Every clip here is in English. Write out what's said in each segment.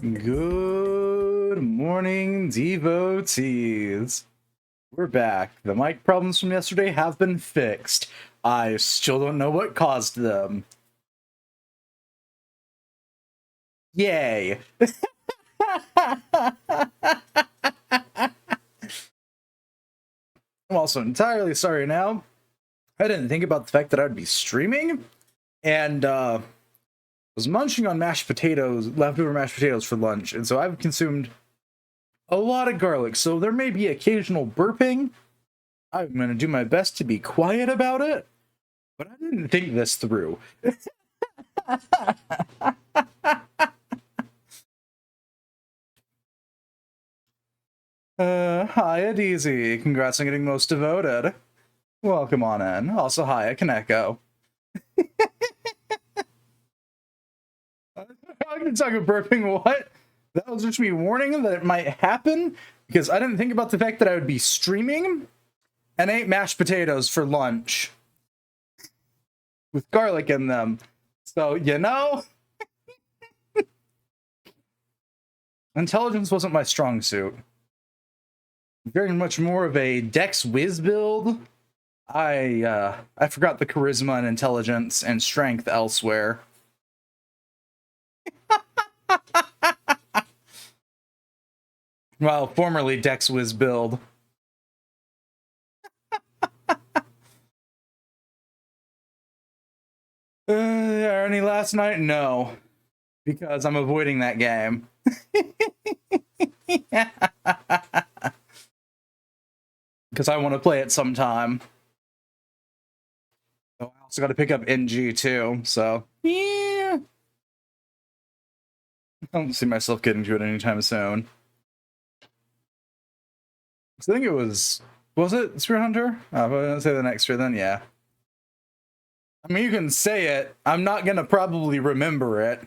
Good morning, devotees. We're back. The mic problems from yesterday have been fixed. I still don't know what caused them. Yay. I'm also entirely sorry now. I didn't think about the fact that I'd be streaming, and was munching on mashed potatoes, leftover mashed potatoes for lunch, and so I've consumed a lot of garlic, so there may be occasional burping. I'm going to do my best to be quiet about it, but I didn't think this through. Hiya, DZ. Congrats on getting most devoted. Welcome on in. Also, hiya, Kaneko. I'm going to talk about burping, what? That was just me warning that it might happen, because I didn't think about the fact that I would be streaming and ate mashed potatoes for lunch with garlic in them. So, you know, intelligence wasn't my strong suit. Very much more of a Dex Whiz build. I forgot the charisma and intelligence and strength elsewhere. Well, formerly Dex Whiz build. Any last night? No. Because I'm avoiding that game. Because I want to play it sometime. So I also got to pick up NG too, so yeah. I don't see myself getting to it anytime soon. I think it was it Spear Hunter? Oh, if I didn't say the next year, then yeah. I mean, you can say it. I'm not gonna probably remember it.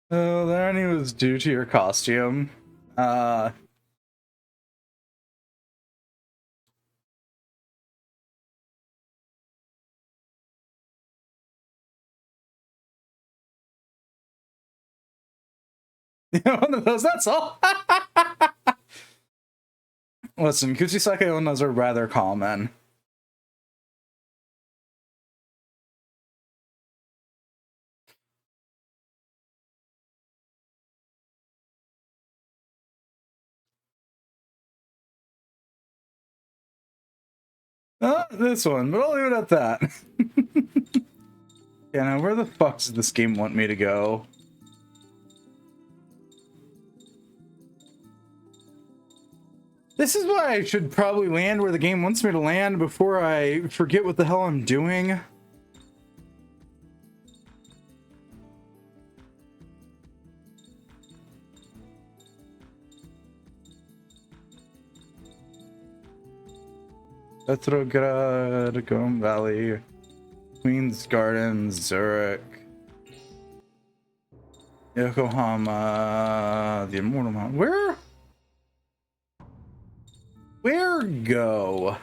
Oh, the irony was due to your costume. One of those, that's all. Listen, Kuchisake onas are rather common. This one, but I'll leave it at that. Yeah, now where the fuck does this game want me to go? This is why I should probably land where the game wants me to land before I forget what the hell I'm doing. Petrograd, Gom Valley, Queen's Gardens, Zurich, Yokohama, the Immortal Mountain. Where go?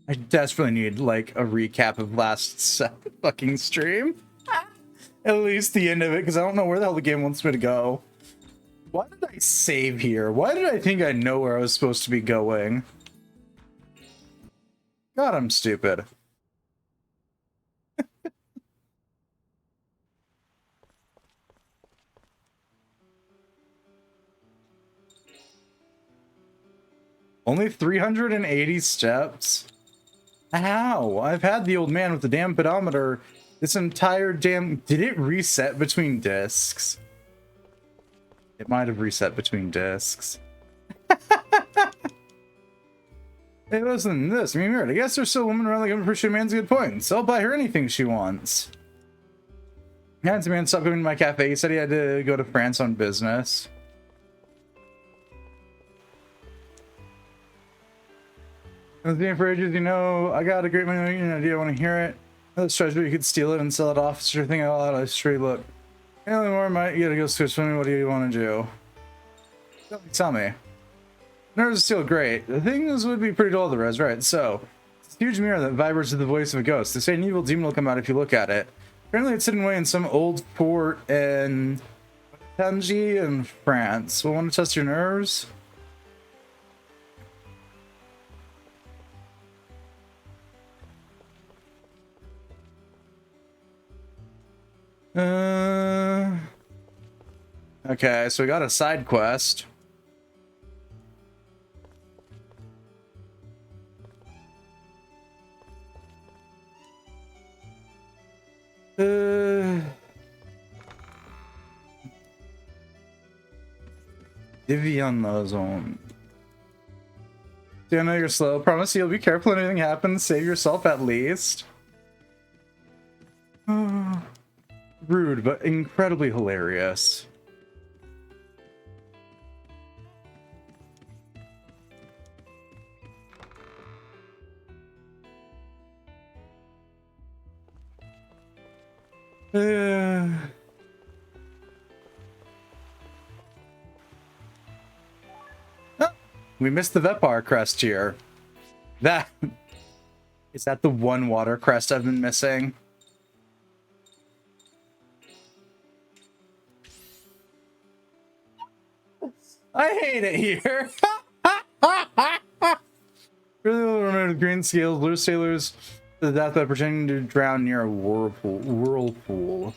I desperately need like a recap of last fucking stream. At least the end of it, because I don't know where the hell the game wants me to go. Why did I save here? Why did I think I know where I was supposed to be going? God, I'm stupid. Only 380 steps? How? I've had the old man with the damn pedometer this entire damn... Did it reset between discs? It might have reset between discs. Hey, listen to this. I mean, weird. I guess there's still a woman around like I'm pretty sure man's a good point. So I'll buy her anything she wants. Handsome man stopped coming to my cafe. He said he had to go to France on business. I was being for ages, you know, I got a great idea. I want to hear it. This treasure, you could steal it and sell it off. Sure thing, I'll out a straight look. Any more, might you gotta go switch swimming. What do you want to do? Tell me. Nerves still great. The things would be pretty dull otherwise, right? So, it's a huge mirror that vibrates with the voice of a ghost. They say an evil demon will come out if you look at it. Apparently, it's hidden away in some old fort in Tangi in France. We'll want to test your nerves. Okay, so we got a side quest. Diviana zone. Do I know you're slow? Promise you'll be careful when anything happens. Save yourself at least. Rude, but incredibly hilarious. Uh, oh, we missed the Vepar crest here. That is that the one water crest I've been missing? I hate it here. Really remember green scales, blue sailors, the death by pretending to drown near a whirlpool.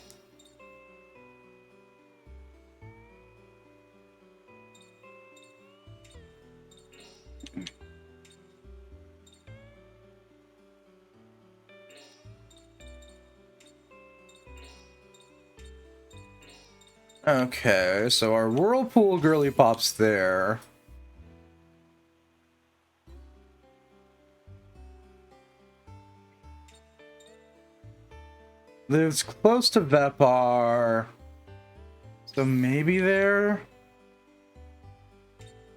Okay, so our whirlpool girly pop's there. Lives close to Vepar, so maybe there.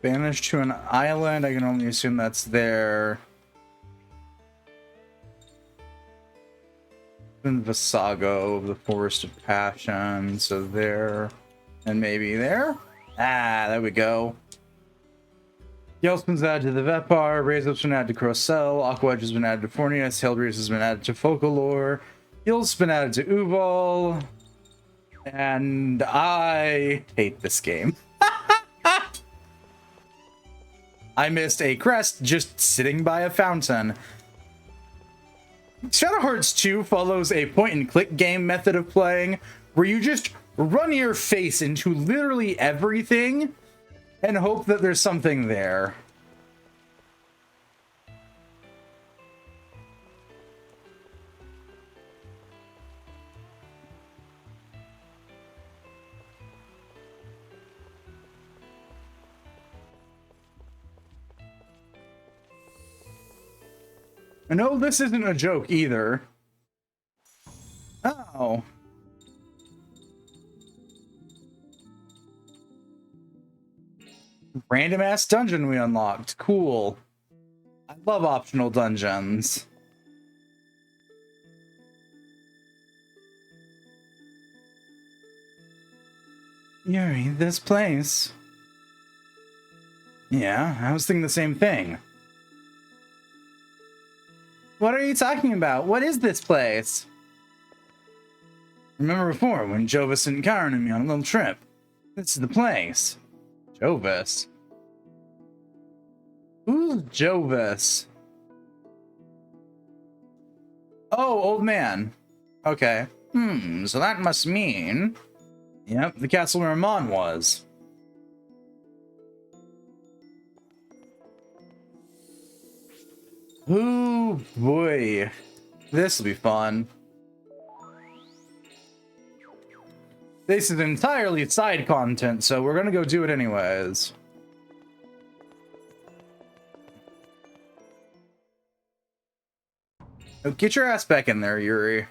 Banished to an island, I can only assume that's there. In Visago, the Forest of Passion, so there. And maybe there? Ah, there we go. Yelspin's added to the Vepar, Razor's been added to Crocell, Aqua Edge has been added to Fornius, Hailbreeze has been added to Focalore, Heal's been added to Uval, and I hate this game. I missed a crest just sitting by a fountain. Shadow Hearts 2 follows a point-and-click game method of playing, where you just run your face into literally everything and hope that there's something there. And no, this isn't a joke either. Oh. Random ass dungeon we unlocked. Cool. I love optional dungeons. Yuri, this place. Yeah, I was thinking the same thing. What are you talking about? What is this place? Remember before when Jovis sent Karen and me on a little trip? This is the place. Jovis? Who's Jovis? Oh, old man. Okay. So that must mean... Yep, the castle where Amon was. Ooh, boy. This'll be fun. This is entirely side content, so we're gonna go do it anyways. Oh, get your ass back in there, Yuri.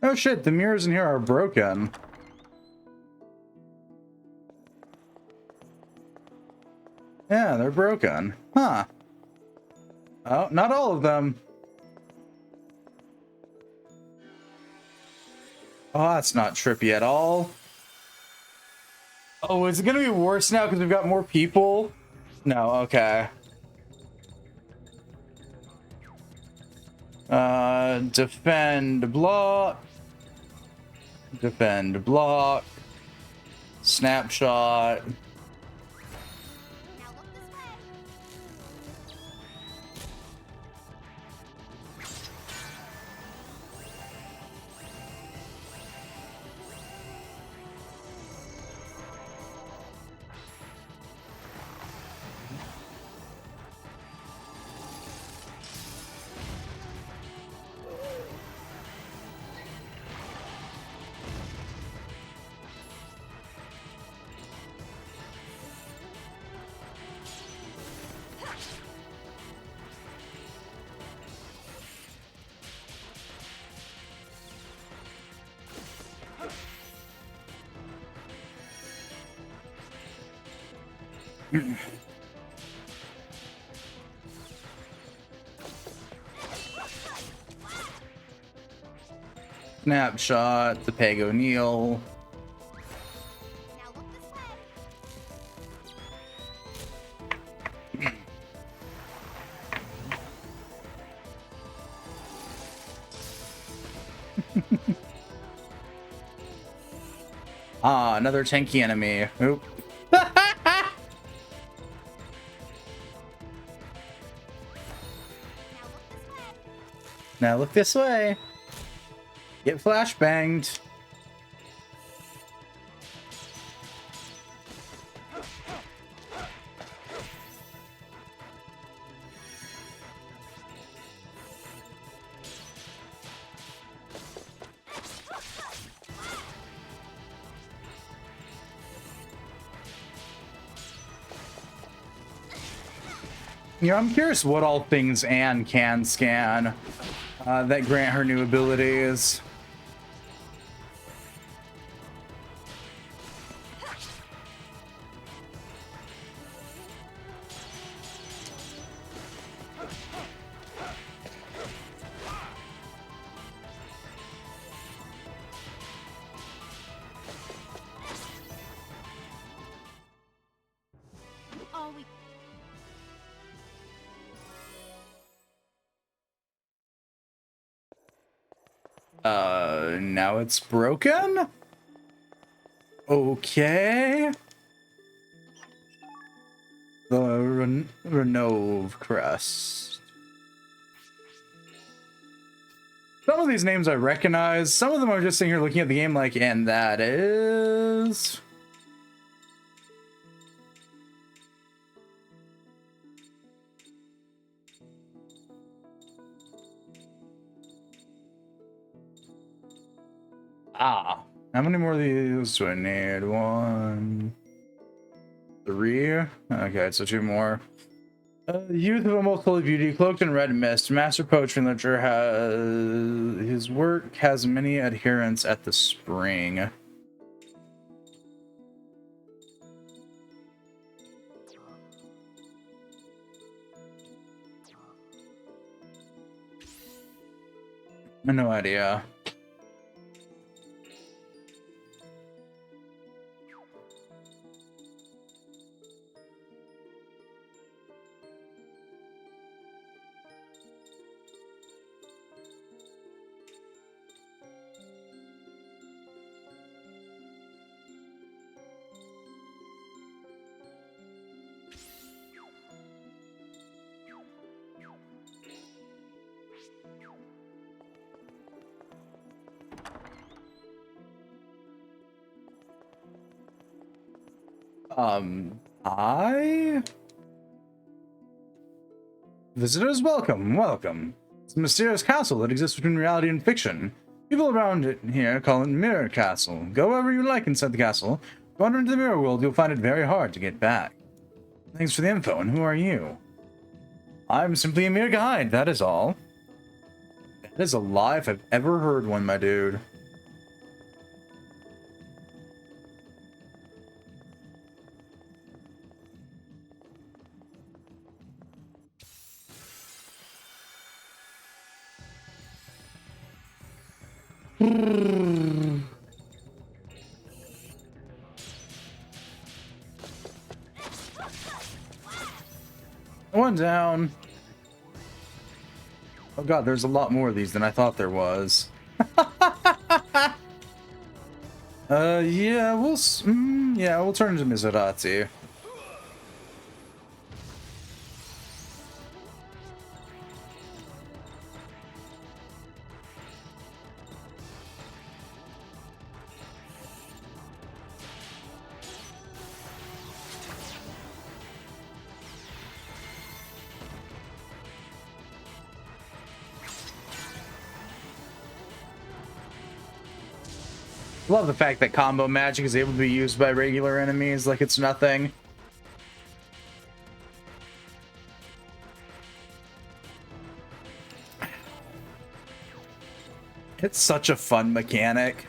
Oh shit, the mirrors in here are broken. Yeah, they're broken. Huh. Oh, not all of them. Oh, that's not trippy at all. Oh, is it gonna be worse now because we've got more people? No, okay. Defend block. Defend block. Snapshot. Snapshot, the Peg O'Neill. Ah, another tanky enemy. Oop. Now look this way. Get flashbanged. You know, I'm curious what all things Anne can scan that grant her new abilities. Now it's broken? Okay. The Renove Crest. Some of these names I recognize. Some of them are just sitting here looking at the game like, and that is... Ah, how many more of these do I need? 1, 3. Okay, so 2 more. Youth of a multicolored beauty, cloaked in red mist. Master poetry and literature has his work has many adherents at the spring. No idea. Visitors, welcome, welcome. It's a mysterious castle that exists between reality and fiction. People around it here call it Mirror Castle. Go wherever you like inside the castle. Wander into the mirror world, you'll find it very hard to get back. Thanks for the info, and who are you? I'm simply a mere guide, that is all. That is a lie if I've ever heard one, my dude. One down. Oh god, there's a lot more of these than I thought there was. Yeah, we'll turn into Mizoratsu. Love the fact that combo magic is able to be used by regular enemies like it's nothing. It's such a fun mechanic.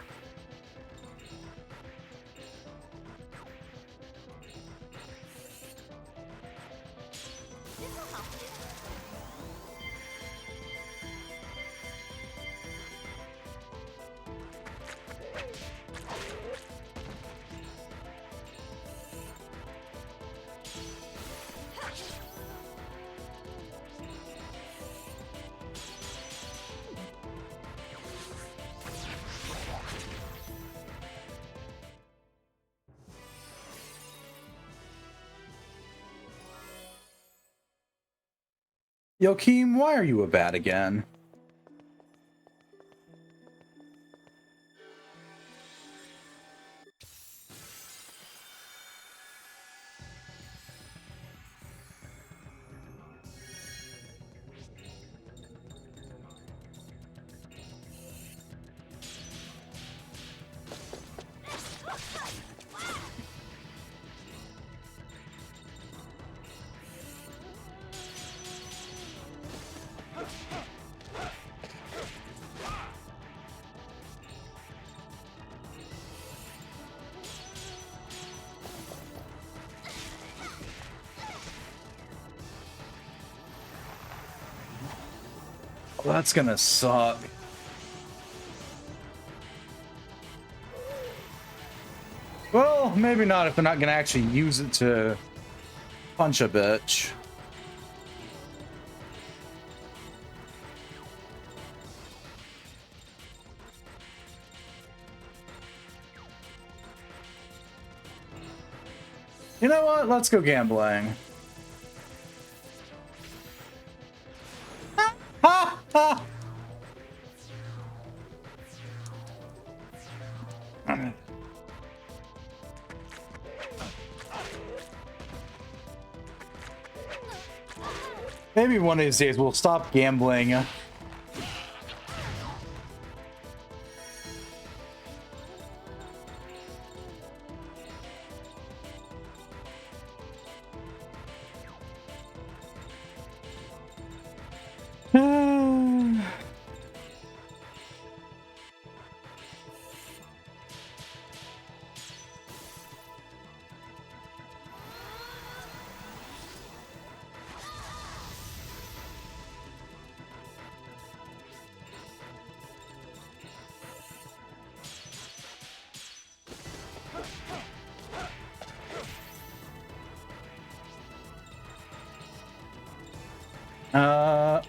Joachim, why are you a bat again? Well, that's gonna suck. Well, maybe not if they're not gonna actually use it to punch a bitch. You know what? Let's go gambling. Ha ha! Maybe one of these days we'll stop gambling.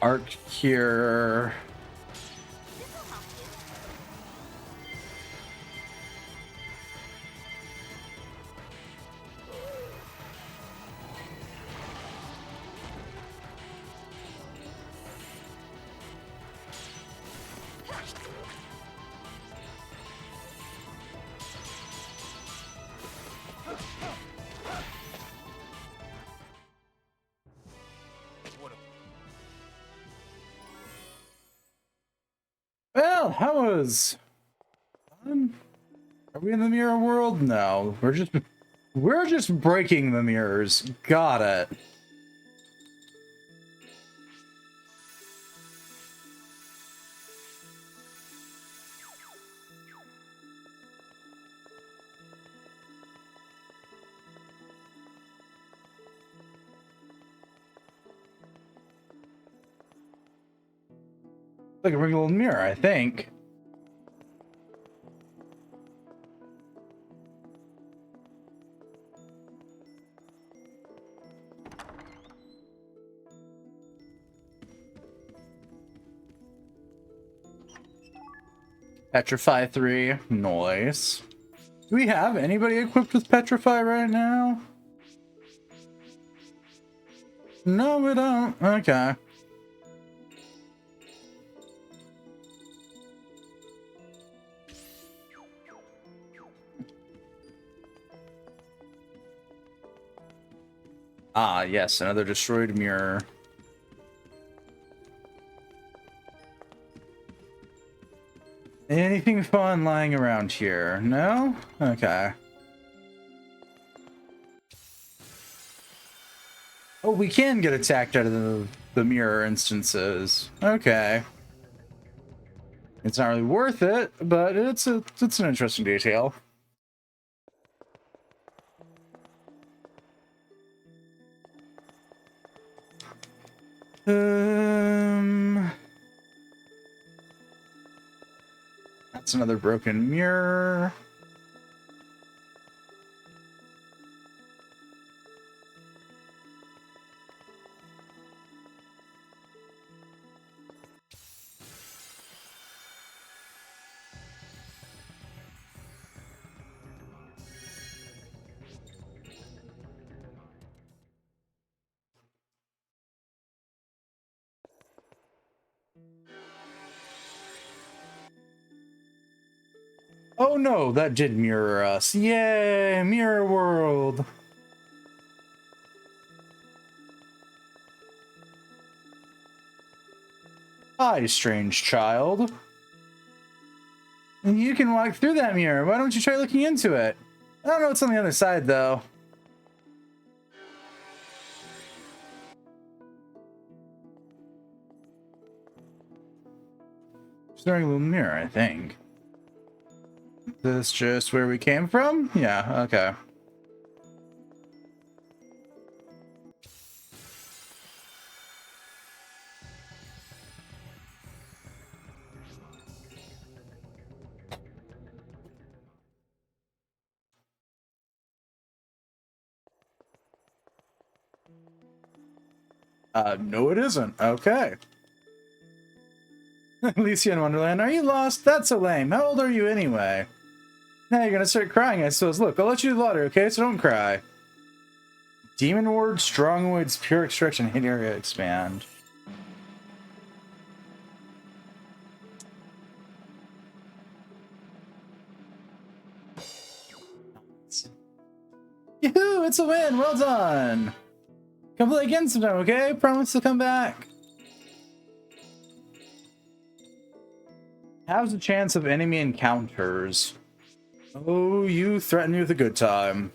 Arc here. Well, that was fun. Are we in the mirror world? No, we're just breaking the mirrors. Got it. Like a regular mirror, I think. Petrify 3, noise. Do we have anybody equipped with Petrify right now? No, we don't. Okay. Ah, yes, another destroyed mirror. Anything fun lying around here? No? Okay. Oh, we can get attacked out of the mirror instances. Okay. It's not really worth it, but it's an interesting detail. That's another broken mirror. Oh no, that did mirror us. Yay, mirror world. Hi, strange child. You can walk through that mirror. Why don't you try looking into it? I don't know what's on the other side, though. Staring a little mirror, I think. Is this just where we came from? Yeah, okay. No it isn't. Okay. Alicia in Wonderland, are you lost? That's so lame. How old are you anyway? Now you're gonna start crying, I suppose. Look, I'll let you do the water, okay? So don't cry. Demon Ward, Strong Woods, Pure Extraction, Hit Area Expand. Yoo-hoo, it's a win! Well done! Come play again sometime, okay? Promise to come back. How's the chance of enemy encounters? Oh, you threaten me with a good time.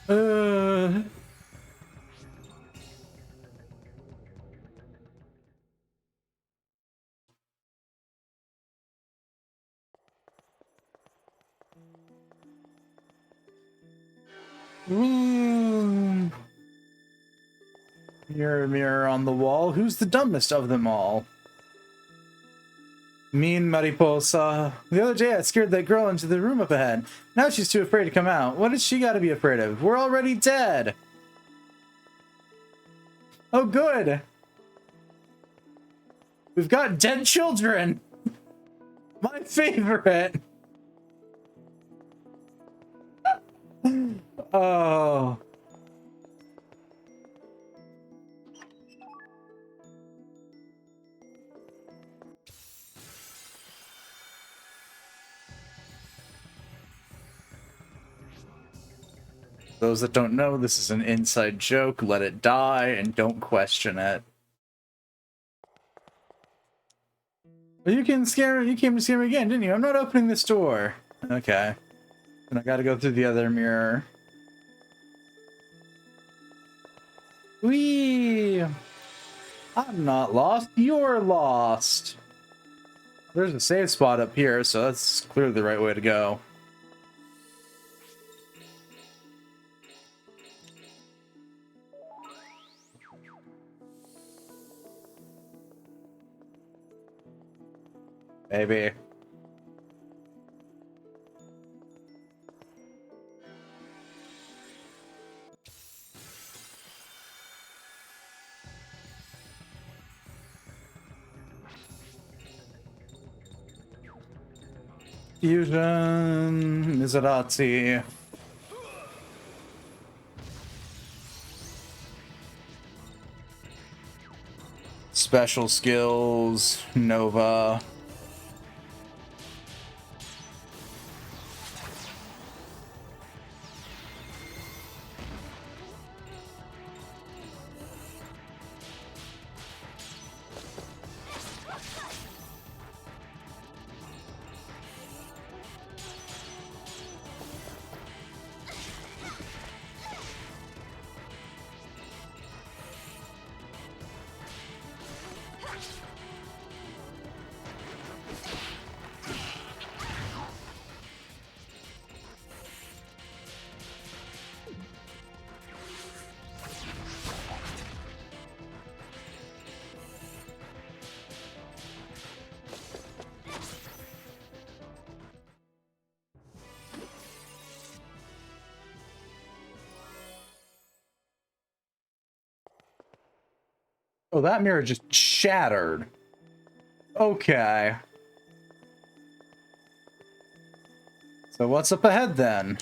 Uh... Mirror, mirror on the wall, who's the dumbest of them all? Mean Mariposa. The other day I scared that girl into the room up ahead. Now she's too afraid to come out. What has she got to be afraid of? We're already dead! Oh, good! We've got dead children! My favorite! Oh... Those that don't know, this is an inside joke. Let it die and don't question it. Well, you came to scare me again, didn't you? I'm not opening this door. Okay. And I gotta go through the other mirror. Whee! I'm not lost, you're lost. There's a save spot up here, so that's clearly the right way to go. Maybe. Fusion, Mizuratsi. Special skills, Nova. Oh, that mirror just shattered. Okay. So what's up ahead then?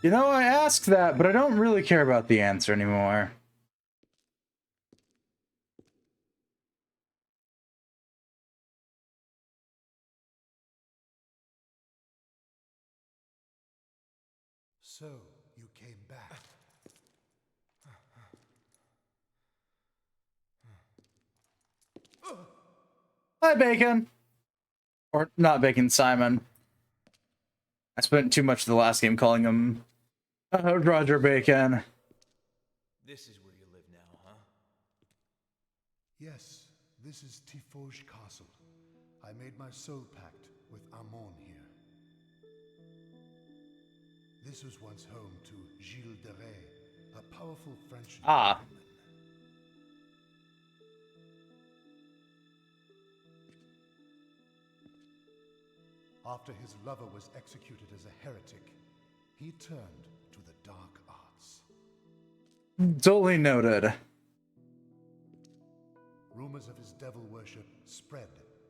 You know, I asked that, but I don't really care about the answer anymore. So, you came back. Hi, Bacon. Or not Bacon, Simon. I spent too much of the last game calling him Roger Bacon. This is where you live now, huh? Yes, this is Tifoge Castle. I made my soul pact with Amon here. This was once home to Gilles de Rais, a powerful French nobleman. After his lover was executed as a heretic, he turned to the dark arts. Duly noted. Rumors of his devil worship spread,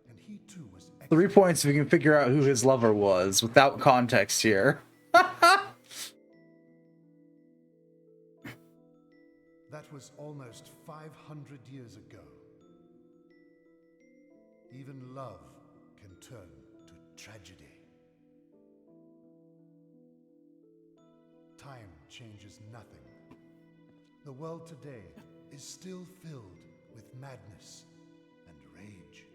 and he too was executed. 3 points if you can figure out who his lover was without context here. That was almost 500 years ago. Even love can turn to tragedy. Time changes nothing. The world today is still filled with madness and rage.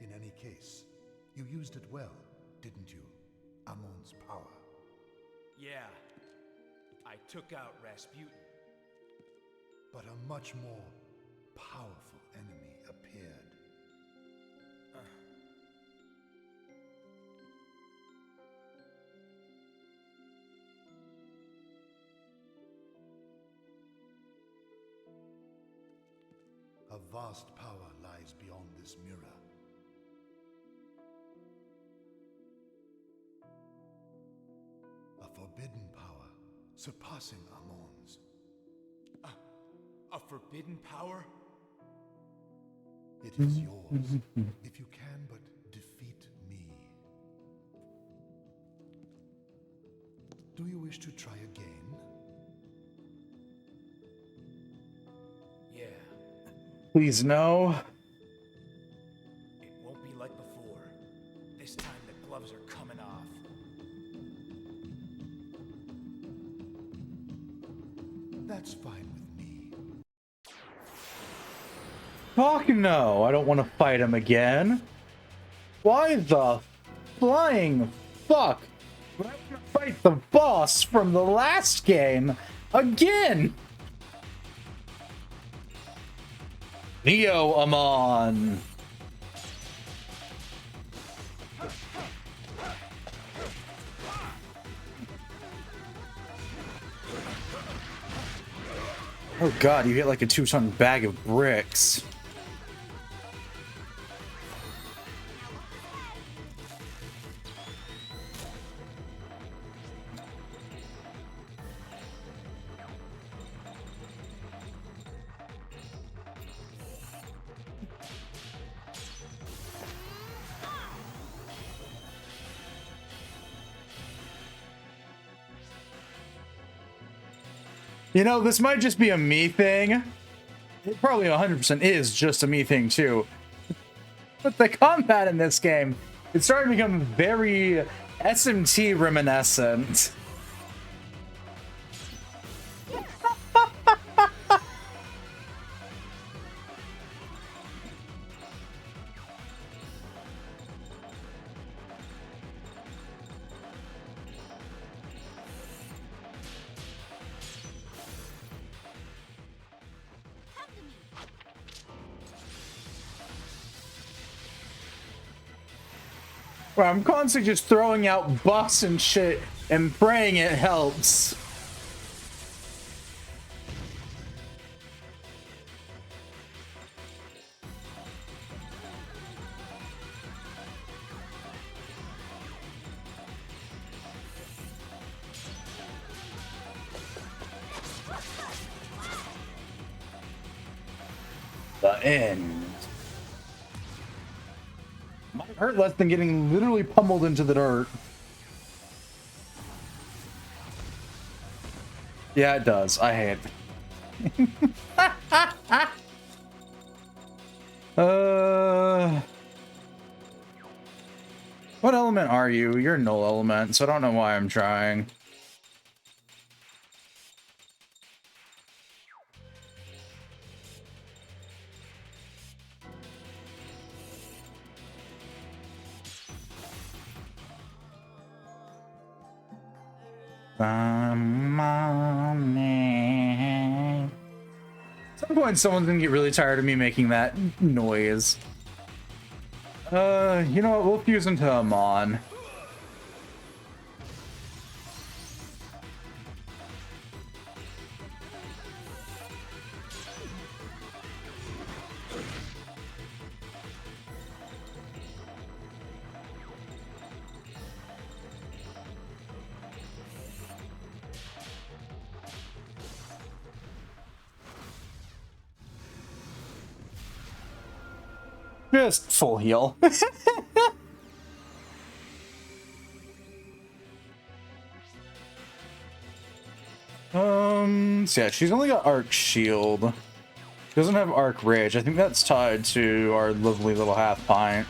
In any case, you used it well, didn't you? Amon's power. Yeah. I took out Rasputin. But a much more powerful enemy appeared. A vast power lies beyond this mirror. A forbidden power, surpassing Amon's. A forbidden power? It is yours, if you can but defeat me. Do you wish to try again? Yeah. Please no. It won't be like before. This time the gloves are coming off. That's fine with me. Fuck no, I don't want to fight him again. Why the flying fuck would I want to fight the boss from the last game again? Neo Amon. Oh god, you hit like a 2-ton bag of bricks. You know, this might just be a me thing. It probably 100% is just a me thing, too. But the combat in this game, it's starting to become very SMT reminiscent. Where I'm constantly just throwing out buffs and shit and praying it helps. The end. Might hurt less than getting literally pummeled into the dirt. Yeah, it does. I hate it. What element are you? You're null element, so I don't know why I'm trying. At some point, someone's gonna get really tired of me making that noise. You know what? We'll fuse into Amon. Just full heal. So yeah, she's only got Arc Shield. She doesn't have Arc Rage. I think that's tied to our lovely little half pint.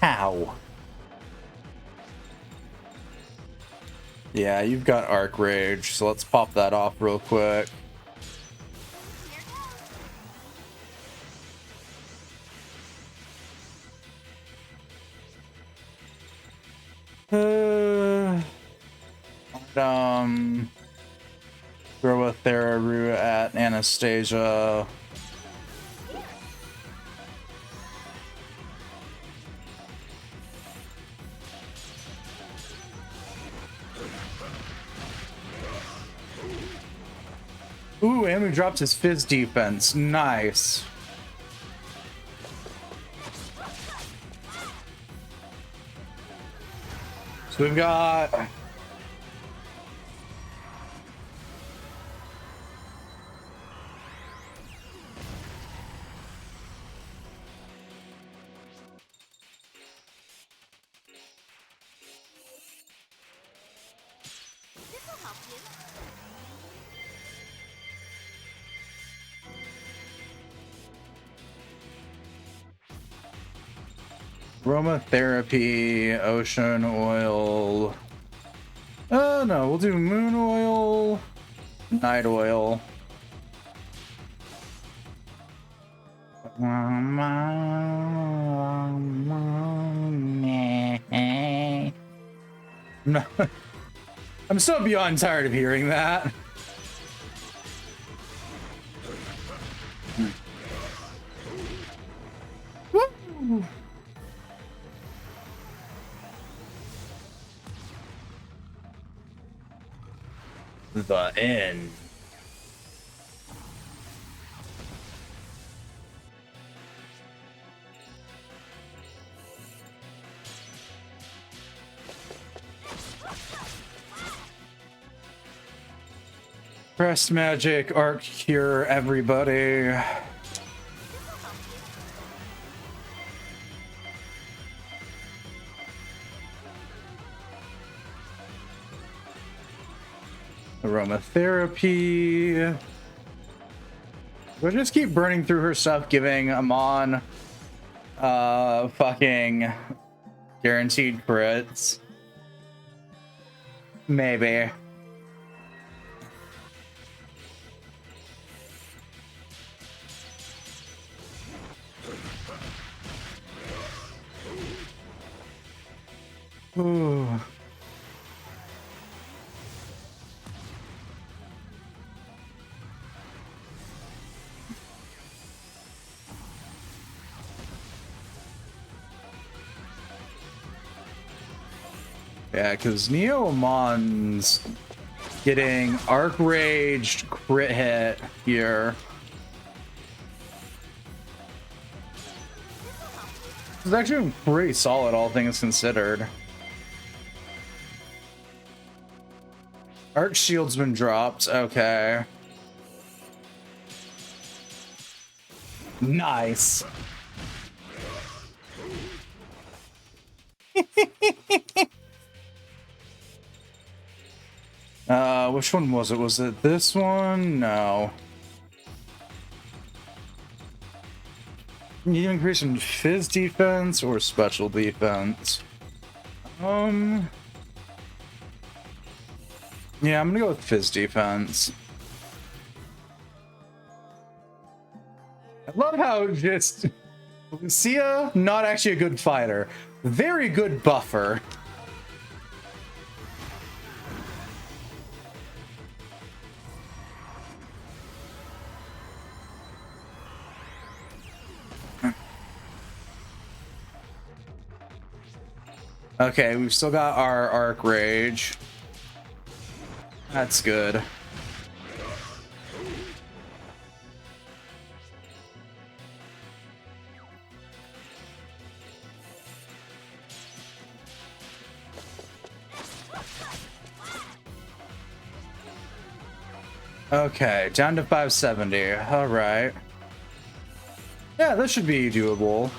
Ow. Yeah, you've got Arc Rage, so let's pop that off real quick. Throw a Theraru at Anastasia. Ooh, and we dropped his Fizz defense. Nice. So we've got... Aromatherapy, ocean oil. No, we'll do moon oil, night oil. No, I'm so beyond tired of hearing that. Woo! The end. Press magic, arc cure, everybody. Aromatherapy. We'll just keep burning through her stuff, giving Amon fucking guaranteed crits. Maybe. Ooh. Yeah, because Neo Amon's getting Arc Raged crit hit here. It's actually pretty solid, all things considered. Arc shield's been dropped. Okay. Nice. Which one was it? Was it this one? No. Need increase in fizz defense or special defense? Yeah, I'm gonna go with fizz defense. I love how just Lucia, not actually a good fighter, very good buffer. Okay, we've still got our Arc Rage. That's good. Okay, down to 570. All right. Yeah, this should be doable.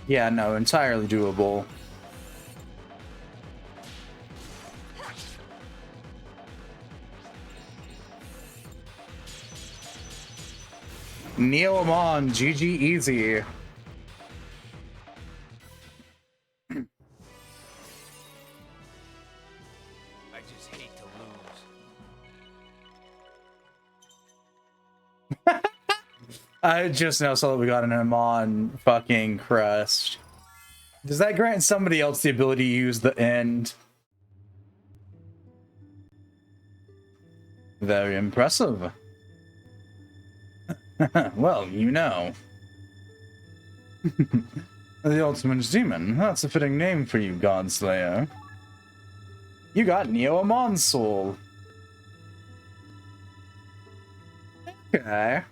Yeah, no, entirely doable. Kneel him on, GG easy. I just hate to lose. I just now saw that we got an Amon fucking crest. Does that grant somebody else the ability to use the end? Very impressive. Well, you know. The Ultimate Demon. That's a fitting name for you, Godslayer. You got Neo Amon's soul. Okay.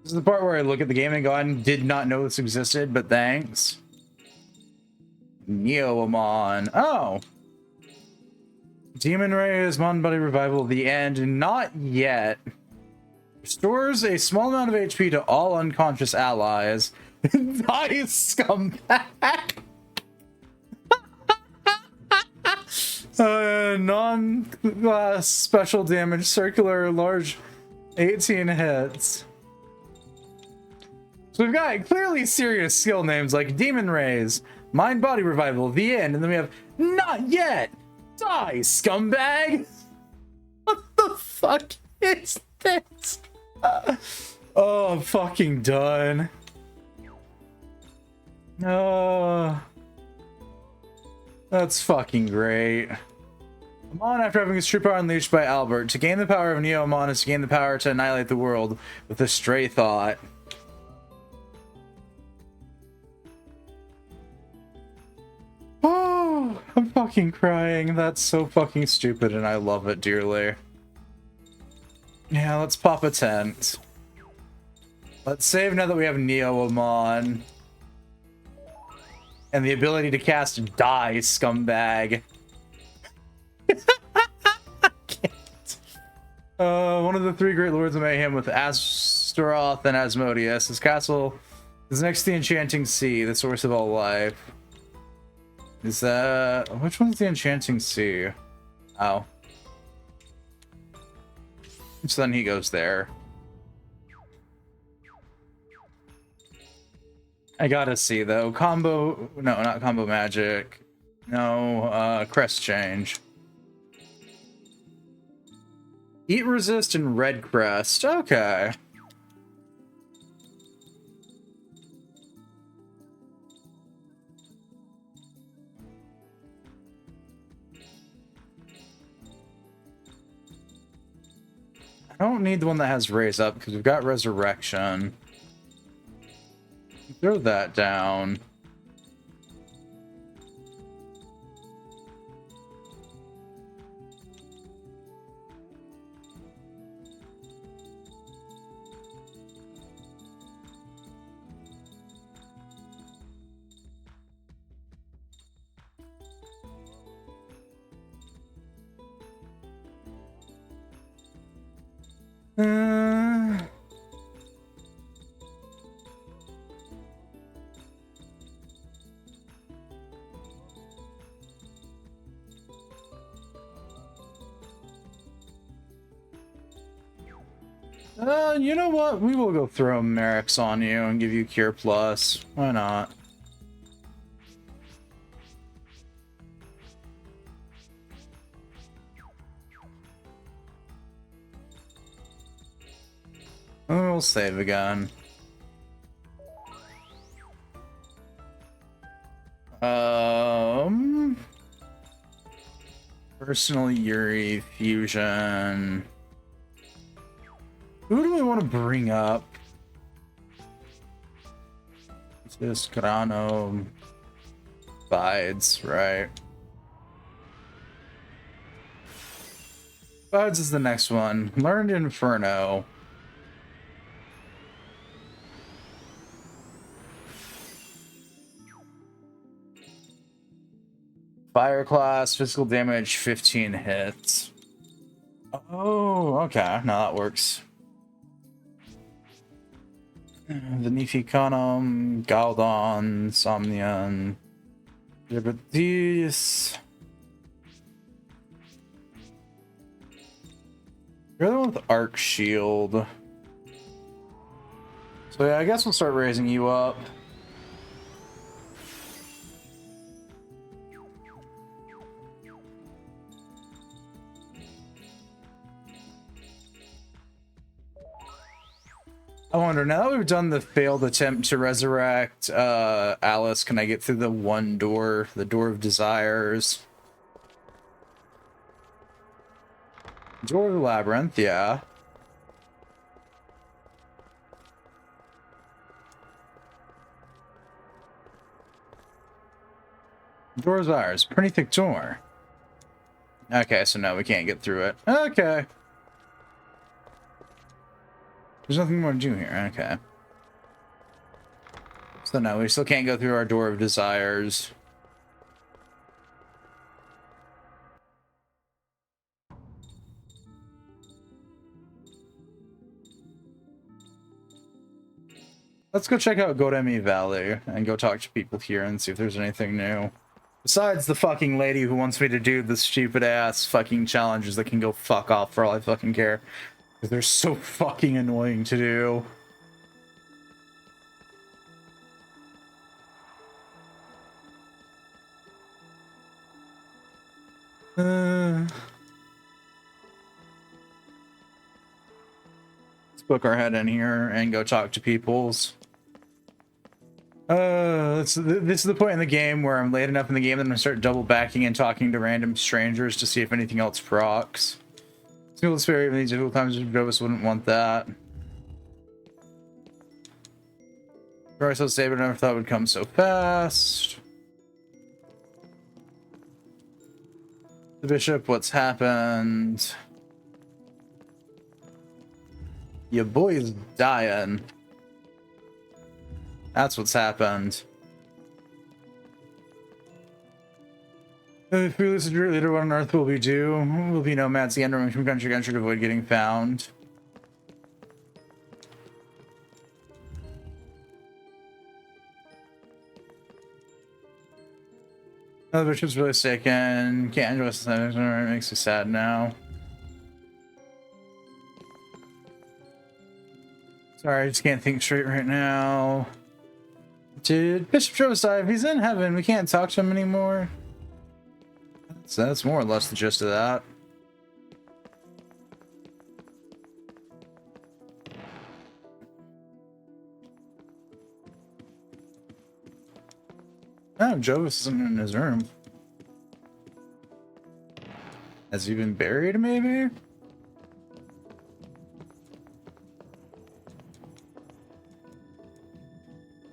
This is the part where I look at the game and go, I did not know this existed, but thanks. Neo Amon. Oh. Demon Rays, Mon Body Revival, the end. Not yet. Restores a small amount of HP to all unconscious allies. Nice, scumbag. Non-special damage, circular, large, 18 hits. So we've got clearly serious skill names like Demon Rays, Mind Body Revival, the end, and then we have Not Yet. Die, scumbag! What the fuck is this? Oh, I'm fucking done. Oh, that's fucking great. Amon, after having his true power unleashed by Albert, to gain the power of Neo Amon is to gain the power to annihilate the world with a stray thought. Oh, I'm fucking crying. That's so fucking stupid and I love it dearly. Yeah, let's pop a tent. Let's save now that we have Neo Amon. And the ability to cast Die, scumbag. One of the three great lords of mayhem with Astaroth and Asmodeus. His castle is next to the Enchanting Sea, the source of all life. Is that... which one's the Enchanting Sea? Oh. So then he goes there. I gotta see though. Combo... no, not combo magic. No, crest change. Eat resist and red crest. Okay. I don't need the one that has raise up because we've got resurrection. Throw that down. Uh, you know what? We will go throw Merrick's on you and give you Cure Plus. Why not? We'll save again. Personal Yuri fusion. Who do we want to bring up? This Grano Bides, right? Bides is the next one. Learned Inferno. Fire class, physical damage, 15 hits. Oh, okay. No, that works. Vinificanum, Galdon, Somnian, Liberties. You're the one with Arc Shield. So yeah, I guess we'll start raising you up. I wonder, now that we've done the failed attempt to resurrect Alice, can I get through the one door, the Door of Desires? Door of the Labyrinth, yeah. Door of Desires, pretty thick door. Okay, so no, we can't get through it. Okay. There's nothing more to do here. Okay. So no, we still can't go through our Door of Desires. Let's go check out Goremi Valley and go talk to people here and see if there's anything new. Besides the fucking lady who wants me to do the stupid ass fucking challenges that can go fuck off for all I fucking care. Because they're so fucking annoying to do. Let's book our head in here and go talk to peoples. This is the point in the game where I'm late enough in the game that I'm gonna start double backing and talking to random strangers to see if anything else procs. It's very even these difficult times. Jovis wouldn't want that. Probably so stable, I never thought it would come so fast. The bishop, what's happened? Your boy's dying. That's what's happened. If we lose your leader, what on earth will we do? We'll be nomads again, roaming from country to country to avoid getting found. Oh, the bishop's really sick and can't enjoy us. It makes me sad now. Sorry, I just can't think straight right now. Dude, Bishop Josiah, if he's in heaven, we can't talk to him anymore. So that's more or less the gist of that. Oh, Jovis isn't in his room. Has he been buried, maybe?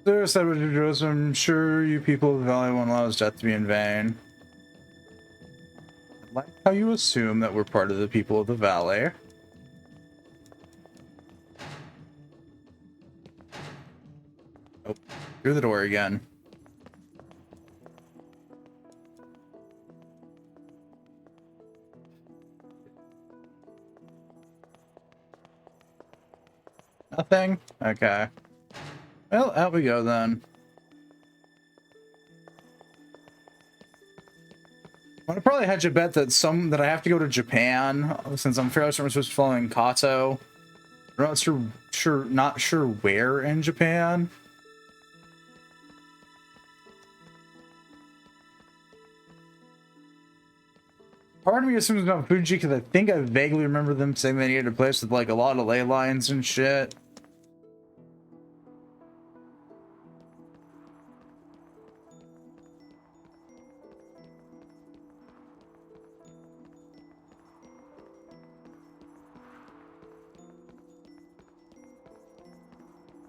Sir said with Joseph, I'm sure you people of the valley won't allow his death to be in vain. I like how you assume that we're part of the people of the valley. Oh, through the door again. Nothing? Okay. Well, out we go then. I'd probably hedge a bet that I have to go to Japan since I'm fairly certain I'm supposed to be following Kato. I'm not sure where in Japan. Part of me assumes it's not Fuji because I think I vaguely remember them saying they needed a place with like a lot of ley lines and shit.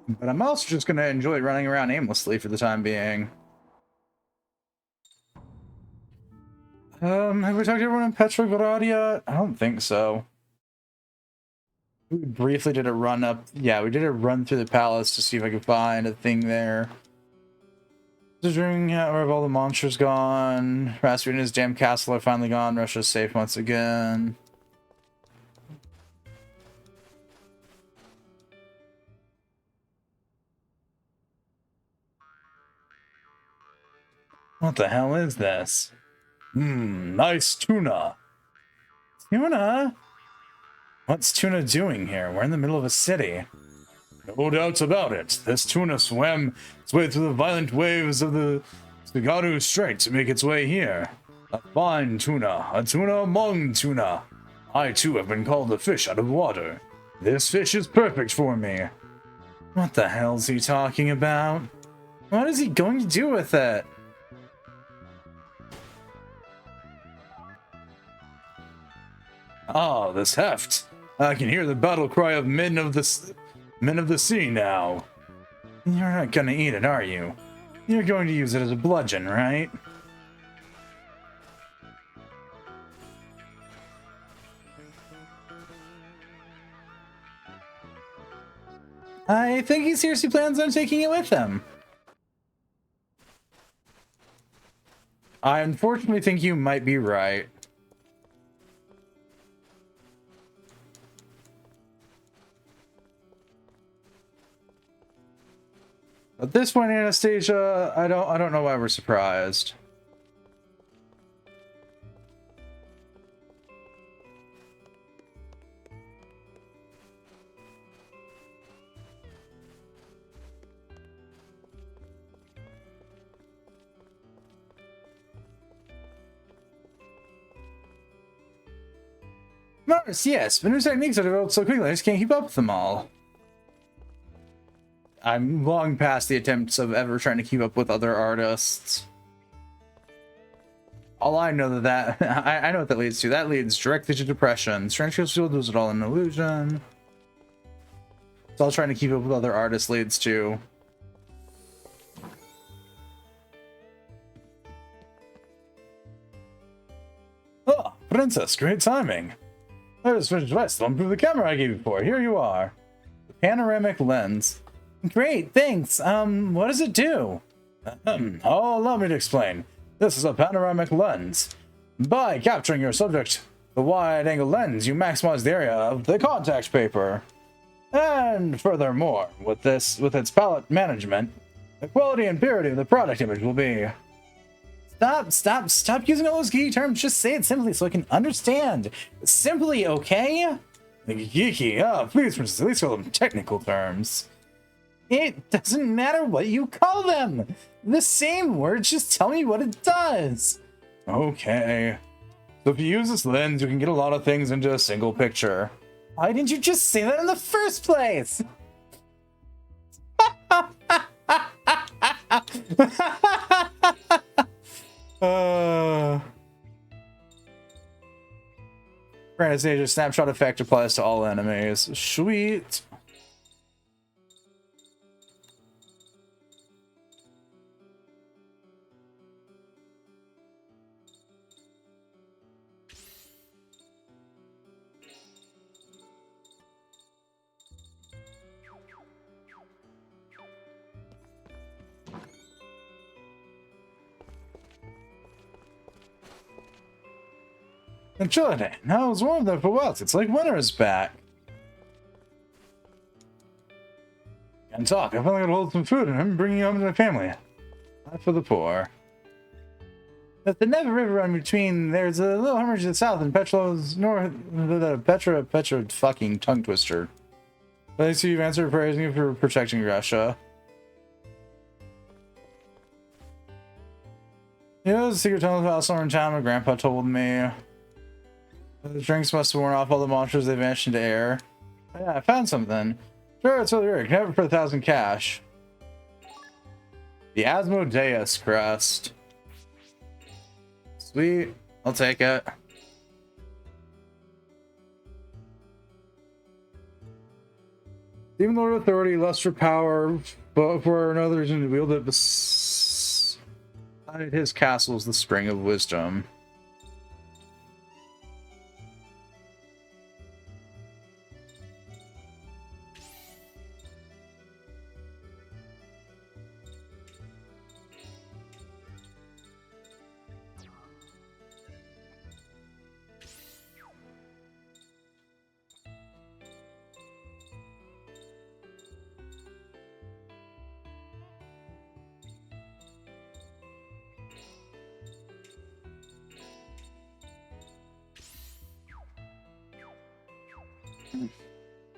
But I'm also just going to enjoy running around aimlessly for the time being. Have we talked to everyone in Petrograd yet? I don't think so. We briefly did a run up. Yeah, we did a run through the palace to see if I could find a thing there. Considering where have all the monsters gone? Rasputin and his damn castle are finally gone. Russia's safe once again. What the hell is this? Nice tuna. Tuna? What's tuna doing here? We're in the middle of a city. No doubts about it. This tuna swam its way through the violent waves of the Tsugaru Strait to make its way here. A fine tuna, a tuna among tuna. I too have been called a fish out of water. This fish is perfect for me. What the hell's he talking about? What is he going to do with it? Ah, this heft. I can hear the battle cry of men of the sea now. You're not gonna eat it, are you? You're going to use it as a bludgeon, right? I think he seriously plans on taking it with him. I unfortunately think you might be right. At this point, Anastasia, I don't know why we're surprised. Mars, yes, but new techniques are developed so quickly, I just can't keep up with them all. I'm long past the attempts of ever trying to keep up with other artists. All I know I know what that leads to. That leads directly to depression. Strange Field does it all an illusion. It's all trying to keep up with other artists leads to. Oh, Princess, great timing. There's finished advice. Don't improve the camera I gave you before. Here you are. The panoramic lens. Great, thanks. What does it do? Oh, allow me to explain. This is a panoramic lens. By capturing your subject, the wide-angle lens, you maximize the area of the contact paper. And furthermore, with its palette management, the quality and purity of the product image will be... Stop using all those geeky terms. Just say it simply so I can understand. Simply, okay? Geeky, please, Princess, at least call them technical terms. It doesn't matter what you call them. The same word, just tell me what it does. Okay. So if you use this lens, you can get a lot of things into a single picture. Why didn't you just say that in the first place? Anastasia snapshot effect applies to all enemies. Sweet. Agility. Now it's warm there for what? It's like winter is back. And talk. I finally got hold of some food and I'm bringing you home to my family. Not for the poor. At the Neva River run between, there's a little hermitage to the south and Petro's north. Petra fucking tongue twister. Thanks to you've answered praising you for protecting Russia. You know, the secret tunnel house somewhere in town, my grandpa told me. The drinks must have worn off all the monsters, they vanished into air. Oh, yeah, I found something. Sure, it's really rare. You can have it for 1,000 cash. The Asmodeus crest. Sweet. I'll take it. Even Lord of Authority, Luster Power, but for another reason to wield it beside his castle is the Spring of Wisdom.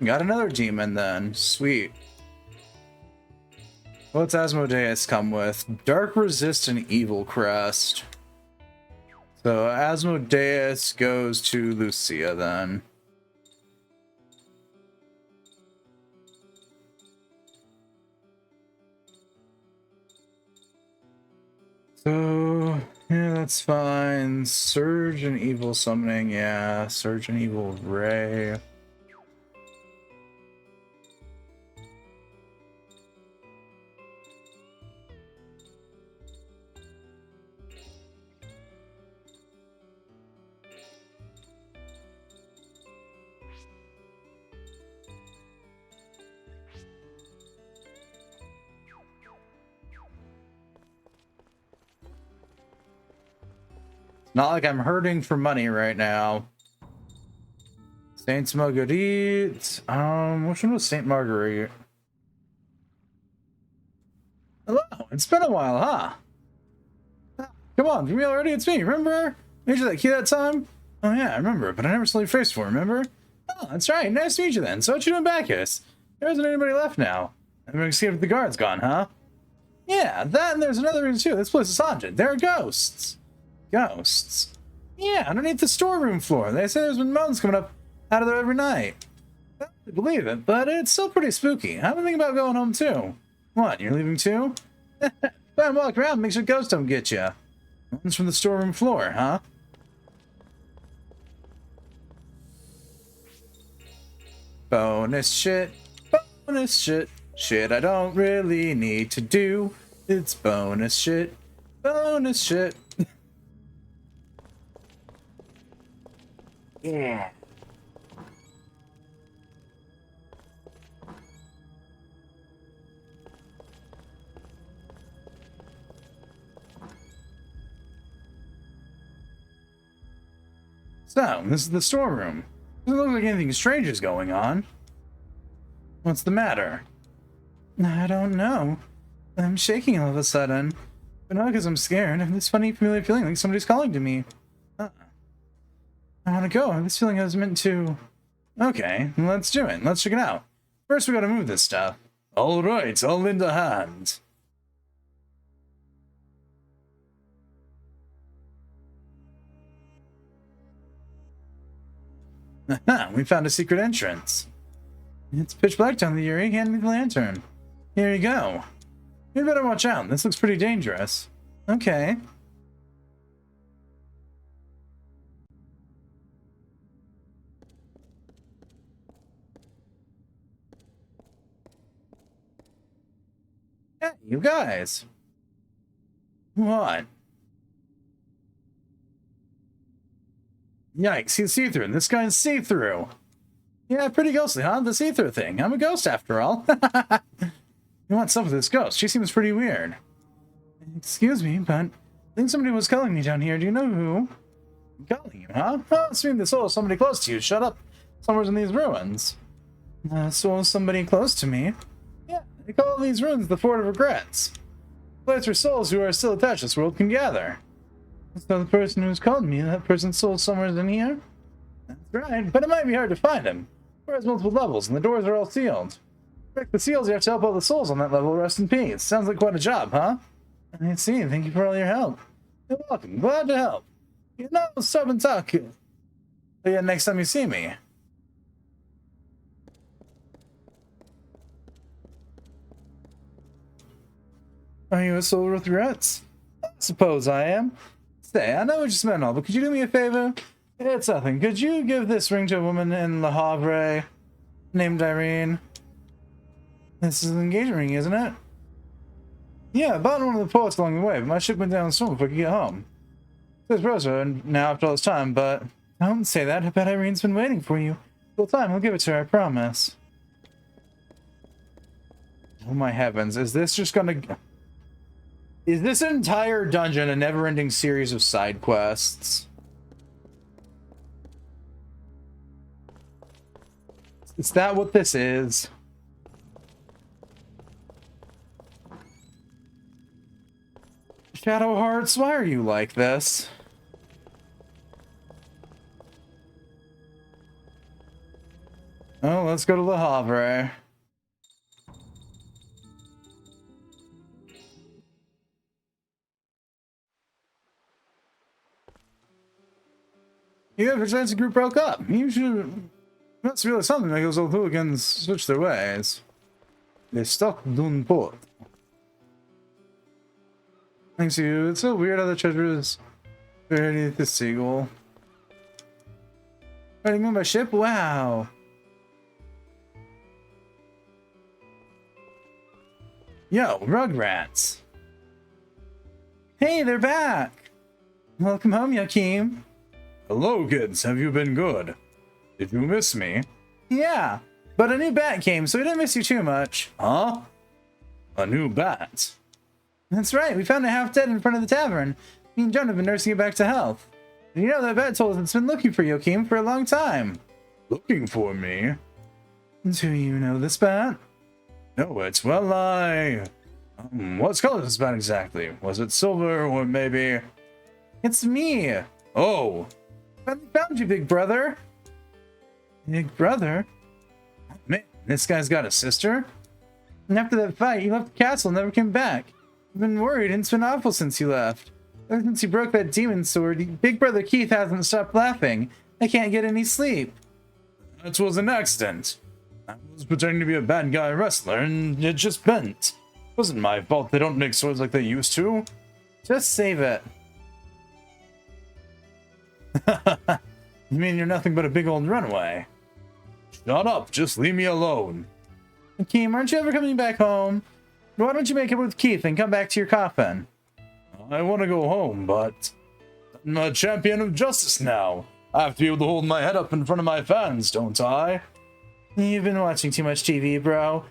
Got another demon then. Sweet. What's Asmodeus come with? Dark Resist and Evil Crest. So Asmodeus goes to Lucia then. So yeah, that's fine. Surge and Evil Summoning, yeah. Surge and Evil Ray. Not like I'm hurting for money right now. Saint Marguerite. Which one was Saint Marguerite? Hello, it's been a while, huh? Come on, me already, it's me, remember? Made you that key that time? Oh yeah, I remember, but I never saw your face before, remember? Oh, that's right, nice to meet you then. So what you doing back here? There isn't anybody left now. Everybody escaped, the guard's gone, huh? Yeah, that and there's another reason too. This place is haunted. There are ghosts. Ghosts? Yeah, underneath the storeroom floor. They say there's been moans coming up out of there every night. I don't really believe it, but it's still pretty spooky. I've been thinking about going home too. What, you're leaving too? Fine, walk around, make sure ghosts don't get you. Moans from the storeroom floor, huh? Bonus shit. Bonus shit. Shit I don't really need to do. It's bonus shit. Bonus shit. Yeah. So, this is the storeroom. Doesn't look like anything strange is going on. What's the matter? I don't know. I'm shaking all of a sudden. But not because I'm scared. I have this funny, familiar feeling like somebody's calling to me. I want to go. I have this feeling I was meant to... Okay, let's do it. Let's check it out. First, we gotta move this stuff. Alright, all in the hand. Aha, we found a secret entrance. It's pitch black down the Yuri. Hand me the lantern. Here you go. You better watch out. This looks pretty dangerous. Okay. Hey, you guys. What? Yikes, he's see-through. This guy's see-through. Yeah, pretty ghostly, huh? The see-through thing. I'm a ghost after all. You want some of this ghost? She seems pretty weird. Excuse me, but I think somebody was calling me down here. Do you know who? Calling you, huh? Oh, it's me, the soul of somebody close to you. Shut up. Somewhere's in these ruins. Soul of somebody close to me? Yeah, They call these ruins the Fort of Regrets. The place where souls who are still attached to this world can gather. So the person who's called me, that person's soul somewhere in here? That's right, but it might be hard to find him. It has multiple levels, and the doors are all sealed. To break the seals, you have to help all the souls on that level rest in peace. Sounds like quite a job, huh? I see. Thank you for all your help. You're welcome. Glad to help. You know, stop and talk. But yeah, next time you see me. Are you a soul with regrets? I suppose I am. Say, I know what you spent all, but could you do me a favor? It's nothing. Could you give this ring to a woman in Le Havre named Irene? This is an engagement ring, isn't it? Yeah, I bought one of the ports along the way, but my ship went down soon before I could get home. There's Rosa now after all this time, but don't say that. I bet Irene's been waiting for you. Full time, I'll give it to her, I promise. Oh my heavens, is this just gonna... Is this entire dungeon a never-ending series of side quests? Is that what this is? Shadow Hearts, why are you like this? Oh, let's go to Le Havre. Yeah, the group broke up. You should... That's really something like those old hooligans switch their ways. They stuck Dune Port. Thanks to you. It's so weird how the treasure is buried the seagull. Riding on my ship? Wow. Yo, Rugrats. Hey, they're back. Welcome home, Yakim. Hello, kids. Have you been good? Did you miss me? Yeah, but a new bat came, so we didn't miss you too much. Huh? A new bat? That's right, we found it half dead in front of the tavern. Me and John have been nursing it back to health. And you know that bat told us it's been looking for you, Joachim, for a long time. Looking for me? Do you know this bat? No, it's well, what color is this bat exactly? Was it silver or maybe... It's me! Oh! I found you, big brother! Big brother? Man, this guy's got a sister? And after that fight, you left the castle and never came back. I've been worried and it's been awful since you left. Ever since you broke that demon sword, Big Brother Keith hasn't stopped laughing. I can't get any sleep. That was an accident. I was pretending to be a bad guy wrestler and it just bent. It wasn't my fault they don't make swords like they used to. Just save it. You mean you're nothing but a big old runaway? Shut up, just leave me alone. Keem, aren't you ever coming back home? Why don't you make it with Keith and come back to your coffin? I want to go home, but I'm a champion of justice now. I have to be able to hold my head up in front of my fans, don't I? You've been watching too much TV, bro.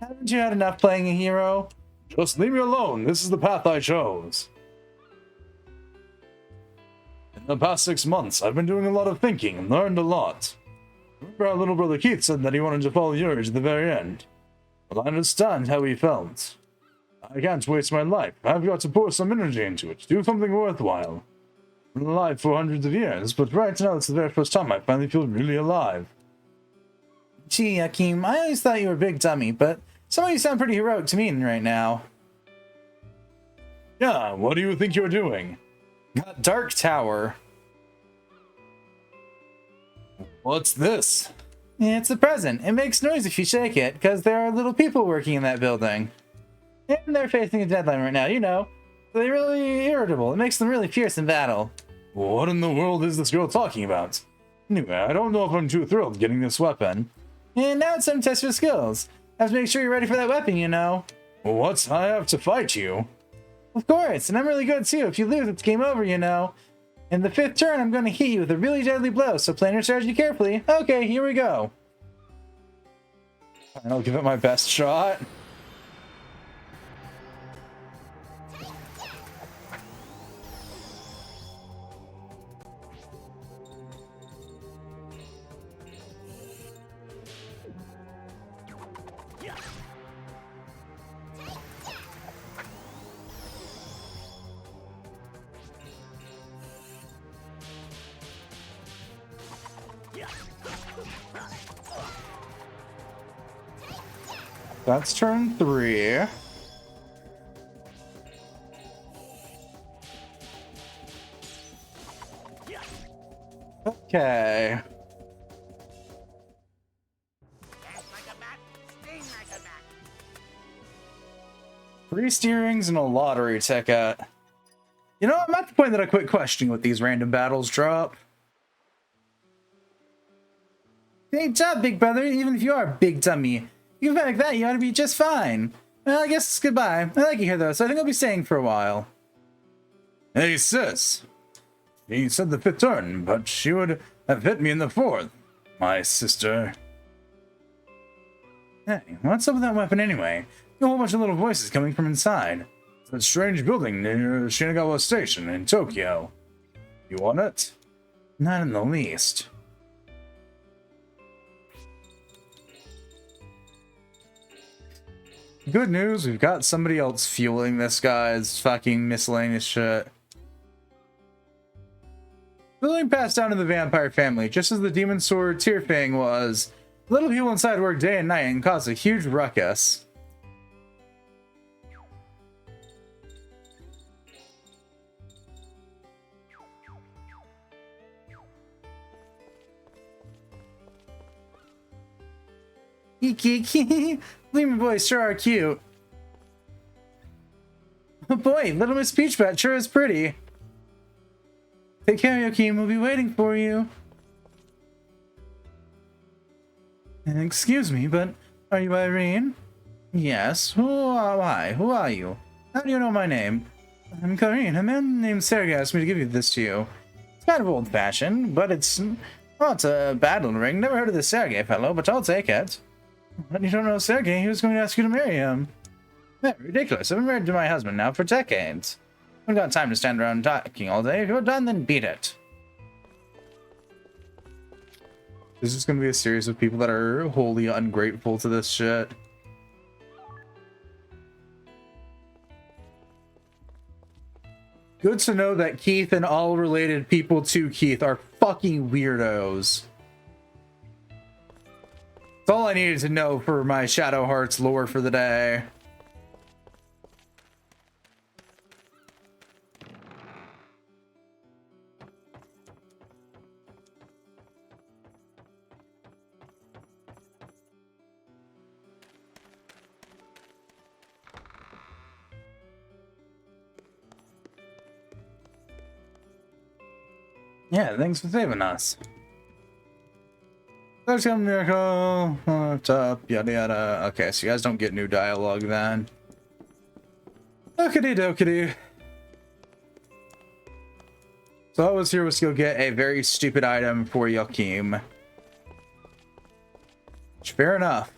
Haven't you had enough playing a hero? Just leave me alone. This is the path I chose. In the past 6 months, I've been doing a lot of thinking and learned a lot. Remember how little brother Keith said that he wanted to follow yours at the very end? Well, I understand how he felt. I can't waste my life. I've got to pour some energy into it, do something worthwhile. I've been alive for hundreds of years, but right now it's the very first time I finally feel really alive. Gee, Akeem, I always thought you were a big dummy, but some of you sound pretty heroic to me right now. Yeah, what do you think you're doing? Got Dark Tower. What's this? It's a present. It makes noise if you shake it, because there are little people working in that building. And they're facing a deadline right now, you know. They're really irritable. It makes them really fierce in battle. What in the world is this girl talking about? Anyway, I don't know if I'm too thrilled getting this weapon. And now it's time to test your skills. I have to make sure you're ready for that weapon, you know. What? I have to fight you? Of course, and I'm really good too. If you lose, it's game over, you know. In the 5th turn, I'm going to hit you with a really deadly blow, so plan your strategy carefully. Okay, here we go. I'll give it my best shot. That's turn 3. Okay. Three steerings and a lottery ticket. You know, I'm at the point that I quit questioning what these random battles drop. Hey, job, big brother. Even if you are a big dummy, you can like that, you ought to be just fine. Well, I guess it's goodbye. I like you here, though, so I think I'll be staying for a while. Hey, sis. He said the 5th turn, but she would have hit me in the 4th. My sister. Hey, what's up with that weapon anyway? A whole bunch of little voices coming from inside. It's a strange building near Shinagawa Station in Tokyo. You want it? Not in the least. Good news, we've got somebody else fueling this guy's fucking miscellaneous shit. Building passed down to the vampire family, just as the demon sword Tearfang was. Little people inside worked day and night and caused a huge ruckus. Eek. Demon boys sure are cute. Oh boy, Little Miss Peachbat sure is pretty. Take care, Yokim. We'll be waiting for you. Excuse me, but are you Irene? Yes. Why? Who are you? How do you know my name? I'm Karine. A man named Sergei asked me to give you this to you. It's kind of old-fashioned, but it's a battle ring. Never heard of this Sergei fellow, but I'll take it. But you don't know Sergei. He was going to ask you to marry him. Yeah, ridiculous. I've been married to my husband now for decades. I haven't got time to stand around talking all day. If you're done, then beat it. This is going to be a series of people that are wholly ungrateful to this shit. Good to know that Keith and all related people to Keith are fucking weirdos. That's all I needed to know for my Shadow Hearts lore for the day. Yeah, thanks for saving us. There's a miracle. What's up? Yada yada. Okay, so you guys don't get new dialogue then. Okity dokity. So all I was here was to go get a very stupid item for Yokim. Which, fair enough.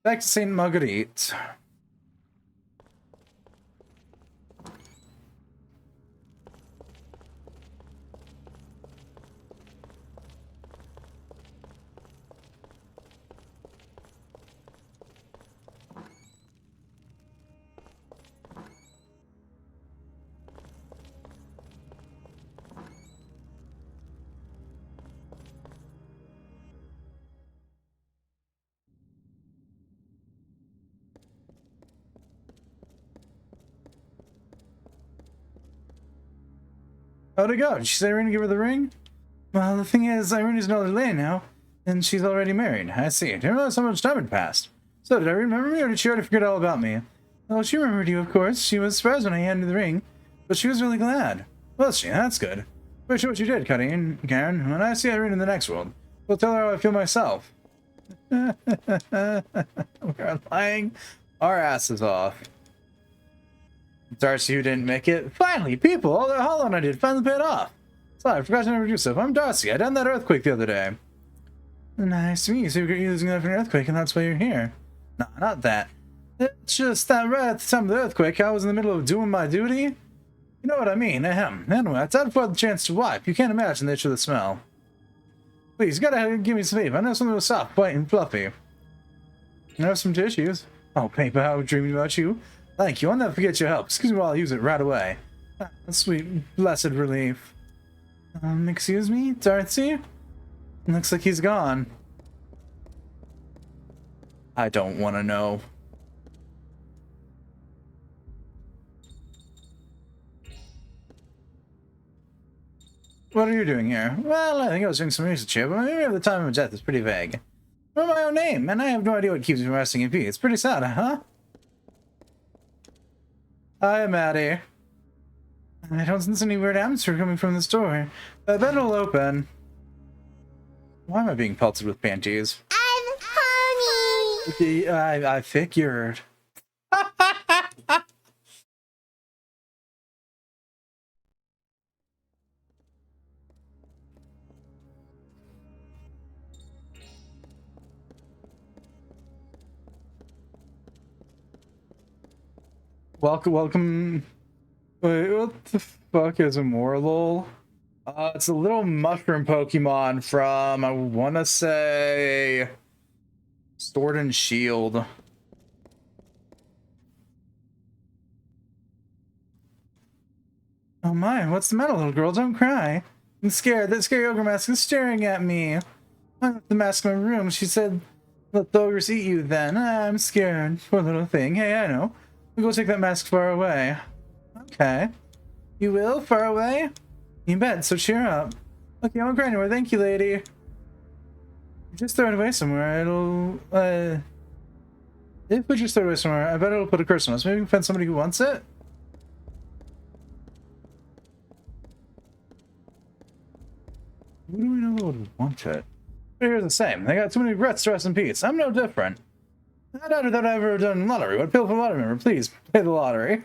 Back to St. Marguerite. How'd it go? Did she say Irene to give her the ring? Well, the thing is, Irene is another lady now, and she's already married. I see. Didn't realize how much time had passed. So, did Irene remember me, or did she already forget all about me? Well, she remembered you, of course. She was surprised when I handed the ring, but she was really glad. Was she? That's good. Wish you what you did, Karen. When I see Irene in the next world, we'll tell her how I feel myself. We're lying our asses off. Darcy, who didn't make it. Finally, people, all that hollowing I did finally paid off. Sorry, I forgot to introduce myself. I'm Darcy. I done that earthquake the other day. Nice to meet you. So you're using that for an earthquake, and that's why you're here. No, not that. It's just that right at the time of the earthquake, I was in the middle of doing my duty. You know what I mean? Ahem. Anyway, I thought for the chance to wipe. You can't imagine the itch of the smell. Please, you gotta give me some favor. I know something was soft, white, and fluffy. You have some tissues. Oh, paper, how dreaming about you. Thank you. I'll never forget your help. Excuse me while I use it right away. Sweet, blessed relief. Excuse me, Darcy? Looks like he's gone. I don't want to know. What are you doing here? Well, I think I was doing some research here, but maybe the time of death is pretty vague. Well, my own name, and I have no idea what keeps me from resting in peace. It's pretty sad, huh? Hi, Maddie. I don't sense any weird atmosphere coming from this door. I bet it'll open. Why am I being pelted with panties? I'm honey. I figured. Welcome. Wait, what the fuck is a Morlul? It's a little mushroom Pokemon from, I want to say, Sword and Shield. Oh my, what's the matter, little girl? Don't cry. I'm scared. That scary ogre mask is staring at me. I left the mask in my room. She said, let the ogres eat you then. I'm scared. Poor little thing. Hey, I know. We'll go take that mask far away. Okay. You will? Far away? You bet, so cheer up. Okay, I won't cry anymore. Thank you, lady. Just throw it away somewhere. It'll, if we just throw it away somewhere, I bet it'll put a curse on us. Maybe we can find somebody who wants it? Who do we know that would want it? But here's the same. They got too many regrets to rest in peace. I'm no different. I doubted that I ever done lottery. What appeal for lottery member? Please, play the lottery.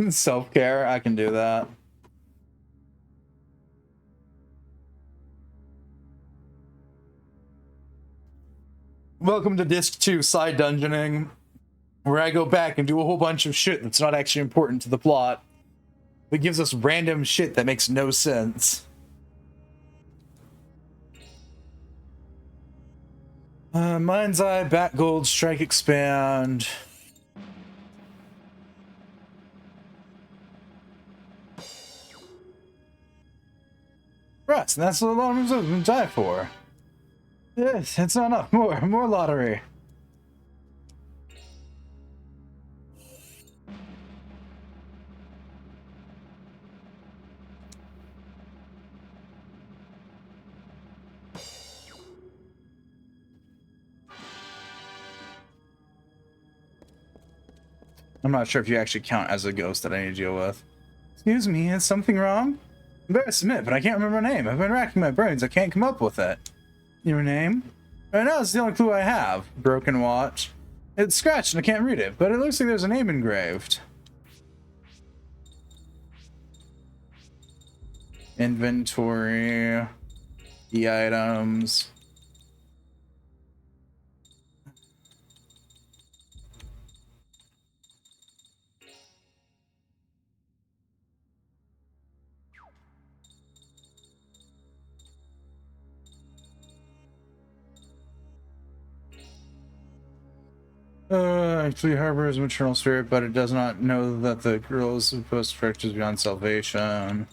Self-care, I can do that. Welcome to Disc 2 Side Dungeoning, where I go back and do a whole bunch of shit that's not actually important to the plot. It gives us random shit that makes no sense. Mind's Eye, Bat Gold, Strike Expand. Rats, and that's what a lot of them die for. Yes, it's not enough. More lottery. I'm not sure if you actually count as a ghost that I need to deal with. Excuse me, is something wrong? I'm embarrassed to admit, but I can't remember my name. I've been racking my brains. I can't come up with it. Your name? Right now, it's the only clue I have. Broken watch. It's scratched and I can't read it, but it looks like there's a name engraved. Inventory. The items. Actually harbors a maternal spirit, but it does not know that the girl is supposed to practice beyond salvation.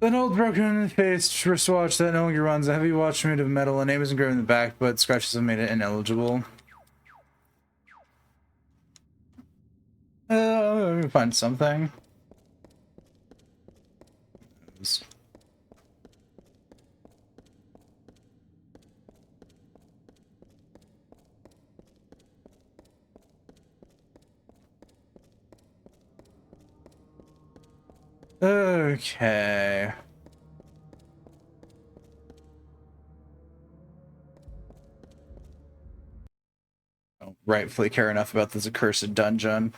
An old broken-faced wristwatch that no longer runs. A heavy watch made of metal. A name is engraved in the back, but scratches have made it ineligible. Let me find something. Okay. I don't rightfully care enough about this accursed dungeon.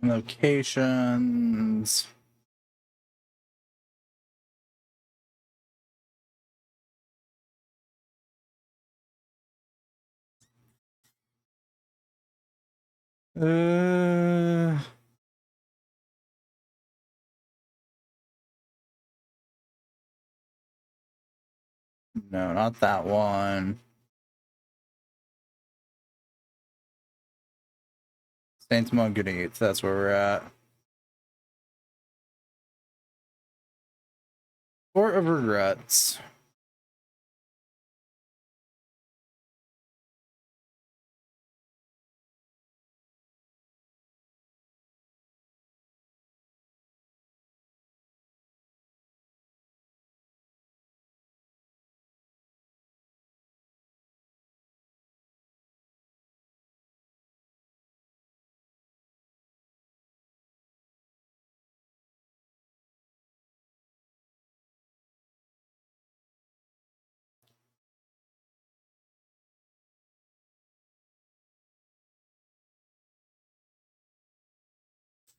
Locations. No, not that one. Saints Montgomery, that's where we're at. Court of Regrets.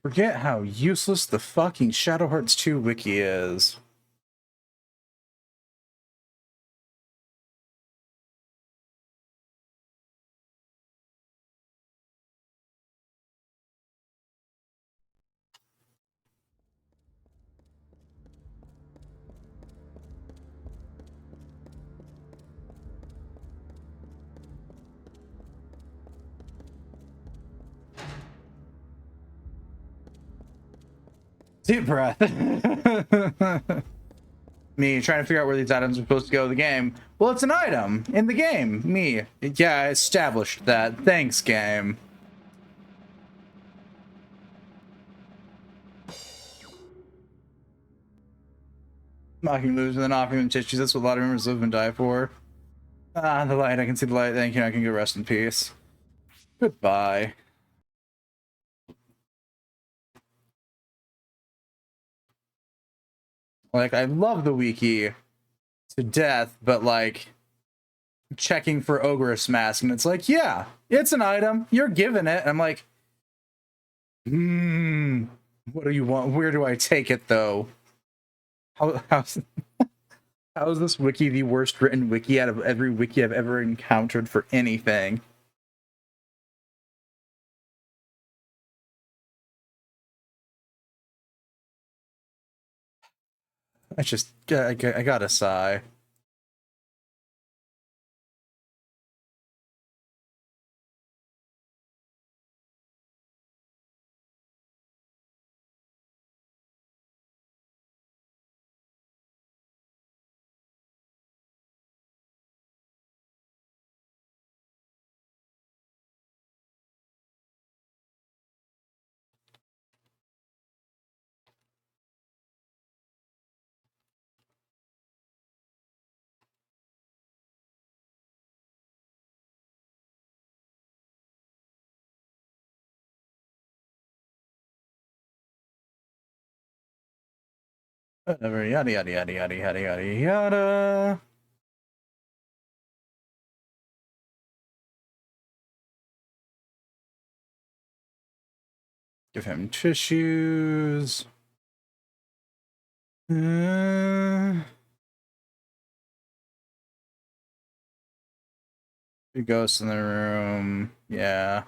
Forget how useless the fucking Shadow Hearts 2 wiki is. Deep breath. Me trying to figure out where these items are supposed to go in the game. Well, it's an item in the game. Me. Yeah, I established that. Thanks, game. Mocking losers and then offering them tissues. That's what a lot of members live and die for. Ah, the light. I can see the light. Thank you. I can go rest in peace. Goodbye. Like, I love the wiki to death, but like checking for Ogress Mask, and it's like, yeah, it's an item. You're given it. And I'm like, what do you want? Where do I take it though? How's how is this wiki the worst written wiki out of every wiki I've ever encountered for anything? I just, I gotta sigh. Whatever, yada yada yada yada yada yada yada. Give him tissues. Two ghosts in the room. Yeah.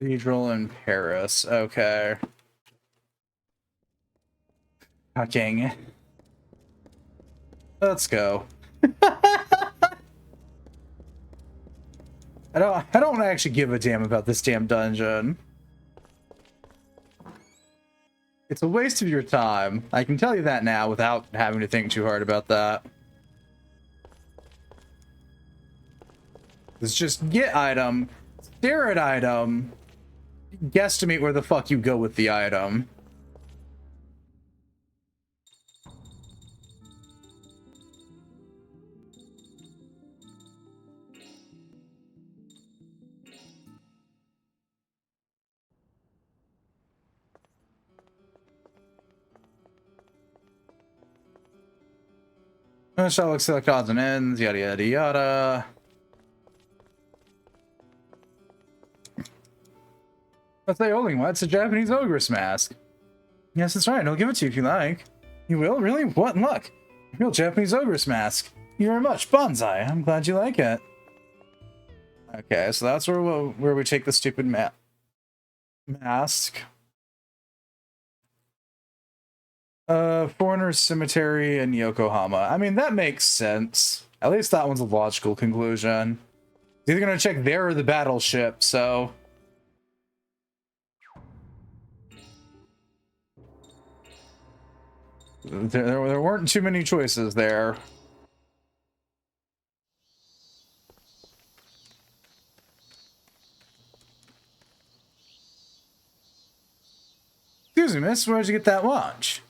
Cathedral in Paris. Okay. Fucking. Let's go. I don't actually give a damn about this damn dungeon. It's a waste of your time. I can tell you that now without having to think too hard about that. It's just get item, stare at item, guesstimate where the fuck you go with the item. Shall select odds and ends, yada yada yada. What's that holding? What's a Japanese ogress mask? Yes, that's right. I'll give it to you if you like. You will? Really? What luck? A real Japanese ogress mask. Thank you very much. Bonsai. I'm glad you like it. Okay, so that's where we take the stupid mask. Foreigner's Cemetery in Yokohama. I mean, that makes sense. At least that one's a logical conclusion. He's either gonna check there or the battleship, so... There weren't too many choices there. Excuse me, miss, where'd you get that watch?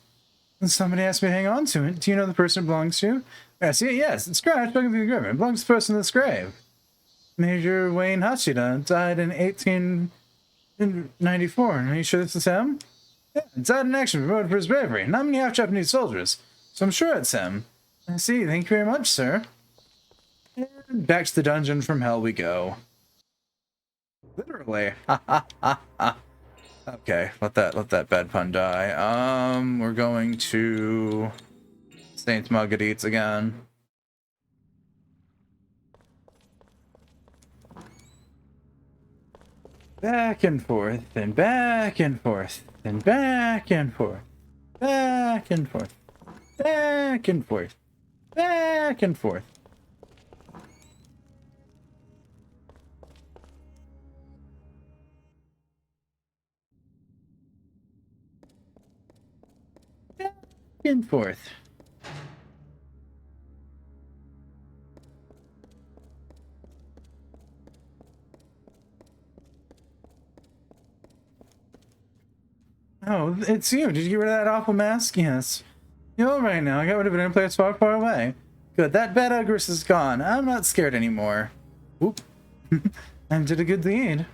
Somebody asked me to hang on to it. Do you know the person it belongs to? I see it, yes. It's scratched looking through the grave. It belongs to the person in this grave. Major Wayne Hachida died in 1894. Are you sure this is him? Yeah, he died in action, promoted for his bravery. Not many half-Japanese soldiers, so I'm sure it's him. I see. Thank you very much, sir. And back to the dungeon from hell we go. Literally. Ha ha ha ha. Okay, let that bad pun die. We're going to Saint Marguerite's again. Back and forth, and back and forth, and back and forth, back and forth, back and forth, back and forth. Back and forth. Oh, it's you. Did you get rid of that awful mask? Yes. You're all right now. I got rid of it in a place far, far away. Good. That bad ogress is gone. I'm not scared anymore. Oop. I did a good deed.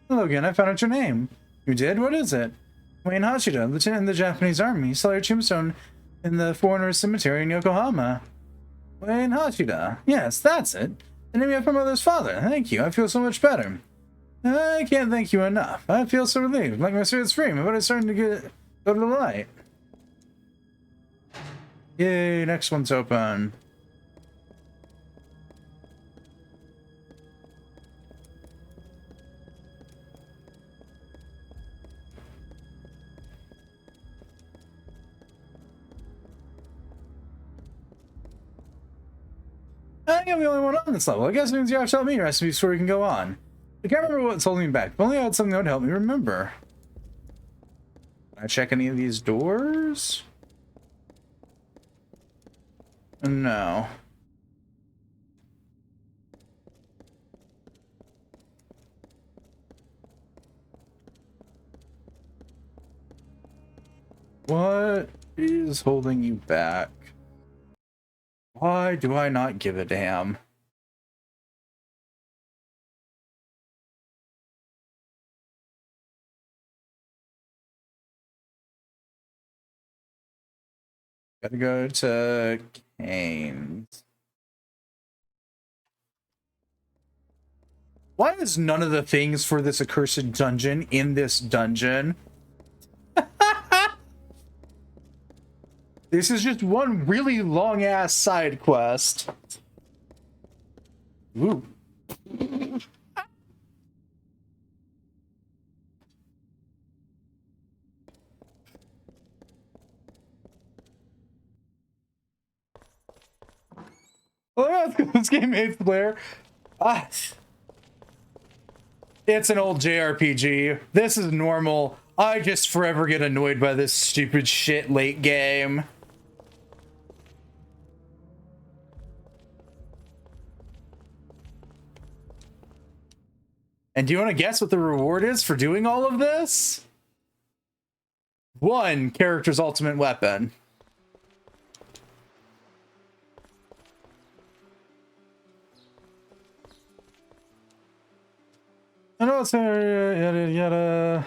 Hello again. I found out your name. You did? What is it? Wayne Hachida, lieutenant in the Japanese army. Saw your tombstone in the Foreigner's Cemetery in Yokohama. Wayne Hachida. Yes, that's it. The name you have from mother's father. Thank you. I feel so much better. I can't thank you enough. I feel so relieved. Like my spirit's free. My body's starting to go to the light. Yay, next one's open. I think I'm the only one on this level. I guess it means you have to tell me recipes before we can go on. I can't remember what's holding me back. If only I had something that would help me remember. Can I check any of these doors? No. What is holding you back? Why do I not give a damn? Gotta go to Kane's. Why is none of the things for this accursed dungeon in this dungeon? This is just one really long-ass side quest. Ooh. Oh, yeah, this game hates the player. Ah. It's an old JRPG. This is normal. I just forever get annoyed by this stupid shit late game. And do you want to guess what the reward is for doing all of this? 1 character's ultimate weapon. I know it's yada yada.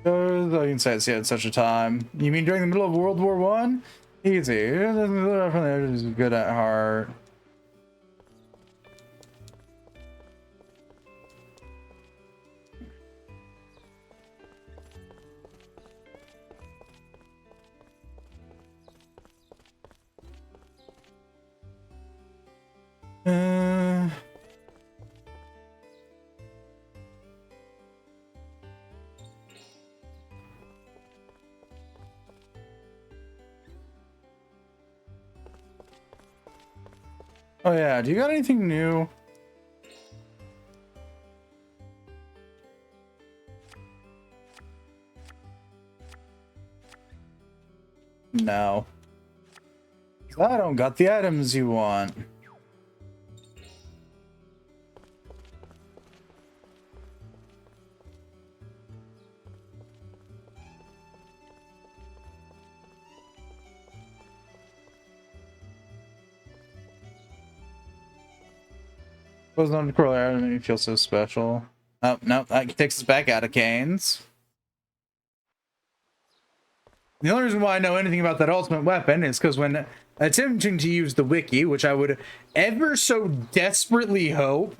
I can say it's at such a time. You mean during the middle of World War One? Easy. Is good at heart. Oh yeah, do you got anything new? No. I don't got the items you want. Was not corollary to make me feel so special. Oh no, that takes us back out of Canes. The only reason why I know anything about that ultimate weapon is because when attempting to use the wiki, which I would ever so desperately hope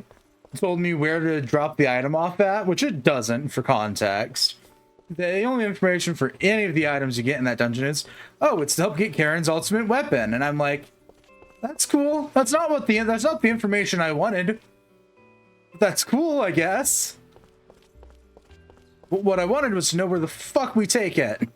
told me where to drop the item off at, which it doesn't for context. The only information for any of the items you get in that dungeon is, oh, it's to help get Karen's ultimate weapon, and I'm like, that's cool. That's not the information I wanted. But that's cool, I guess. But what I wanted was to know where the fuck we take it.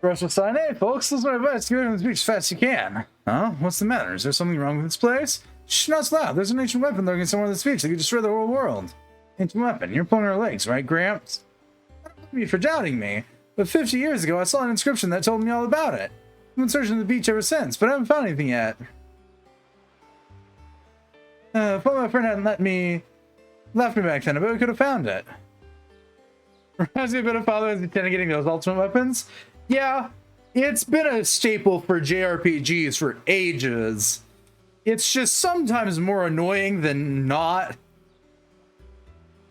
Russell sign, hey folks, this is my advice. Get on the beach as fast as you can. Huh? What's the matter? Is there something wrong with this place? Shh, not so loud. There's an ancient weapon lurking somewhere in this beach that could destroy the whole world. Ancient weapon. You're pulling our legs, right, Gramps? I don't blame you for doubting me, but 50 years ago I saw an inscription that told me all about it. I've been searching the beach ever since, but I haven't found anything yet. If only my friend hadn't left me back then, I bet we could have found it. Reminds me a bit of Father as he tended getting those ultimate weapons. Yeah, it's been a staple for JRPGs for ages. It's just sometimes more annoying than not.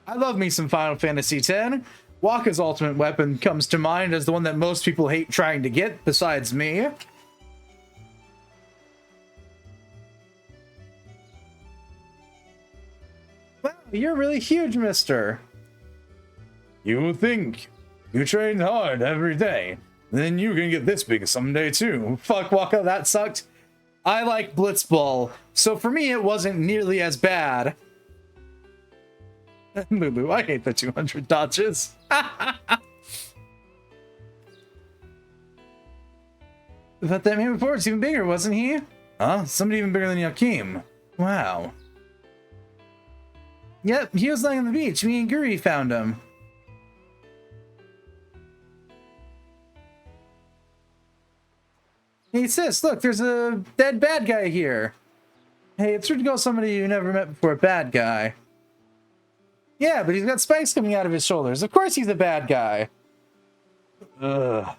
I love me some Final Fantasy X. Wakka's ultimate weapon comes to mind as the one that most people hate trying to get, besides me. Wow, you're really huge, mister. You think you train hard every day. Then you can get this big someday too. Fuck Wakka, that sucked. I like Blitzball, so for me it wasn't nearly as bad. Lulu, I hate the 200 dodges. But that man before was even bigger, wasn't he? Huh? Somebody even bigger than Yakim. Wow. Yep, he was lying on the beach. Me and Guri found him. Hey sis, look, there's a dead bad guy here. Hey, it's rude to call somebody you never met before a bad guy. Yeah, but he's got spikes coming out of his shoulders. Of course he's a bad guy. Ugh.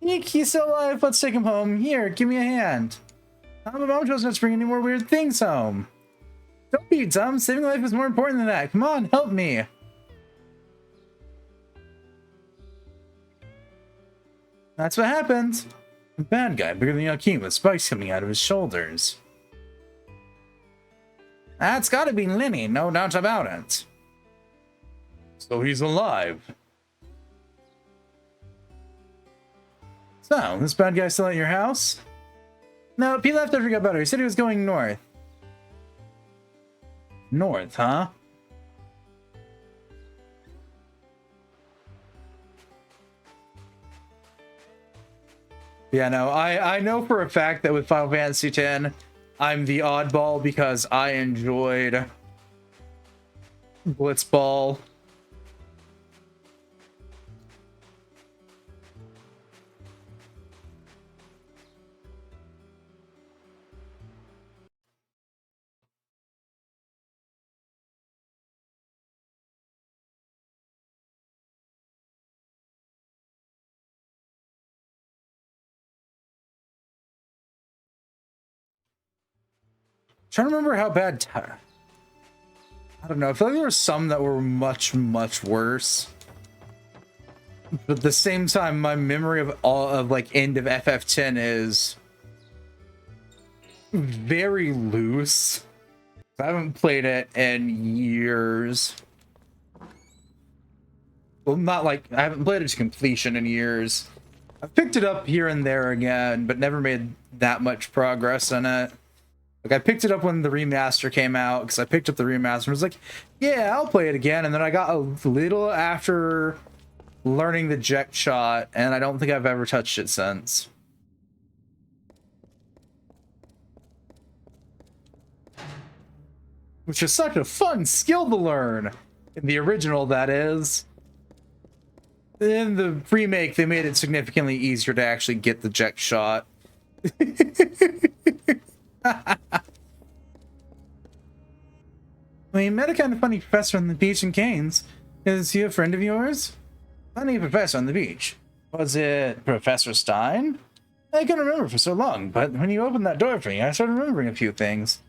Eek, he's still alive. Let's take him home. Here, give me a hand. My mom chose not to bring any more weird things home. Don't be dumb. Saving life is more important than that. Come on, help me. That's what happened. A bad guy, bigger than Yakim, with spikes coming out of his shoulders. That's gotta be Lenny, no doubt about it. So he's alive. So, this bad guy still at your house? No, he left after he got better. He said he was going north. North, huh? Yeah, no, I know for a fact that with Final Fantasy X, I'm the oddball because I enjoyed Blitzball. Trying to remember how bad. I don't know. I feel like there were some that were much, much worse. But at the same time, my memory of all of like end of FF10 is very loose. I haven't played it in years. Well, not like I haven't played it to completion in years. I've picked it up here and there again, but never made that much progress in it. Like I picked it up when the remaster came out because I picked up the remaster and was like, yeah, I'll play it again. And then I got a little after learning the eject shot, and I don't think I've ever touched it since. Which is such a fun skill to learn. In the original, that is. In the remake, they made it significantly easier to actually get the eject shot. We met a kind of funny professor on the beach in Canes. Is he a friend of yours? Funny professor on the beach. Was it Professor Stein? I can't remember for so long, but when you opened that door for me, I started remembering a few things.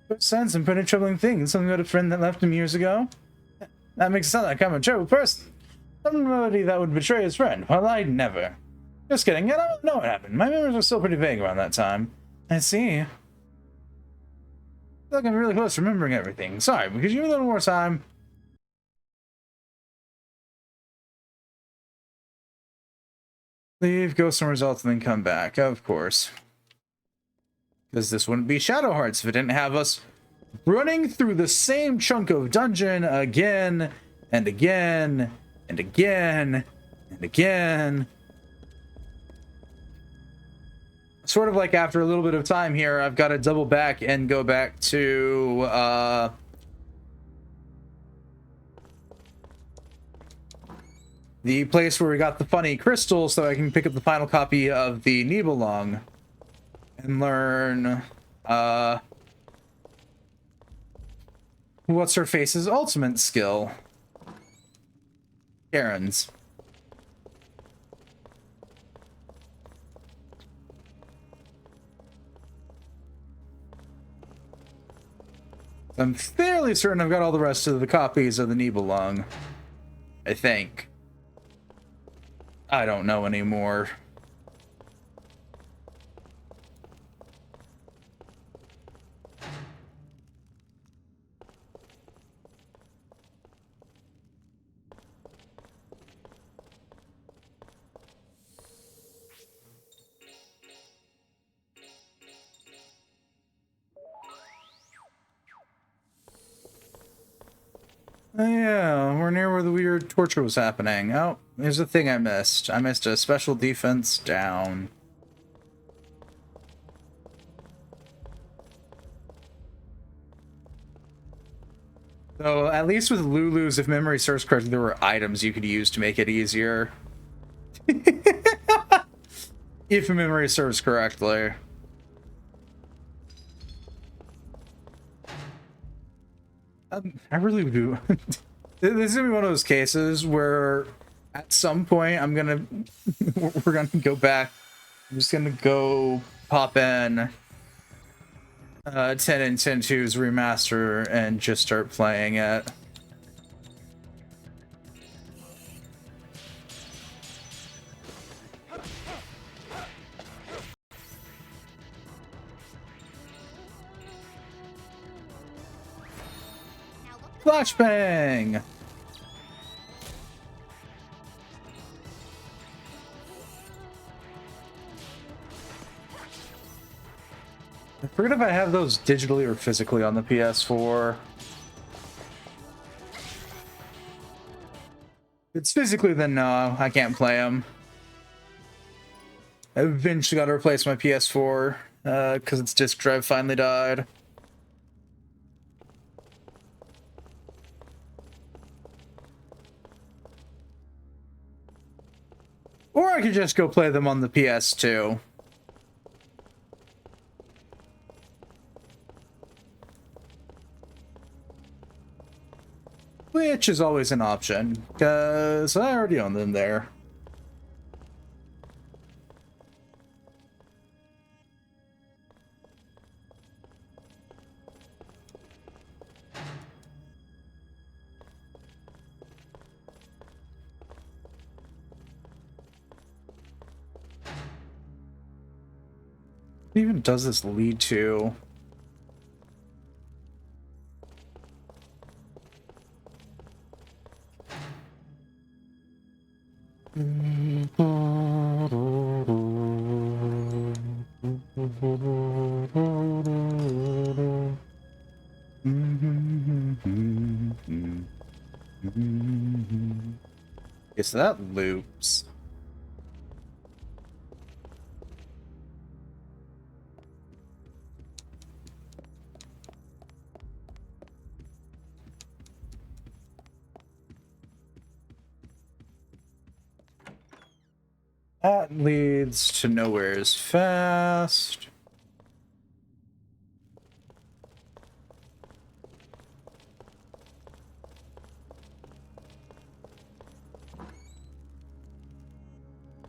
I've said some pretty troubling things. Something about a friend that left him years ago. That makes it sound like I'm a terrible person. Somebody that would betray his friend. Well, I'd never. Just kidding. I don't know what happened. My memories were still pretty vague around that time. I see. I feel like I'm really close to remembering everything. Sorry, but could you give me a little more time? Leave, go some results, and then come back. Of course. Because this wouldn't be Shadow Hearts if it didn't have us running through the same chunk of dungeon again and again and again and again. Sort of like after a little bit of time here, I've got to double back and go back to the place where we got the funny crystal so I can pick up the final copy of the Nibelung and learn what's her face's ultimate skill. Karen's. I'm fairly certain I've got all the rest of the copies of the Nibelung. I think. I don't know anymore. Oh yeah, we're near where the weird torture was happening. Oh, here's a thing I missed. I missed a special defense down. So at least with Lulu's, if memory serves correctly, there were items you could use to make it easier. If memory serves correctly. I really do. This is gonna be one of those cases where at some point we're gonna go back. I'm just gonna go pop in 10 and 10.2's remaster and just start playing it. Flashbang! I forget if I have those digitally or physically on the PS4. If it's physically, then no, I can't play them. I eventually got to replace my PS4 because its disk drive finally died. Or I could just go play them on the PS2. Which is always an option, because I already own them there. even does this lead to? Okay, so that loops. That leads to nowhere's fast.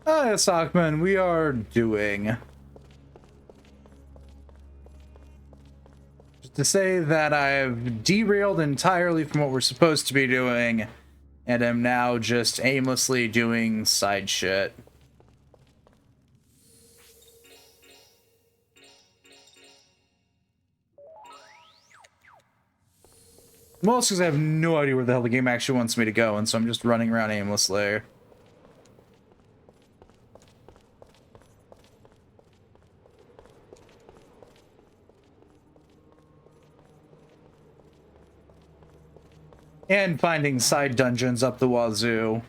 Hi, Sockman, we are doing. Just to say that I've derailed entirely from what we're supposed to be doing, and am now just aimlessly doing side shit. Mostly because I have no idea where the hell the game actually wants me to go, and so I'm just running around aimlessly. And finding side dungeons up the wazoo.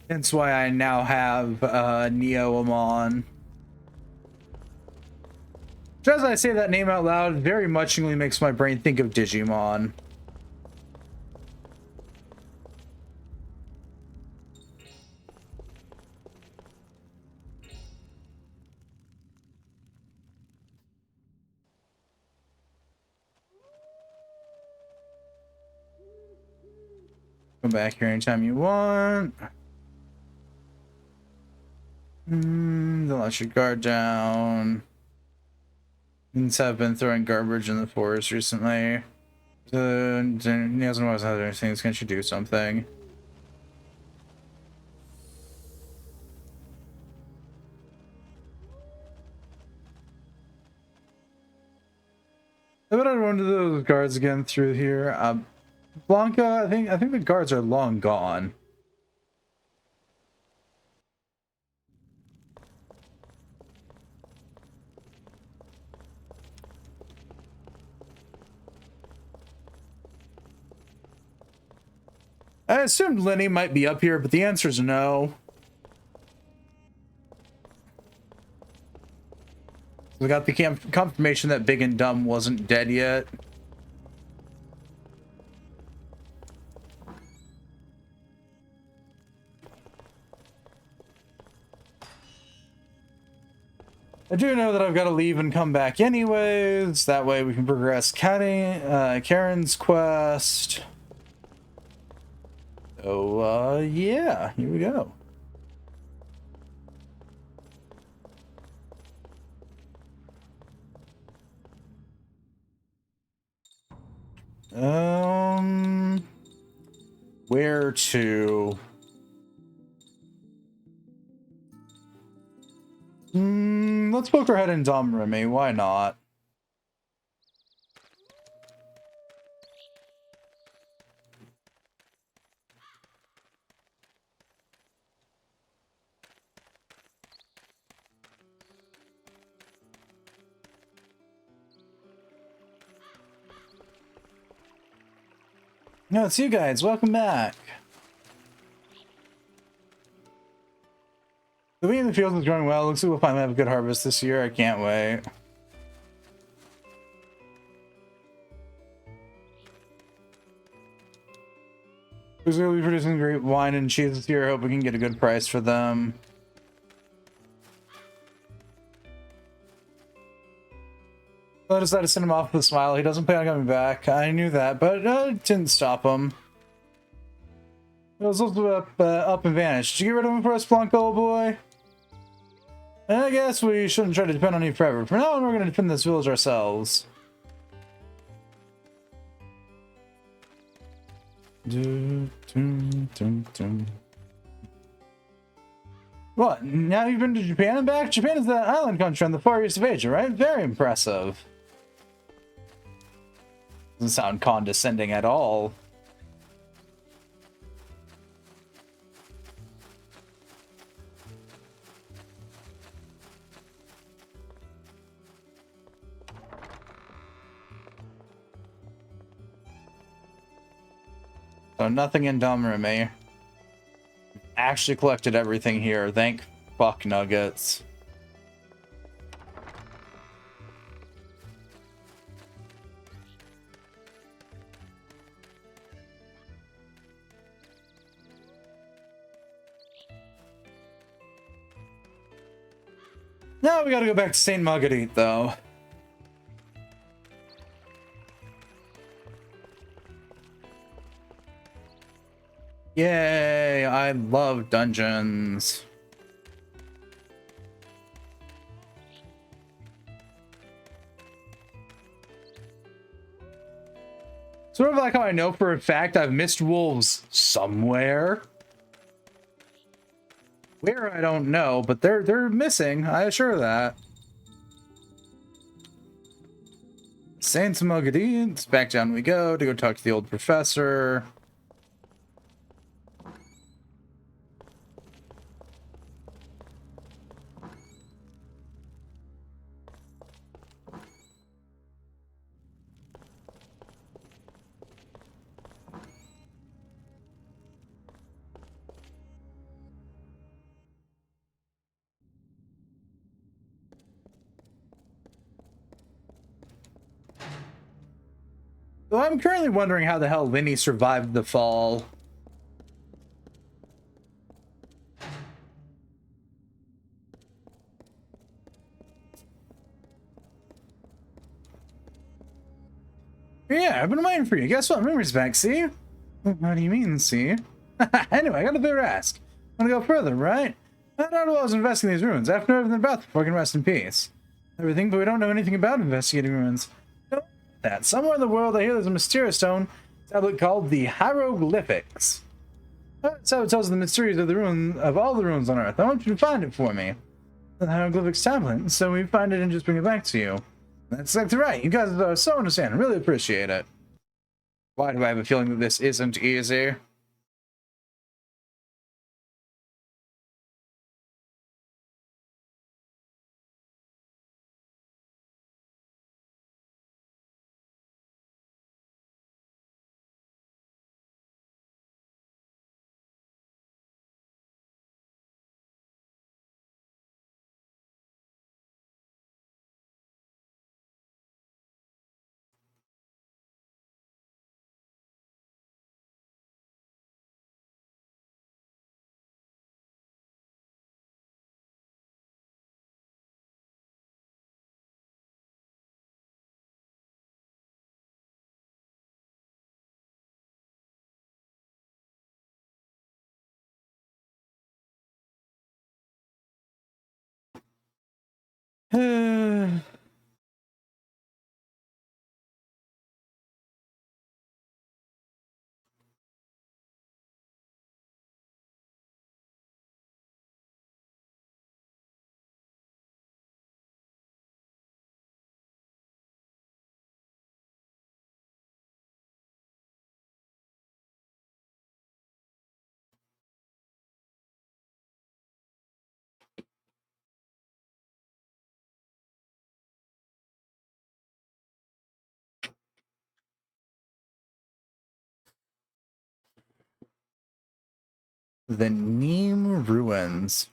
That's why I now have Neoamon. Just as I say that name out loud, very muchingly makes my brain think of Digimon. Come back here anytime you want. Don't let your guard down. Things have been throwing garbage in the forest recently. He doesn't always have other things. Can't you do something? I bet I'd run to those guards again through here. Blanca, I think the guards are long gone. I assumed Lenny might be up here, but the answer is no. We got the confirmation that Big and Dumb wasn't dead yet. I do know that I've got to leave and come back anyways. That way we can progress Karen's quest. So, yeah, here we go. Where to? Let's poke our head in Domremy. Why not? No, it's you guys. Welcome back. The wheat in the field is growing well. Looks like we'll finally have a good harvest this year. I can't wait. We're going to be producing great wine and cheese this year. I hope we can get a good price for them. I decided to send him off with a smile. He doesn't plan on coming back. I knew that, but it didn't stop him. It was also up and vanished. Did you get rid of him for us, Blanco, boy? I guess we shouldn't try to depend on you forever. For now on, we're going to defend this village ourselves. What? Now you've been to Japan and back? Japan is the island country on the far east of Asia, right? Very impressive. Doesn't sound condescending at all. So nothing in Domremy. Actually collected everything here. Thank fuck nuggets. Now we gotta go back to St. Marguerite, though. Yay, I love dungeons. Sort of like how I know for a fact I've missed wolves somewhere. Where, I don't know, but they're missing, I assure that. Saint Marguerite, back down we go to go talk to the old professor. So I'm currently wondering how the hell Linny survived the fall. Yeah, I've been waiting for you. Guess what? Memory's back, see? What do you mean, see? Anyway, I got a better ask. Wanna go further, right? I thought while I was investigating these ruins. I have to know everything about them before I can rest in peace. Everything, but we don't know anything about investigating ruins. That somewhere in the world I hear there's a mysterious stone tablet called the Hieroglyphics. That's how it tells the mysteries of the ruin of all the ruins on Earth. I want you to find it for me. The Hieroglyphics tablet, so we find it and just bring it back to you. That's exactly right. You guys are so understanding. Really appreciate it. Why do I have a feeling that this isn't easy? The Neem Ruins.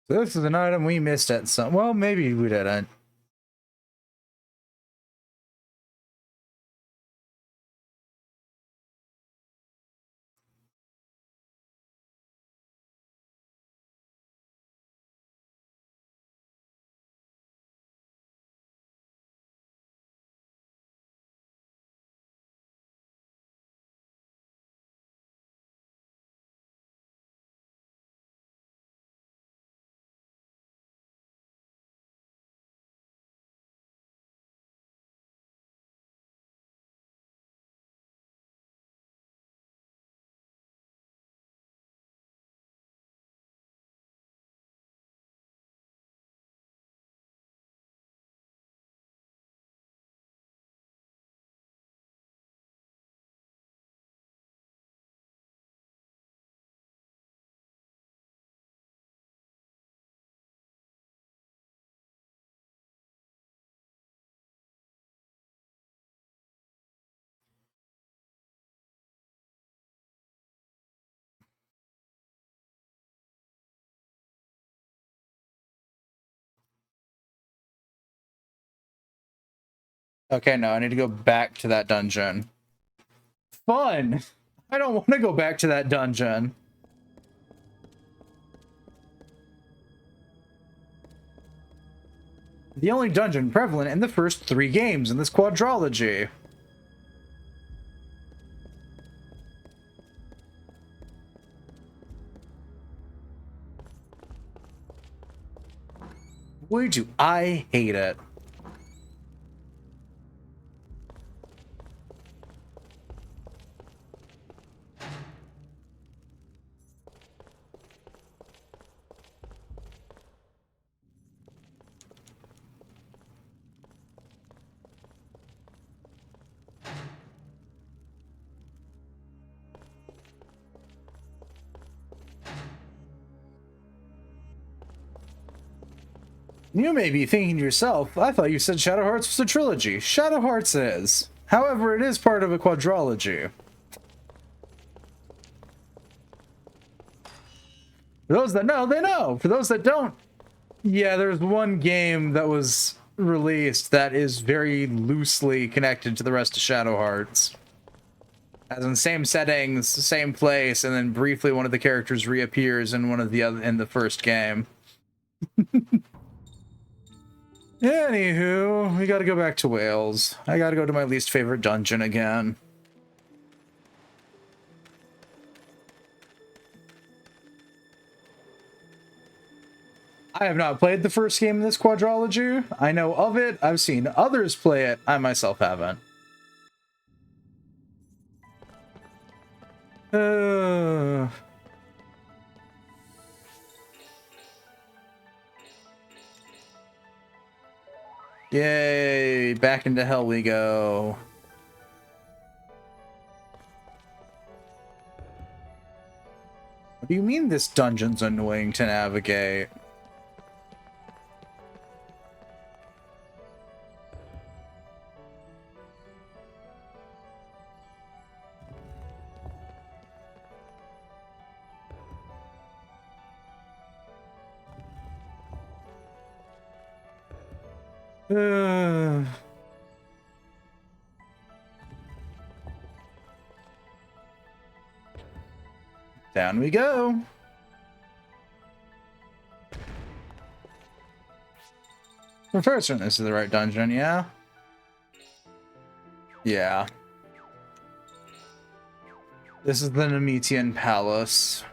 So this is an item we missed at some... Well, maybe we didn't. Okay, no, I need to go back to that dungeon. Fun! I don't want to go back to that dungeon. The only dungeon prevalent in the first 3 games in this quadrology. Boy, do I hate it. You may be thinking to yourself, I thought you said Shadow Hearts was a trilogy. Shadow Hearts is. However, it is part of a quadrology. For those that know, they know. For those that don't, yeah, there's one game that was released that is very loosely connected to the rest of Shadow Hearts. As in same settings, same place, and then briefly one of the characters reappears in one of the other in the first game. Anywho, we gotta go back to Wales. I gotta go to my least favorite dungeon again. I have not played the first game in this quadrology. I know of it. I've seen others play it. I myself haven't. Yay, back into hell we go. What do you mean this dungeon's annoying to navigate? Down we go. I'm fairly certain this is the right dungeon, yeah? Yeah. This is the Nemetian Palace.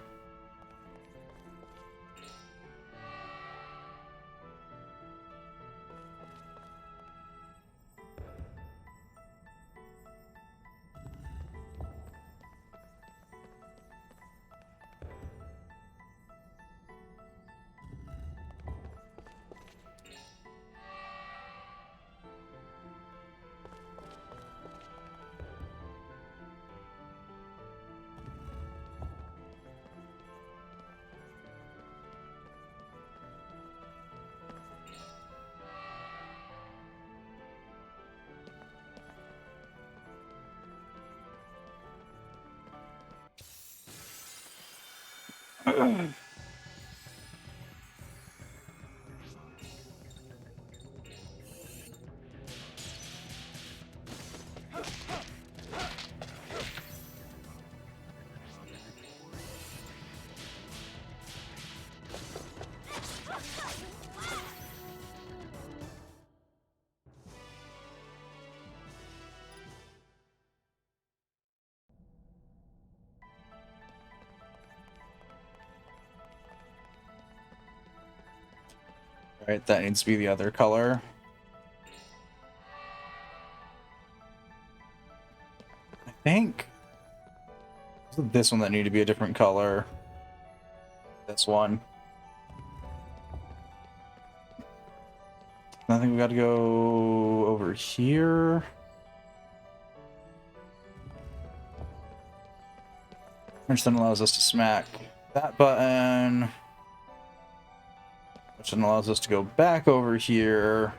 Right, that needs to be the other color. I think this one that need to be a different color. This one. I think we got to go over here. Which then allows us to smack that button. Which then allows us to go back over here.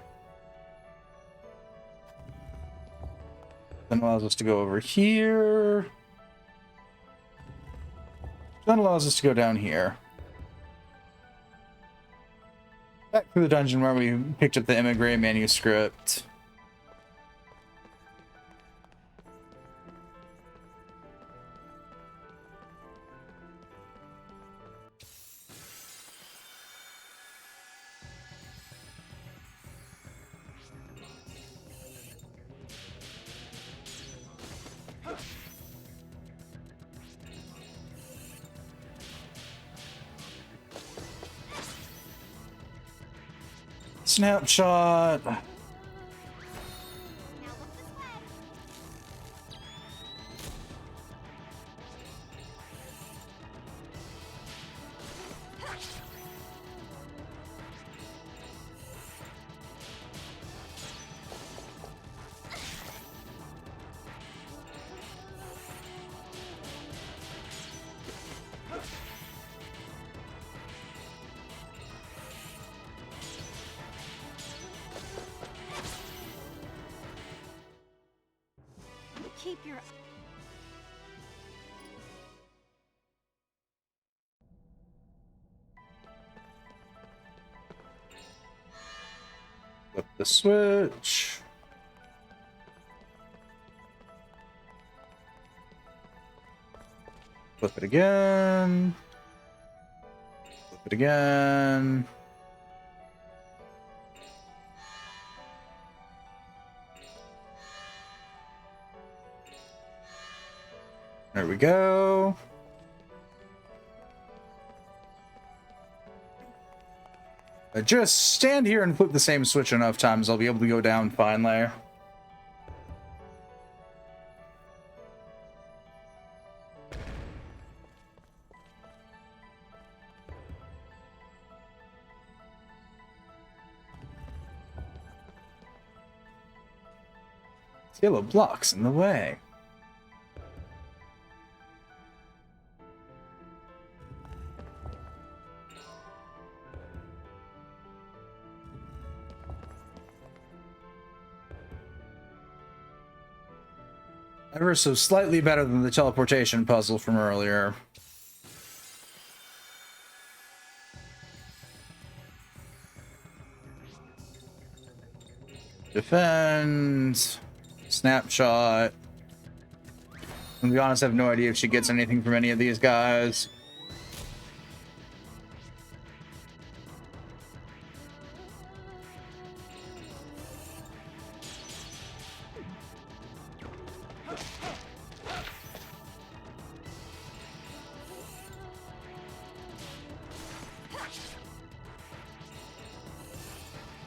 Then allows us to go over here. Then allows us to go down here. Back to the dungeon where we picked up the Emigre manuscript. Snapshot. Keep your Flip the switch. Flip it again. Flip it again. There we go. Just stand here and flip the same switch enough times, I'll be able to go down finally. Yellow blocks in the way. Ever so slightly better than the teleportation puzzle from earlier. Defend. Snapshot. To be honest, I have no idea if she gets anything from any of these guys.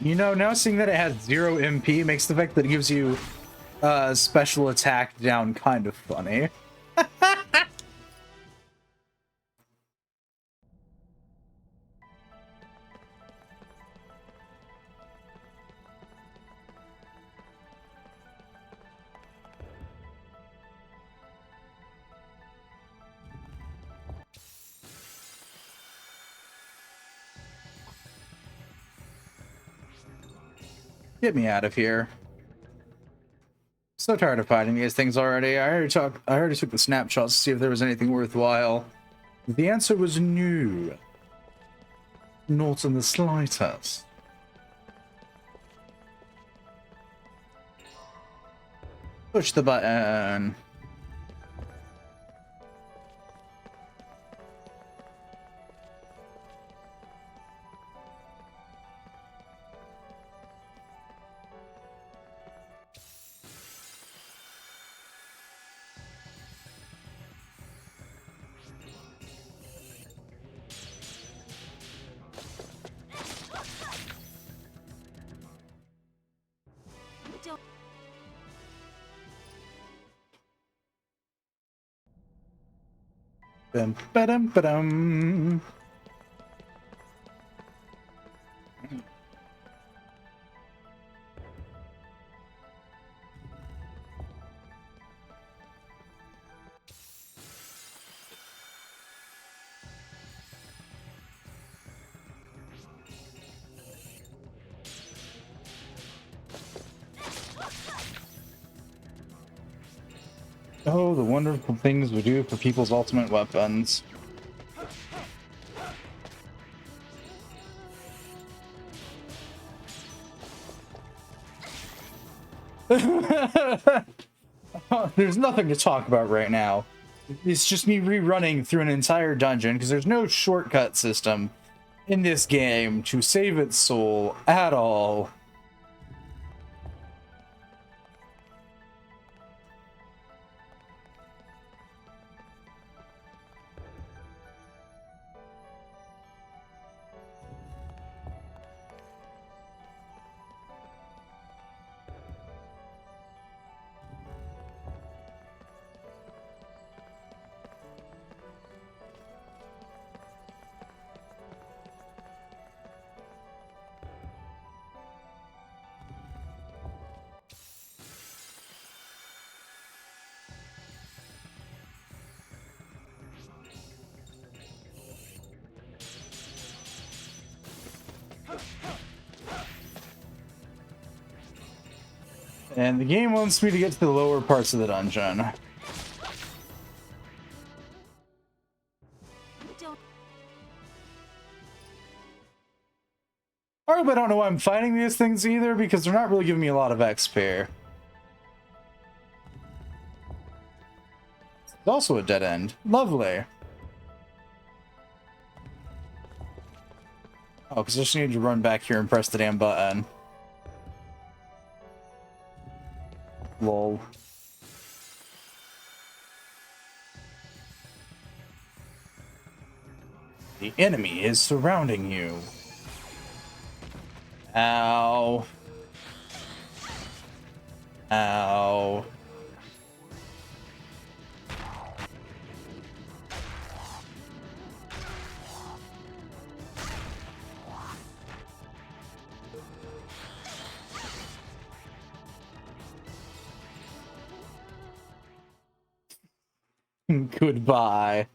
You know, now seeing that it has 0 MP makes the fact that it gives you special attack down kind of funny. Get me out of here. So tired of fighting these things already. I already took the snapshots to see if there was anything worthwhile. The answer was no. Not in the slightest. Push the button. Bum, ba-dum, ba-dum. Oh, the wonderful things we do for people's ultimate weapons. There's nothing to talk about right now. It's just me rerunning through an entire dungeon because there's no shortcut system in this game to save its soul at all. And the game wants me to get to the lower parts of the dungeon. Arguably, I don't know why I'm fighting these things either, because they're not really giving me a lot of XP. It's also a dead end. Lovely. Oh, because I just need to run back here and press the damn button. Lol. The enemy is surrounding you. Ow. Ow. Goodbye.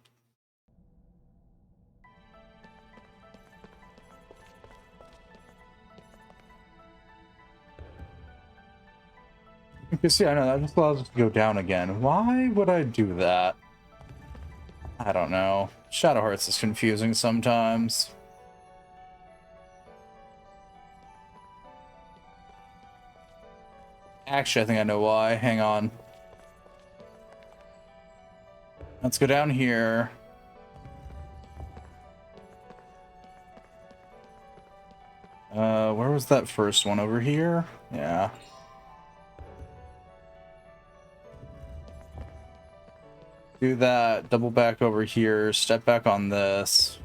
You see, I know that just allows us to go down again. Why would I do that? I don't know. Shadow Hearts is confusing sometimes. Actually, I think I know why. Hang on. Let's go down here. Where was that first one? Over here? Yeah. Do that, double back over here, step back on this.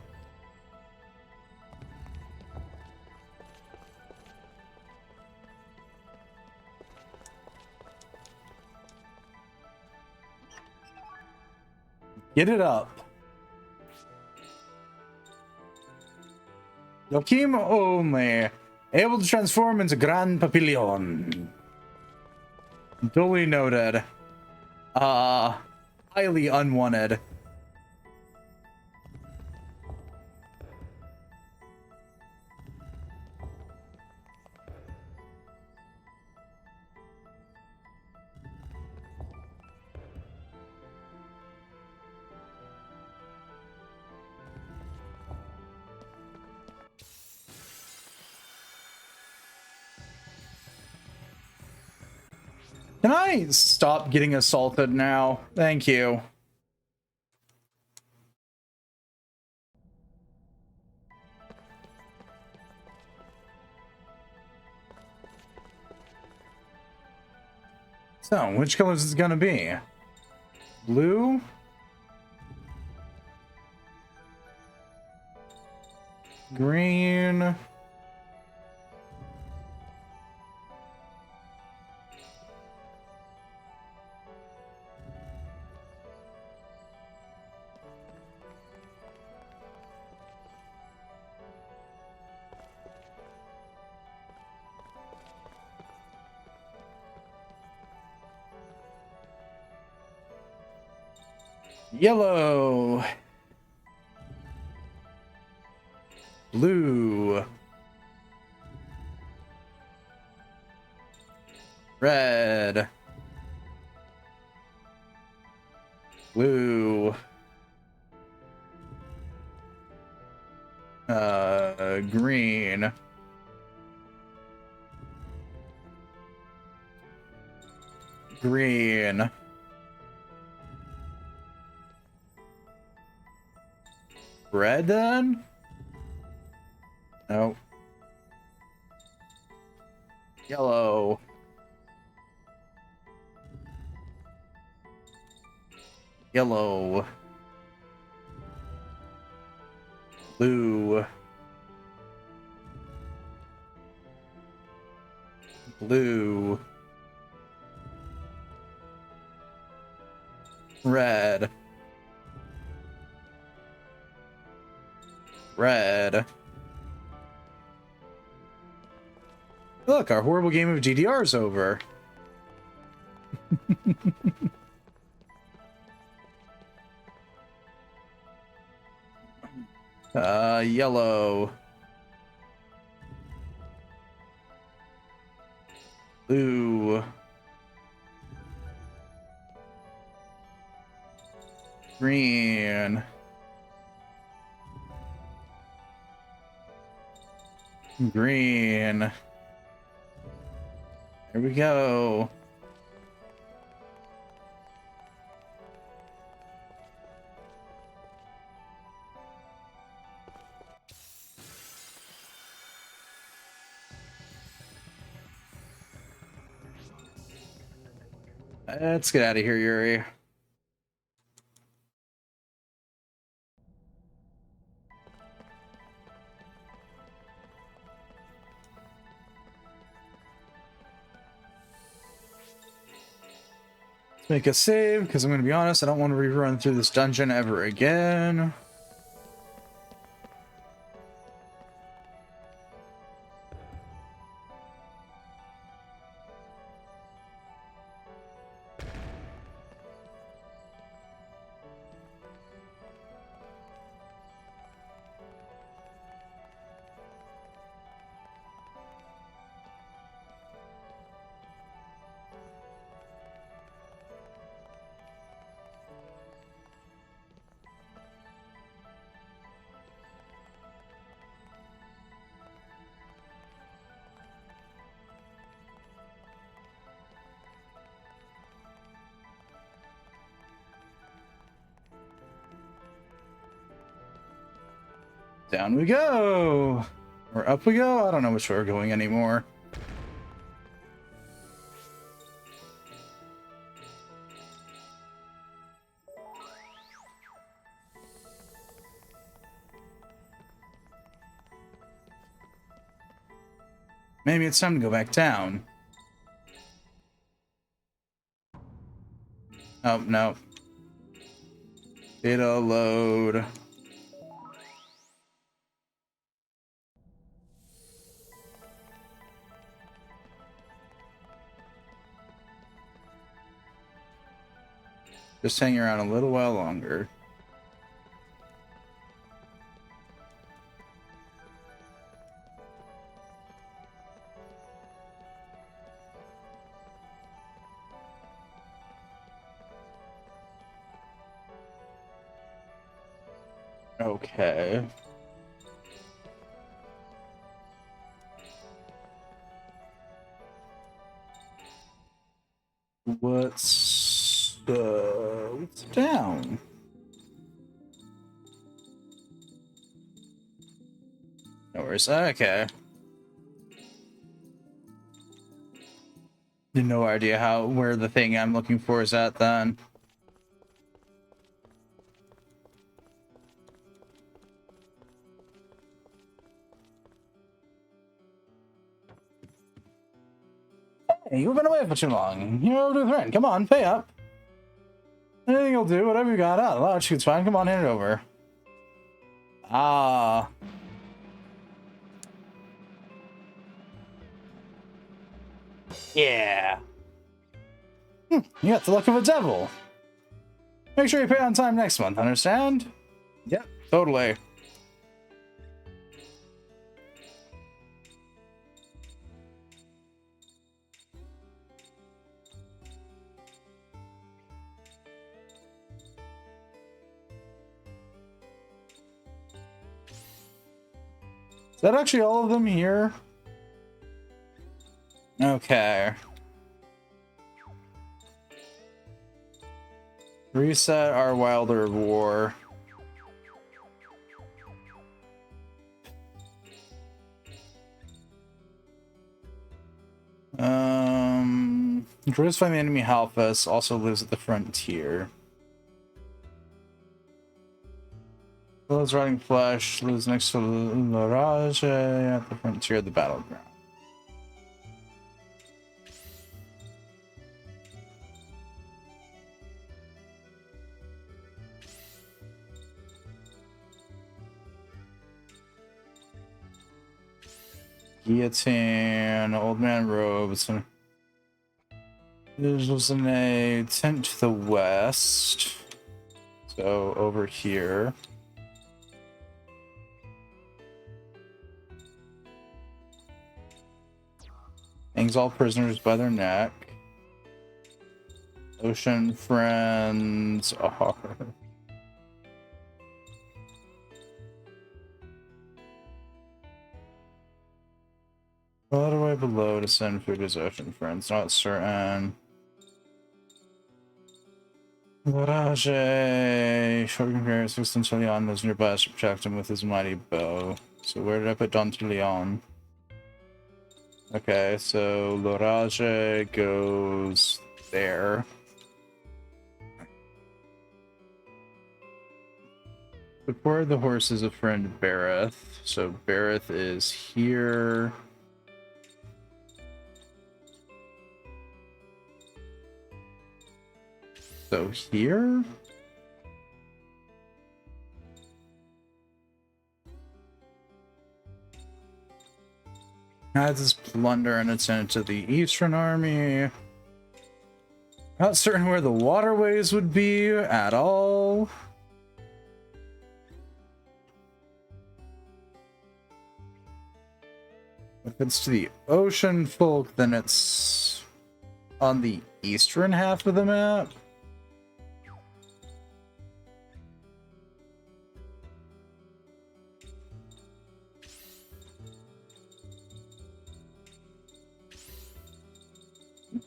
Get it up. Joachim only. Able to transform into Grand Papillon. Duly noted. Highly unwanted. Can I stop getting assaulted now? Thank you. So, which color is it gonna be? Blue? Green? Yellow. Blue. Red. Blue. Green. Green. Red then? No. Yellow. Yellow. Blue. Blue. Red. Red. Look, our horrible game of GDR is over. Yellow. Blue. Green. Green. There we go. Let's get out of here, Yuri. Let's make a save, because I'm going to be honest, I don't want to rerun through this dungeon ever again. Down we go! Or up we go? I don't know which way we're going anymore. Maybe it's time to go back down. Oh, no. Data load. Just hang around a little while longer. Okay. What's down? No worries. Okay. No idea where the thing I'm looking for is at then. Hey, you've been away for too long. You're over to the friend. Come on, pay up. Anything you'll do, whatever you got out. Oh, shoot's fine. Come on, hand it over. Ah. Yeah. You got the luck of a devil. Make sure you pay on time next month, understand? Yep, totally. Is that actually all of them here? Okay. Reset our Wilder War. Droids find the enemy Halfus, also lives at the frontier. Those riding flesh lives next to Larage at the frontier of the battleground. Guillotine, old man robes. There's in a tent to the west. So over here. Hangs all prisoners by their neck. Ocean friends are... All the way below to send food as ocean friends. Not certain. Mirage. Short compare 16 Leon lives nearby to protect him with his mighty bow. So where did I put Don Leon? Okay, so L'Orage goes there. Before the horse is a friend Bareth. So Bareth is here. So here? Adds his plunder and attend to the Eastern Army. Not certain where the waterways would be at all. If it's to the ocean folk, then it's on the eastern half of the map.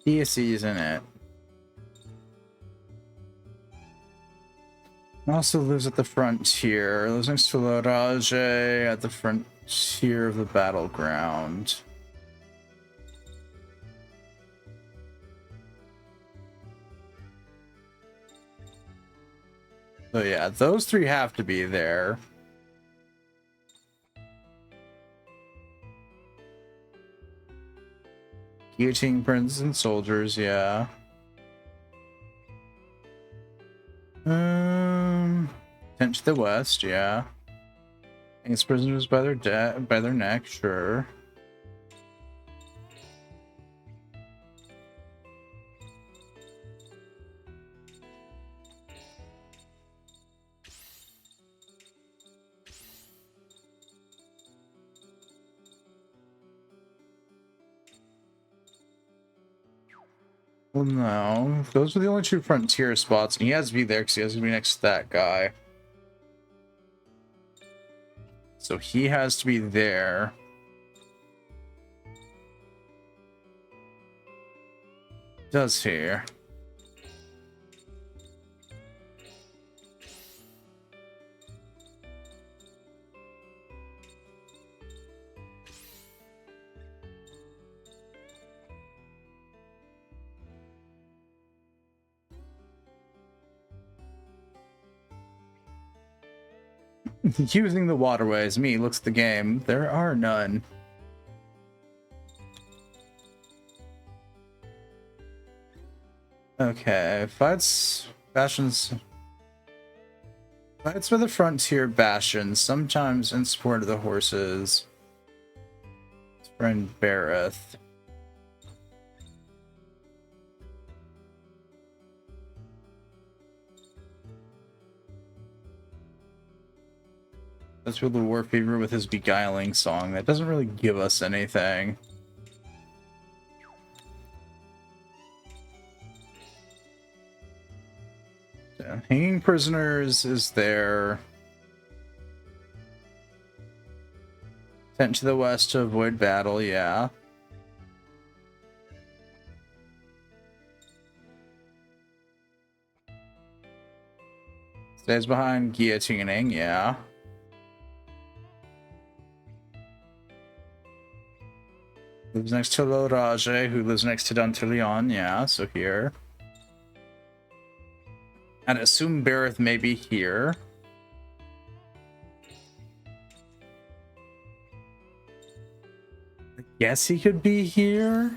DSC's in it. Also lives at the frontier. Lives next to L'Orage at the frontier of the battleground. So yeah, those three have to be there. Guillotine princes and soldiers, yeah. Tent to the west, yeah. Hangs prisoners by their neck, sure. Well, no. Those are the only two frontier spots, and he has to be there because he has to be next to that guy. So he has to be there. Does here. Using the waterways. Me looks at the game. There are none. Okay, bastions. Fights with the frontier bastions, sometimes in support of the horses. His friend Bareth. That's with the war fever with his beguiling song. That doesn't really give us anything. Yeah, hanging prisoners is there. Sent to the west to avoid battle, yeah. Stays behind guillotining, yeah. Lives next to L'Orage, who lives next to Dantilion, yeah, so here. And assume Bareth may be here. I guess he could be here.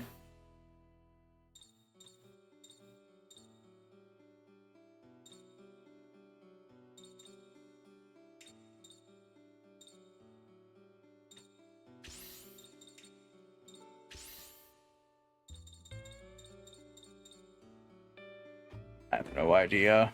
I have no idea.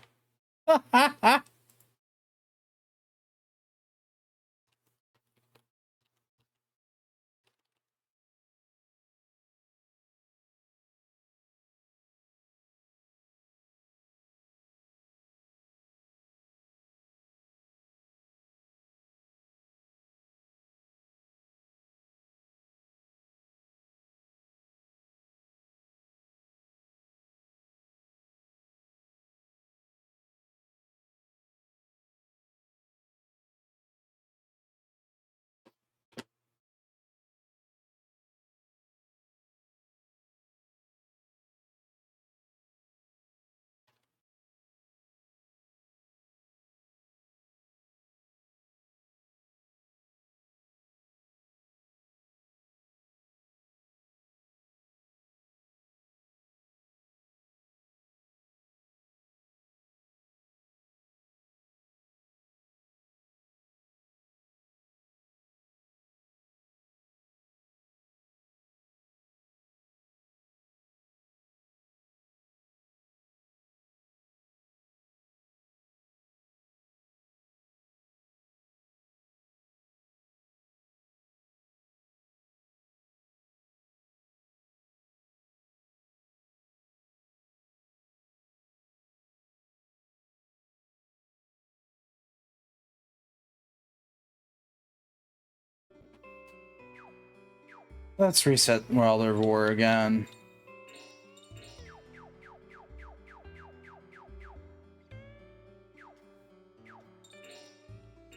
Let's reset World of War again.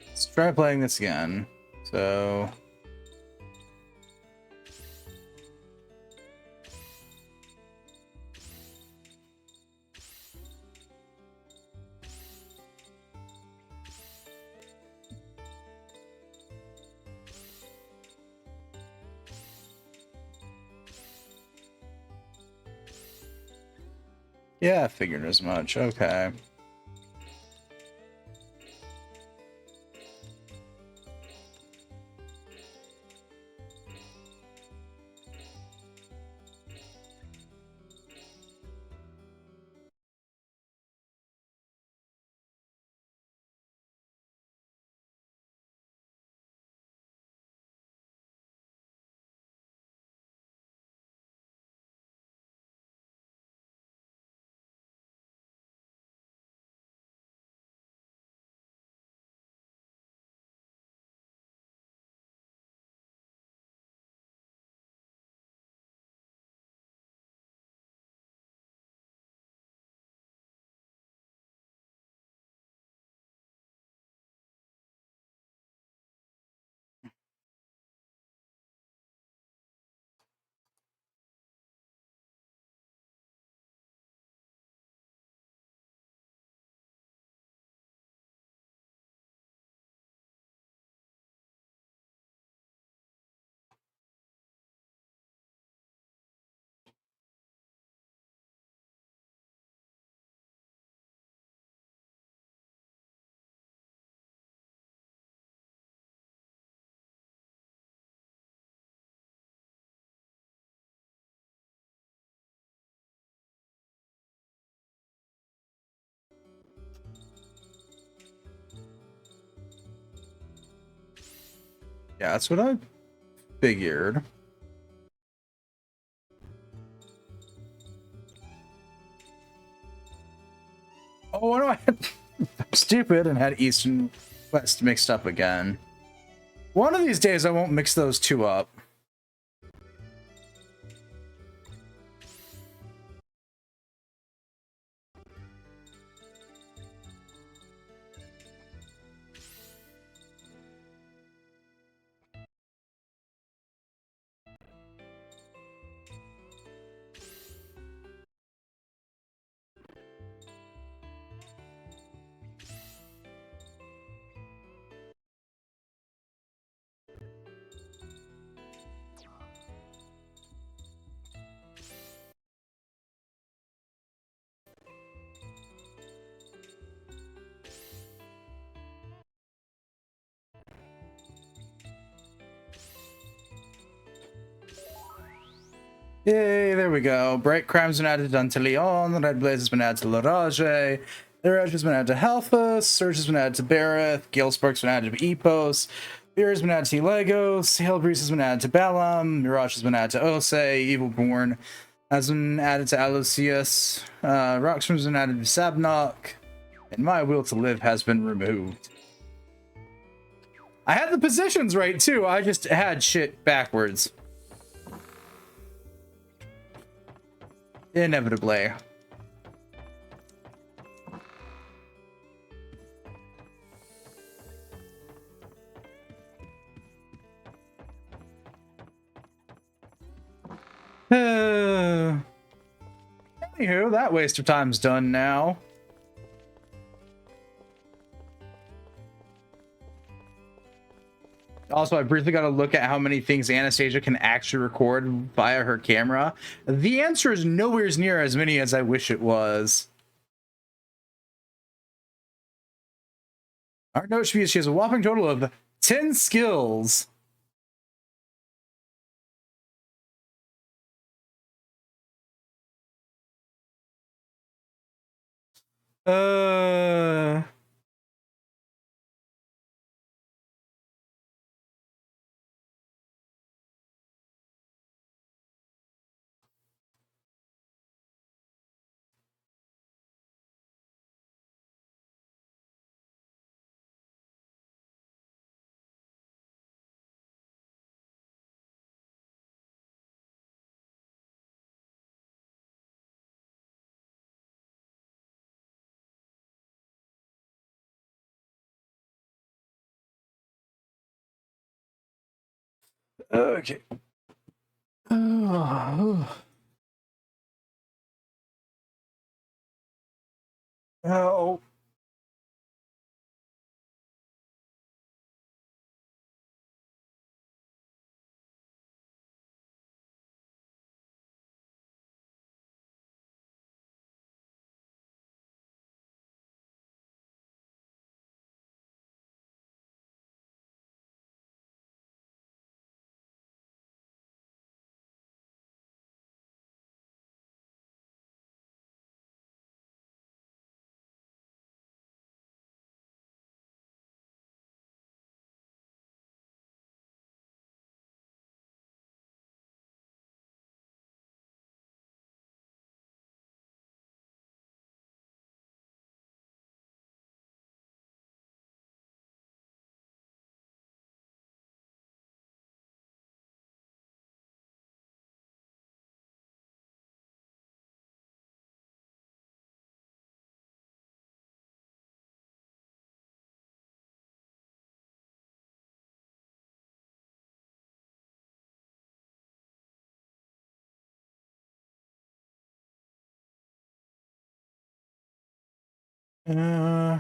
Let's try playing this again. So... yeah, I figured as much. Okay. Yeah, that's what I figured. Oh, what do I... I'm stupid and had East and West mixed up again. One of these days I won't mix those two up. Yay, there we go. Bright Crime's been added to Danteleon, Red Blaze has been added to L'Orage, L'Orage has been added to Halphus, Surge has been added to Bareth, Gale Spark's been added to Epos, Fear has been added to Legos, Hail Breeze has been added to Balam, Mirage has been added to Ose, Evilborn has been added to Alucius, Rockstorm has been added to Sabnok, and My Will to Live has been removed. I had the positions right too, I just had shit backwards. Inevitably. Anywho, that waste of time's done now. Also, I briefly got to look at how many things Anastasia can actually record via her camera. The answer is nowhere near as many as I wish it was. Our note should be she has a whopping total of 10 skills. Uh... Okay. Oh. Uh,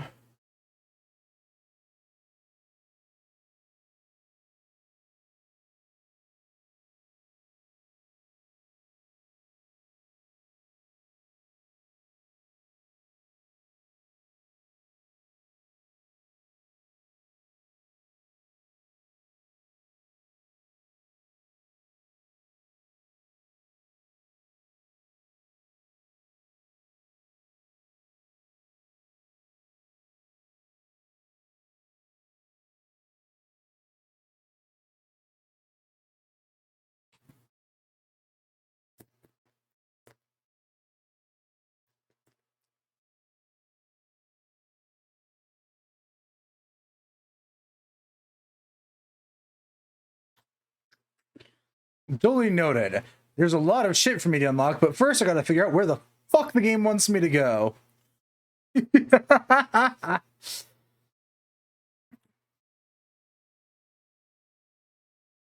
Duly noted. There's a lot of shit for me to unlock, but first I gotta figure out where the fuck the game wants me to go.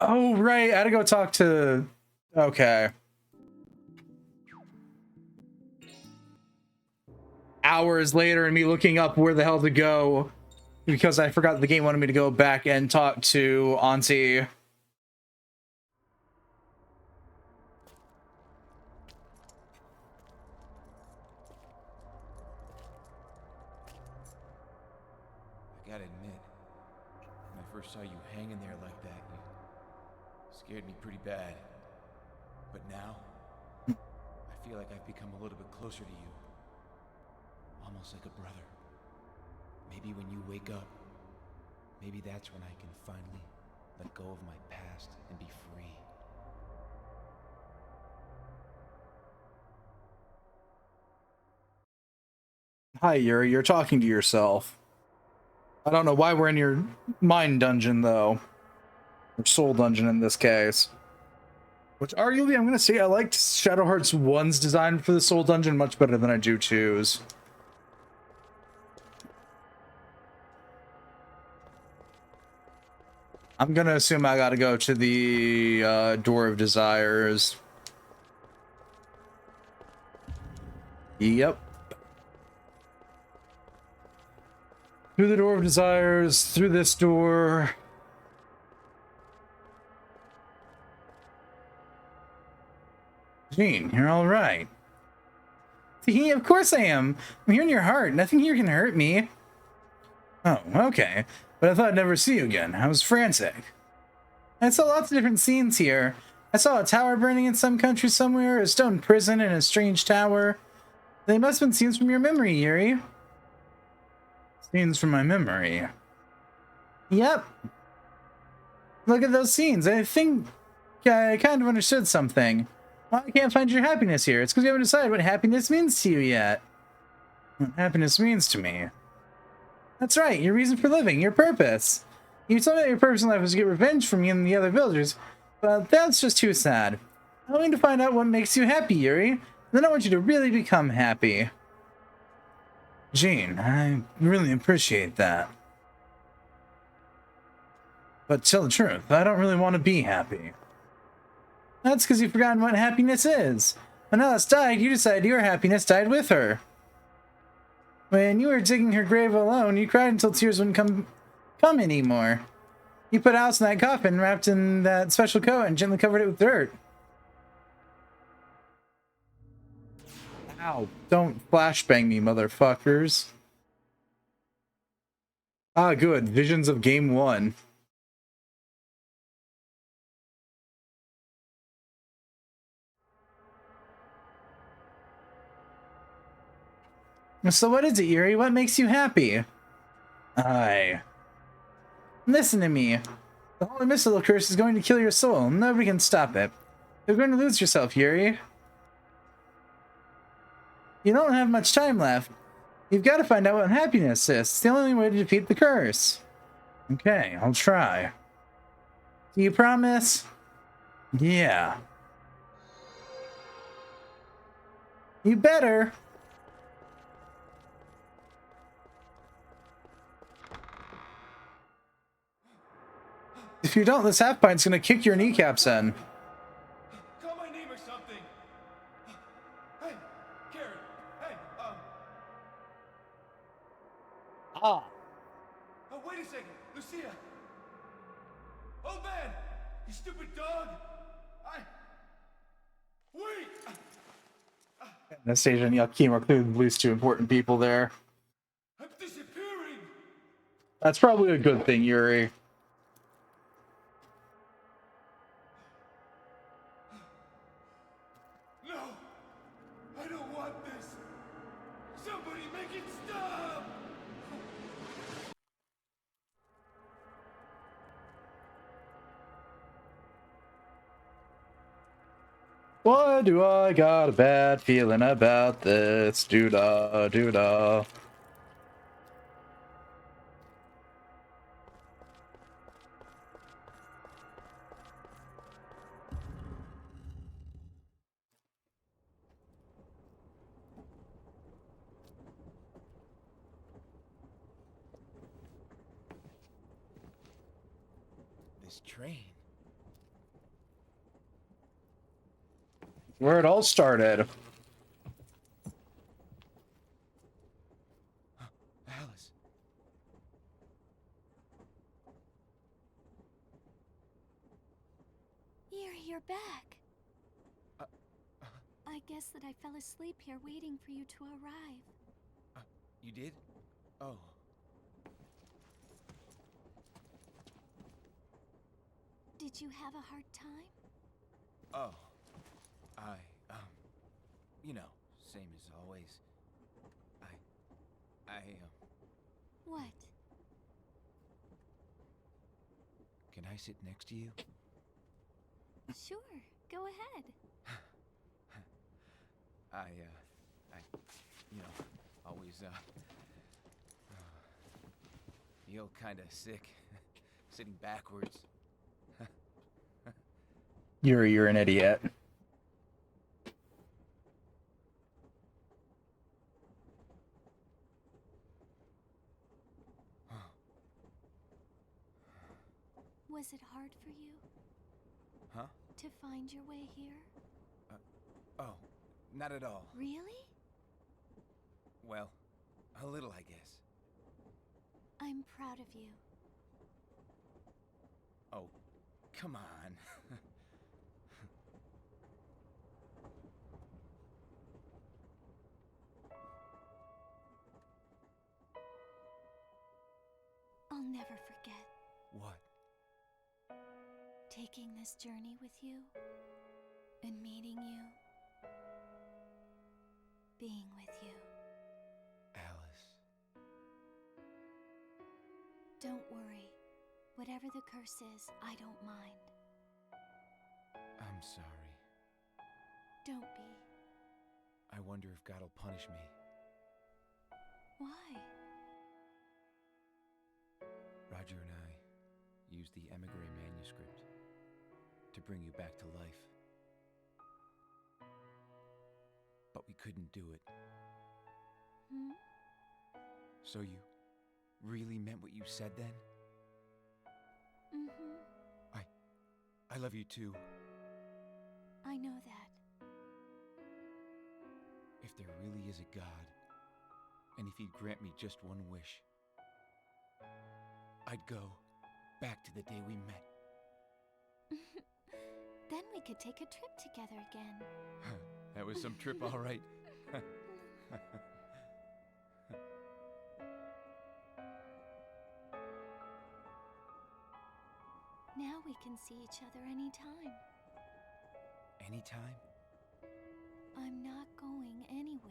Oh, right. I had to go talk to... Okay. Hours later and me looking up where the hell to go because I forgot the game wanted me to go back and talk to Auntie. I gotta admit, when I first saw you hanging there like that, you scared me pretty bad. But now, I feel like I've become a little bit closer to you. Almost like a brother. Maybe when you wake up, maybe that's when I can finally let go of my past and be free. Hi, Yuri. You're talking to yourself. I don't know why we're in your mind dungeon, though. Or soul dungeon in this case. Which, arguably, I'm going to say I liked Shadow Hearts 1's design for the soul dungeon much better than I do 2's. I'm going to assume I got to go to the Door of Desires. Yep. Through the Door of Desires, through this door. Gene, you're all right. See, of course I am. I'm here in your heart. Nothing here can hurt me. Oh, okay. But I thought I'd never see you again. I was frantic. I saw lots of different scenes here. I saw a tower burning in some country somewhere, a stone prison, and a strange tower. They must have been scenes from your memory, Yuri. Scenes from my memory. Yep. Look at those scenes. I think I kind of understood something. Why I can't find your happiness here? It's because you haven't decided what happiness means to you yet. What happiness means to me. That's right, your reason for living, your purpose. You told me that your purpose in life was to get revenge from you and the other villagers, but that's just too sad. I want to find out what makes you happy, Yuri. And then I want you to really become happy. Jean, I really appreciate that. But to tell the truth, I don't really want to be happy. That's because you've forgotten what happiness is. When Alice died, you decided your happiness died with her. When you were digging her grave alone, you cried until tears wouldn't come anymore. You put Alice in that coffin, wrapped in that special coat, and gently covered it with dirt. Ow, don't flashbang me, motherfuckers. Ah, good. Visions of Game 1. So what is it, Yuri? What makes you happy? Listen to me. The Holy Missile curse is going to kill your soul. Nobody can stop it. You're going to lose yourself, Yuri. You don't have much time left. You've got to find out what happiness is. It's the only way to defeat the curse. Okay, I'll try. Do you promise? Yeah. You better. If you don't, this half pint's gonna kick your kneecaps in. Call my name or something. Hey, Karen. Hey, Ah. Oh, wait a second, Lucia. Old man, you stupid dog. Wait. Anastasia and Yakima are clearly the least two important people there. I'm disappearing. That's probably a good thing, Yuri. No, I don't want this. Somebody make it stop. Why do I got a bad feeling about this? Doo-da, doo-da. This train. Where it all started. Alice. Yuri, you're back. I guess that I fell asleep here waiting for you to arrive. You did? Oh. Did you have a hard time? Oh. You know, same as always. What? Can I sit next to you? Sure, go ahead. You know, always, feel kinda sick. Sitting backwards. Yuri, you're an idiot. Was it hard for you? Huh? To find your way here? Oh, not at all. Really? Well, a little, I guess. I'm proud of you. Oh, come on. I'll never forget What? taking this journey with you and meeting you, being with you. Alice. Don't worry. Whatever the curse is, I don't mind. I'm sorry. Don't be. I wonder if God will punish me. Why? Roger and I used the emigre manuscript to bring you back to life. But we couldn't do it. Hmm? So you really meant what you said then? Mm-hmm. I love you too. I know that. If there really is a God, and if he'd grant me just one wish, I'd go back to the day we met. Then we could take a trip together again. That was some trip, all right. Now we can see each other anytime. Anytime? I'm not going anywhere.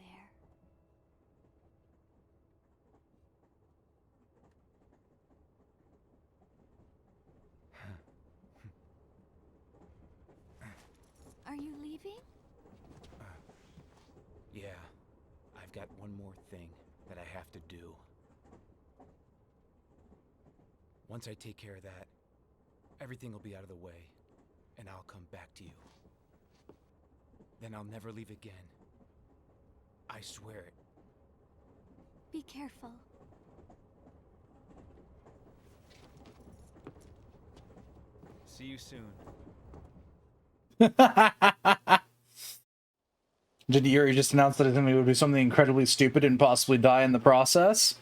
Are you leaving? Yeah, I've got one more thing that I have to do. Once I take care of that, everything will be out of the way, and I'll come back to you. Then I'll never leave again. I swear it. Be careful. See you soon. Did Yuri just announce that he would do something incredibly stupid and possibly die in the process?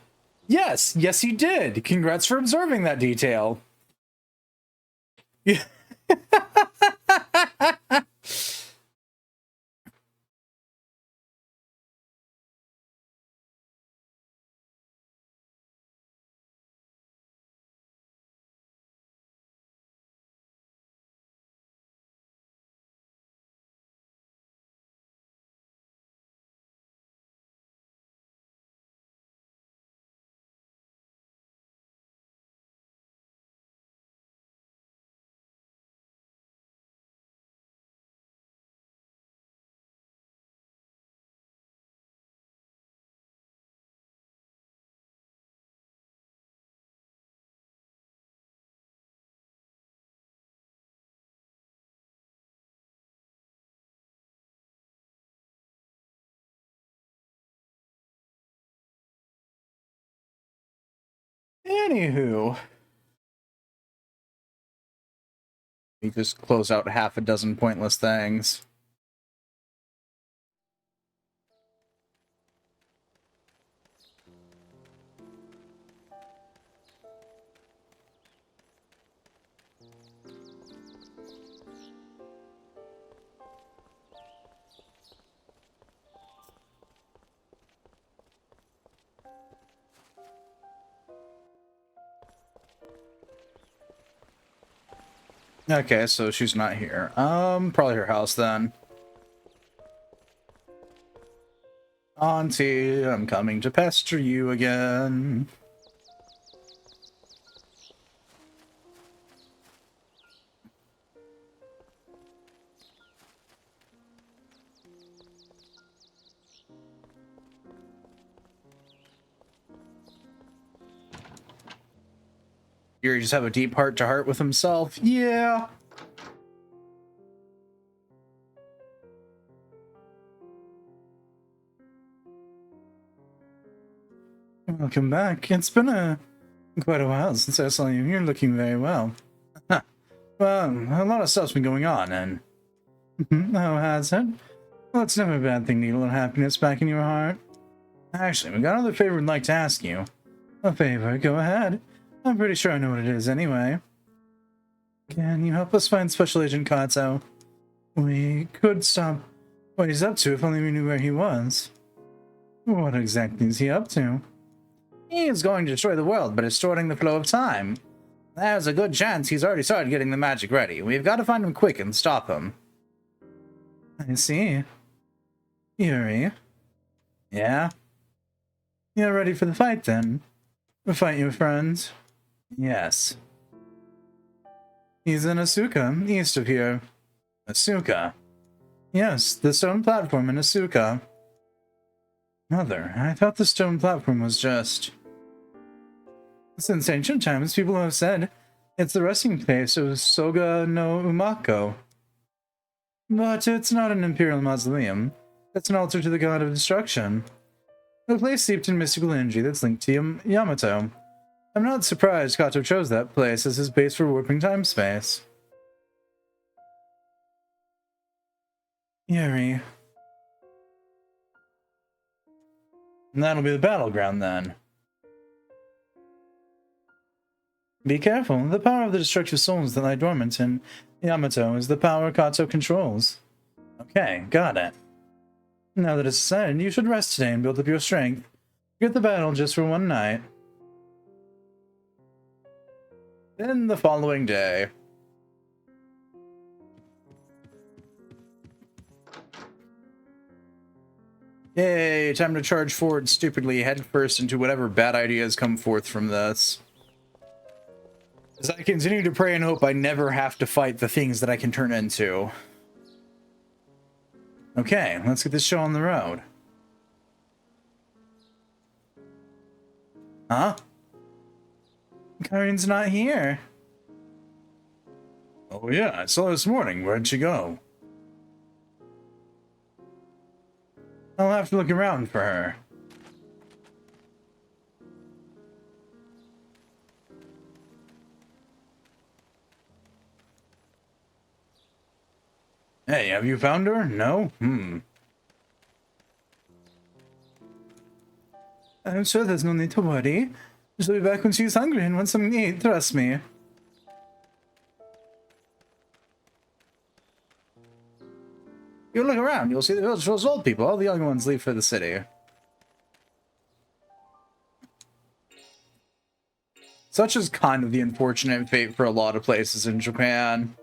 Yes, yes he did. Congrats for observing that detail. Yeah. Anywho, we just close out half a dozen pointless things. Okay, so she's not here. Probably her house then. Auntie, I'm coming to pester you again. Yuri just have a deep heart-to-heart with himself. Yeah. Welcome back. It's been quite a while since I saw you. You're looking very well. Huh. Well, a lot of stuff's been going on, and how has it? Well, it's never a bad thing to get a little happiness back in your heart. Actually, we got another favor I'd like to ask you. A favor? Go ahead. I'm pretty sure I know what it is anyway. Can you help us find Special Agent Kato? We could stop what he's up to if only we knew where he was. What exactly is he up to? He is going to destroy the world by distorting the flow of time. There's a good chance he's already started getting the magic ready. We've got to find him quick and stop him. I see. Yuri. Yeah? You're ready for the fight then? The fight, you friends? Yes. He's in Asuka, east of here. Asuka? Yes, the stone platform in Asuka. Mother, I thought the stone platform was just... Since ancient times, people have said it's the resting place of Soga no Umako. But it's not an imperial mausoleum. It's an altar to the god of destruction. A place steeped in mystical energy that's linked to Yamato. I'm not surprised Kato chose that place as his base for warping time-space. Yuri. And that'll be the battleground then. Be careful, the power of the destructive souls that lie dormant in Yamato is the power Kato controls. Okay, got it. Now that it's decided, you should rest today and build up your strength. Forget the battle just for one night. Then the following day. Yay, time to charge forward stupidly headfirst into whatever bad ideas come forth from this. As I continue to pray and hope I never have to fight the things that I can turn into. Okay, let's get this show on the road. Huh? Karin's not here. Oh yeah, I saw her this morning. Where'd she go? I'll have to look around for her. Hey, have you found her? No? I'm sure there's no need to worry. She'll be back when she's hungry and wants something to eat, trust me. You look around, you'll see the village full of old people. All the young ones leave for the city. Such is kind of the unfortunate fate for a lot of places in Japan.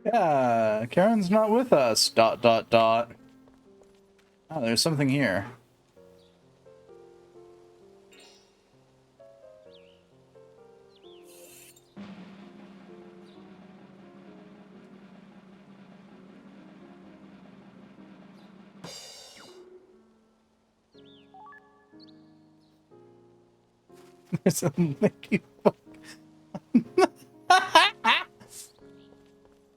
Yeah, Karen's not with us. ... Oh, there's something here. There's a Mickey.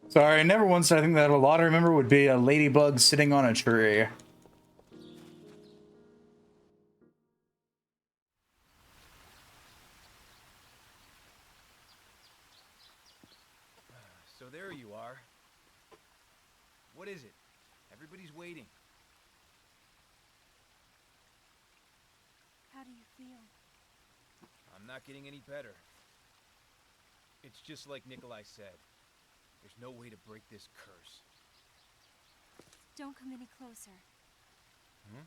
Sorry, I never once I think that a lot I remember would be a ladybug sitting on a tree. So there you are. What is it? Everybody's waiting. How do you feel? I'm not getting any better. It's just like Nikolai said. There's no way to break this curse. Don't come any closer. Hmm?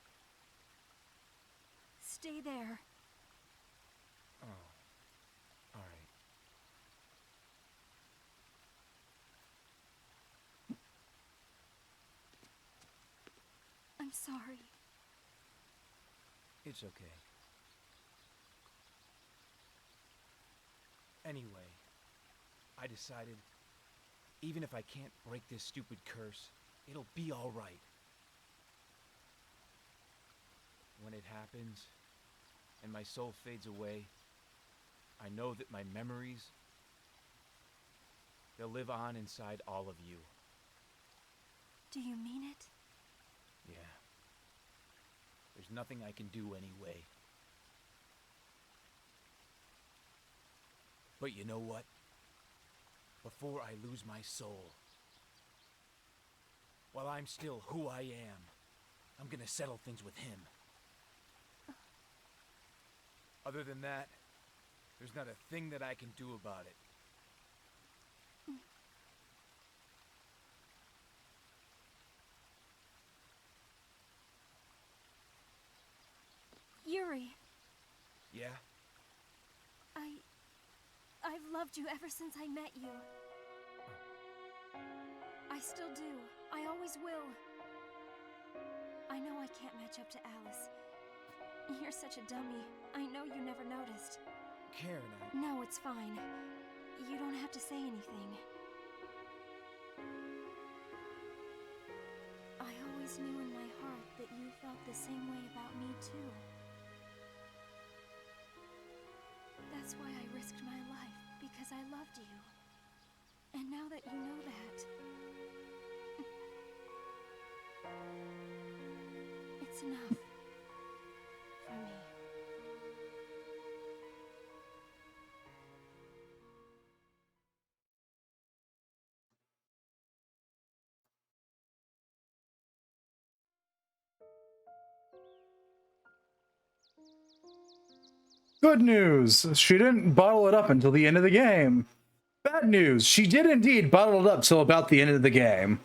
Stay there. Oh. Alright. I'm sorry. It's okay. Anyway, I decided, even if I can't break this stupid curse, it'll be alright. When it happens, and my soul fades away, I know that my memories, they'll live on inside all of you. Do you mean it? Yeah. There's nothing I can do anyway. But you know what? Before I lose my soul, while I'm still who I am, I'm gonna settle things with him. Other than that, there's not a thing that I can do about it. Yuri, Yeah? I've loved you ever since I met you. I still do. I always will. I know I can't match up to Alice. You're such a dummy. I know you never noticed. Karen, No, it's fine. You don't have to say anything. I always knew in my heart that you felt the same way about me, too. That's why I risked my life, because I loved you. And now that you know that, it's enough for me. Good news, she didn't bottle it up until the end of the game. Bad news, she did indeed bottle it up till about the end of the game.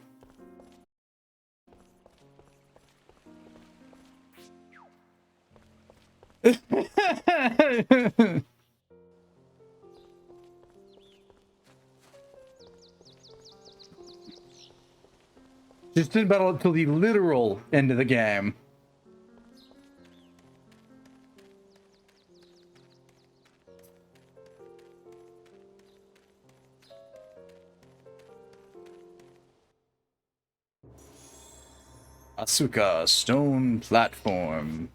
Just didn't battle it till the literal end of the game. Asuka, stone platform.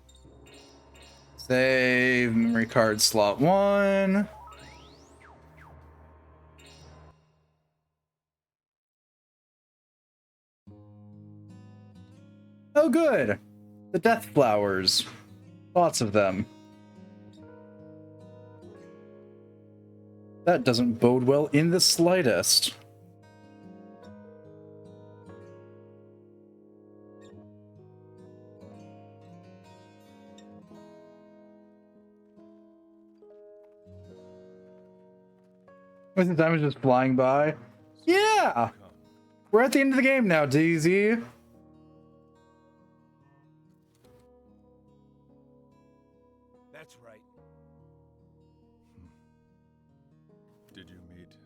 Save, memory card slot 1. Oh good! The death flowers. Lots of them. That doesn't bode well in the slightest. The time is just flying by. Yeah! We're at the end of the game now, DZ. that's right. Did you meet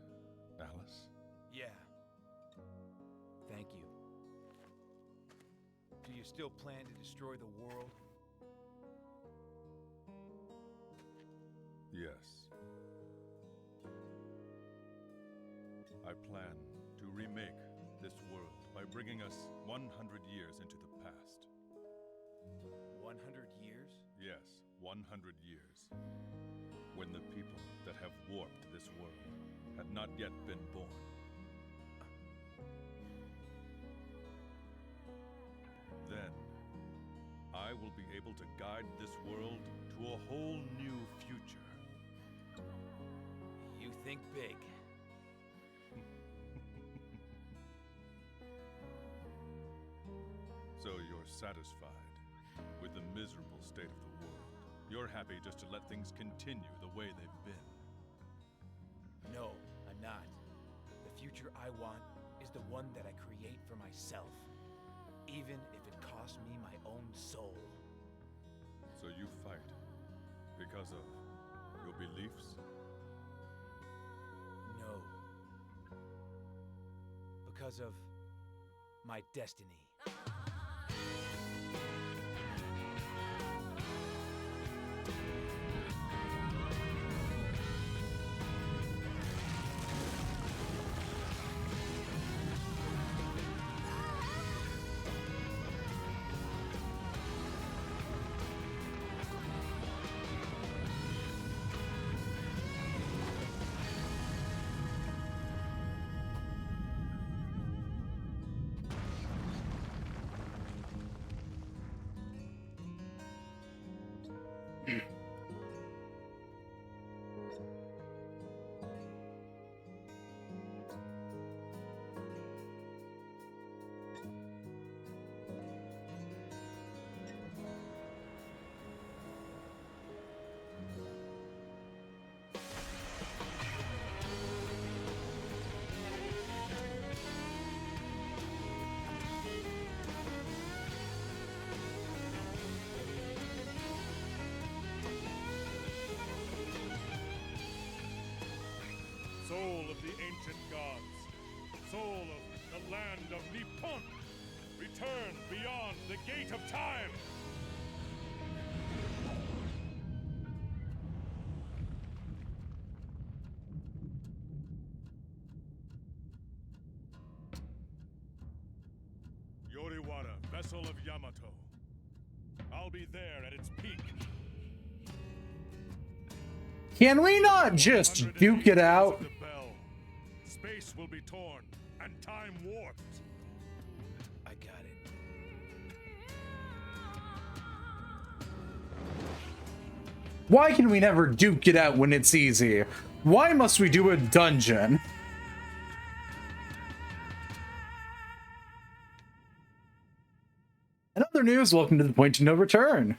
Alice? Yeah. Thank you. Do you still plan to destroy the world? Yes. I plan to remake this world by bringing us 100 years into the past. 100 years? Yes, 100 years. When the people that have warped this world had not yet been born. Then, I will be able to guide this world to a whole new future. You think big. So you're satisfied with the miserable state of the world. You're happy just to let things continue the way they've been. No, I'm not. The future I want is the one that I create for myself, even if it costs me my own soul. So you fight because of your beliefs? No. Because of my destiny. time! Yoriwara, vessel of Yamato. I'll be there at its peak. Can we not just duke it out? The bell. Space will be torn and time warped. I got it. Why can we never duke it out when it's easy? Why must we do a dungeon? In other news, welcome to the Point of No Return.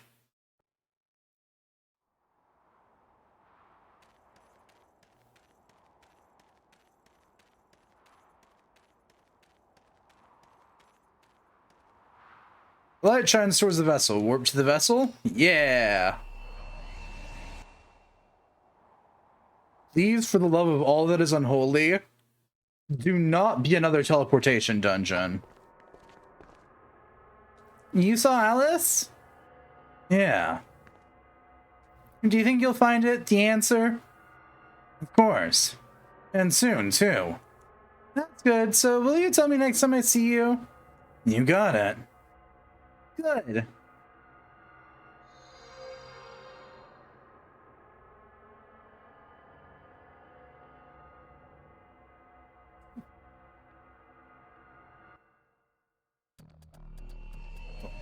Light shines towards the vessel. Warp to the vessel? Yeah. Please, for the love of all that is unholy, do not be another teleportation dungeon. You saw Alice? Yeah. Do you think you'll find it, the answer? Of course. And soon, too. That's good. So will you tell me next time I see you? You got it. Good.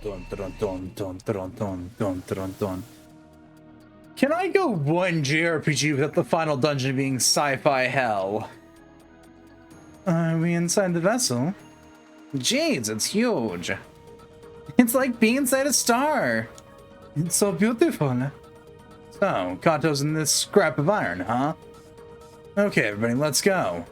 Dun, dun, dun, dun, dun, dun, dun, dun, dun. Can I go one JRPG without the final dungeon being sci-fi hell? Are we inside the vessel? Jeez, it's huge. It's like being inside a star. It's so beautiful. So, Kato's in this scrap of iron, huh? Okay, everybody, let's go.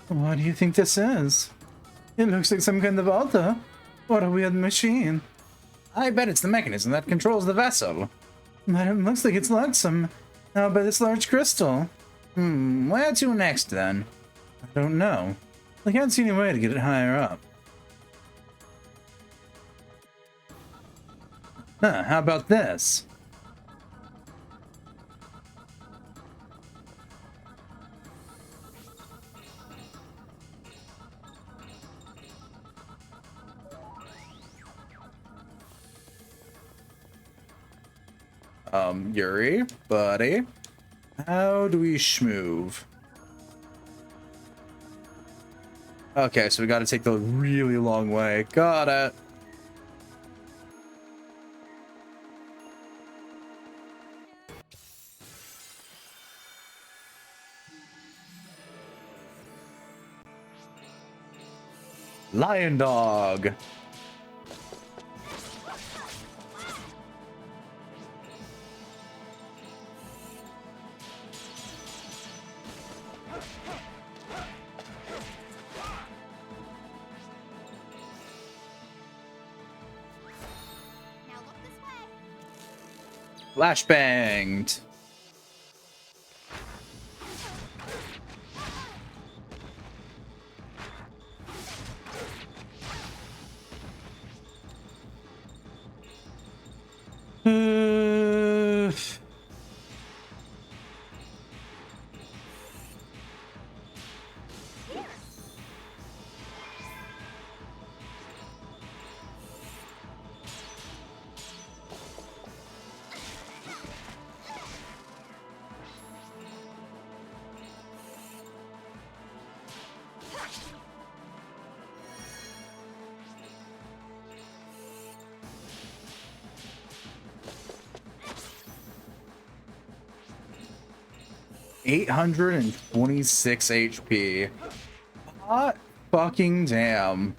What do you think this is? It looks like some kind of altar. What a weird machine. I bet it's the mechanism that controls the vessel. But it looks like it's locked some now by this large crystal. Where to next then? I don't know. I can't see any way to get it higher up. Huh, how about this? Yuri, buddy. How do we schmoove? Okay, so we gotta take the really long way. Got it. Lion Dog. Flashbanged. $826 HP. Hot fucking damn.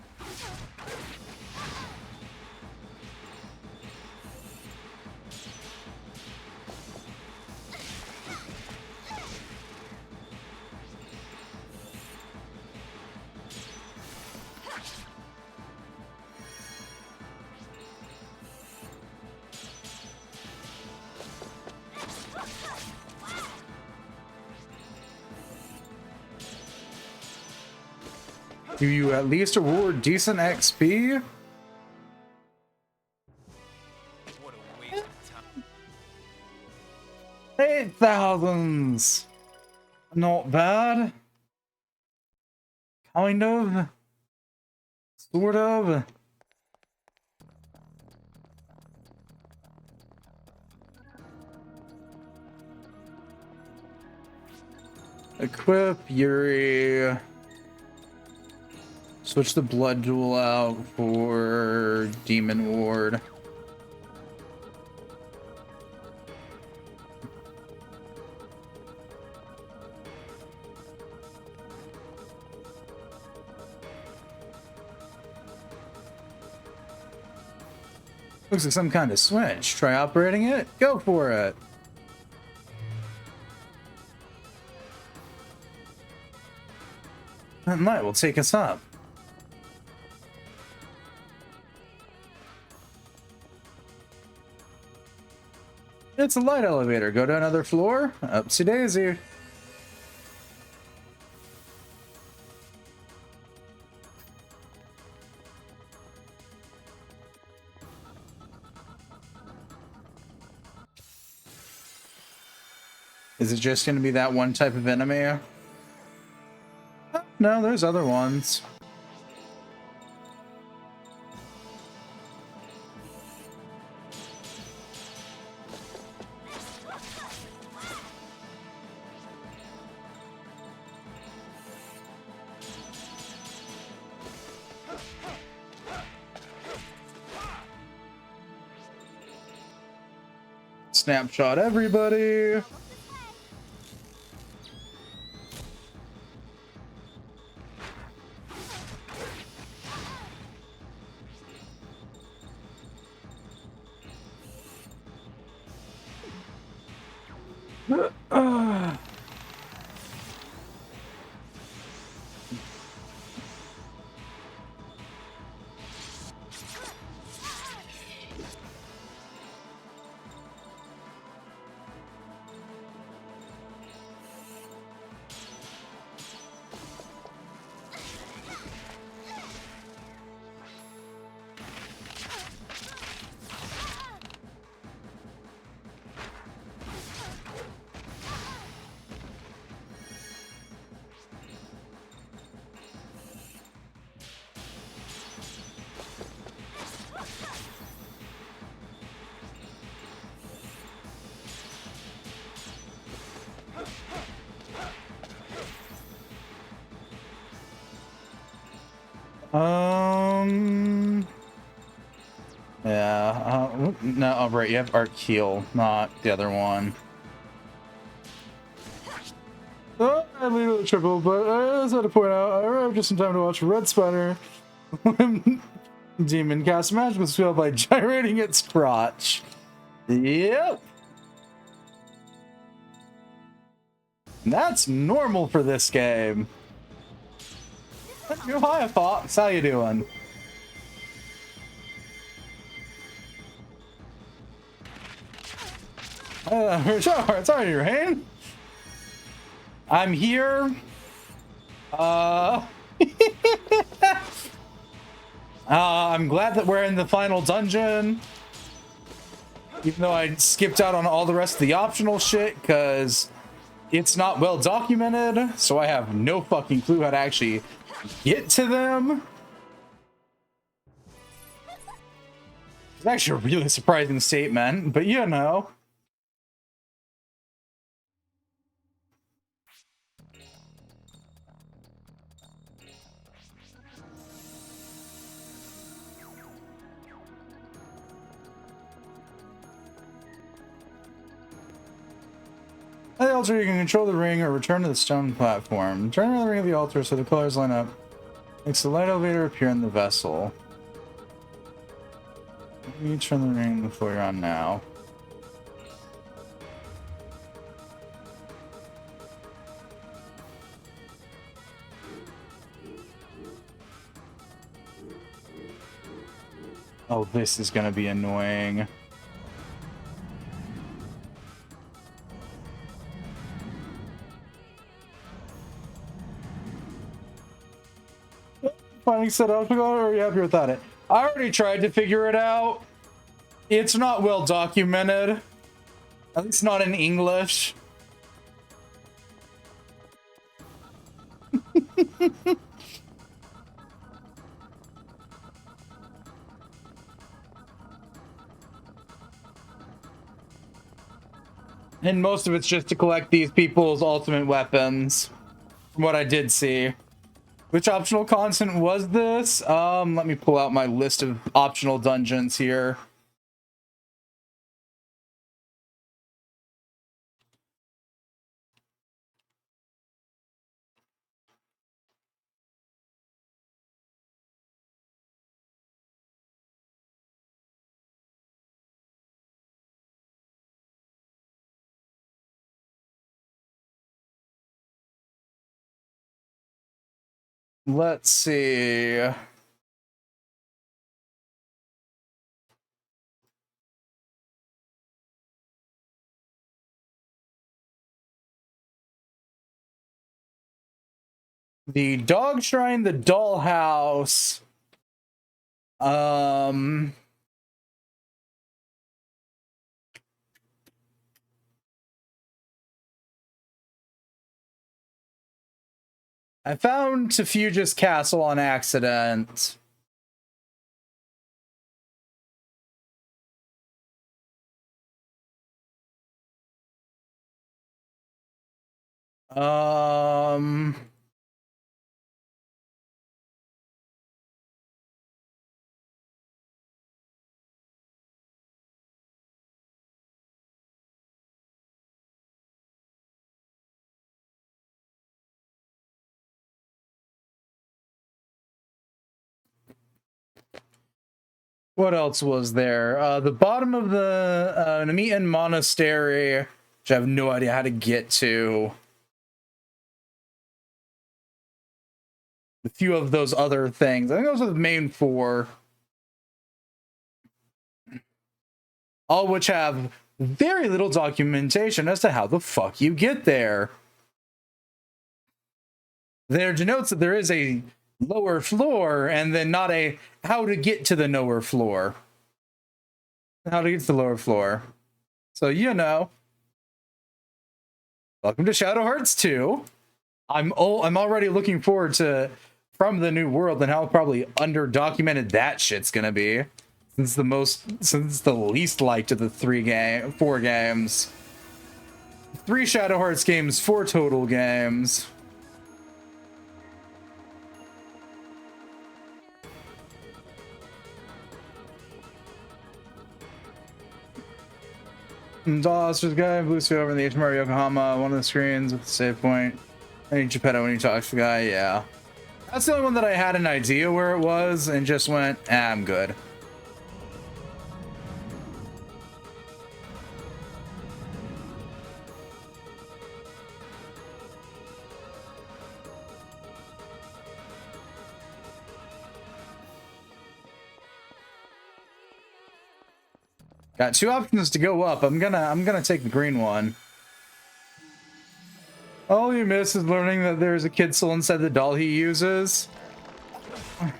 Do you at least award decent XP? What a waste of time. 8,000s. Not bad. Kind of. Sort of. Equip Yuri. Switch the blood jewel out for Demon Ward. Looks like some kind of switch. Try operating it. Go for it. That light will take us up. It's a light elevator. Go to another floor. Upsy daisy. Is it just going to be that one type of enemy? No, there's other ones. Snapshot everybody. Yeah, no, oh, right, you have Art Keel, not the other one. Oh, I lead a triple, but I just had to point out, I arrived just in time to watch Red Spider Demon cast magical spell by gyrating its crotch. Yep. That's normal for this game. Hi, Fox. How you doing? Sure, sorry, Rain. I'm here. I'm glad that we're in the final dungeon. Even though I skipped out on all the rest of the optional shit, because it's not well documented, so I have no fucking clue how to actually get to them. It's actually a really surprising statement, but you know. At the altar, you can control the ring or return to the stone platform. Turn around the ring of the altar so the colors line up. Makes the light elevator appear in the vessel. You turn the ring before you're on now. Oh, this is gonna be annoying. Finding set up, or are you happy without it? I already tried to figure it out. It's not well documented. At least not in English. And most of it's just to collect these people's ultimate weapons, from what I did see. Which optional content was this? Let me pull out my list of optional dungeons here. Let's see. The Dog Shrine, the Dollhouse. I found Tefuge's Castle on accident. What else was there? The bottom of the Nemean Monastery, which I have no idea how to get to. A few of those other things. I think those are the main four. All which have very little documentation as to how the fuck you get there. There denotes that there is a lower floor and then not a how to get to the lower floor. How to get to the lower floor. So, you know. Welcome to Shadow Hearts 2. I'm already looking forward to From the New World and how probably under-documented that shit's gonna be. Since the least liked of the four games. 3 Shadow Hearts games, 4 total games. Dollhouse guy, blue suit over in the HMR Yokohama, one of the screens with the save point. I need Geppetto when you talk to the guy, yeah. That's the only one that I had an idea where it was and just went, I'm good. Got 2 options to go up. I'm gonna take the green one. All you miss is learning that there's a kid soul inside the doll he uses. I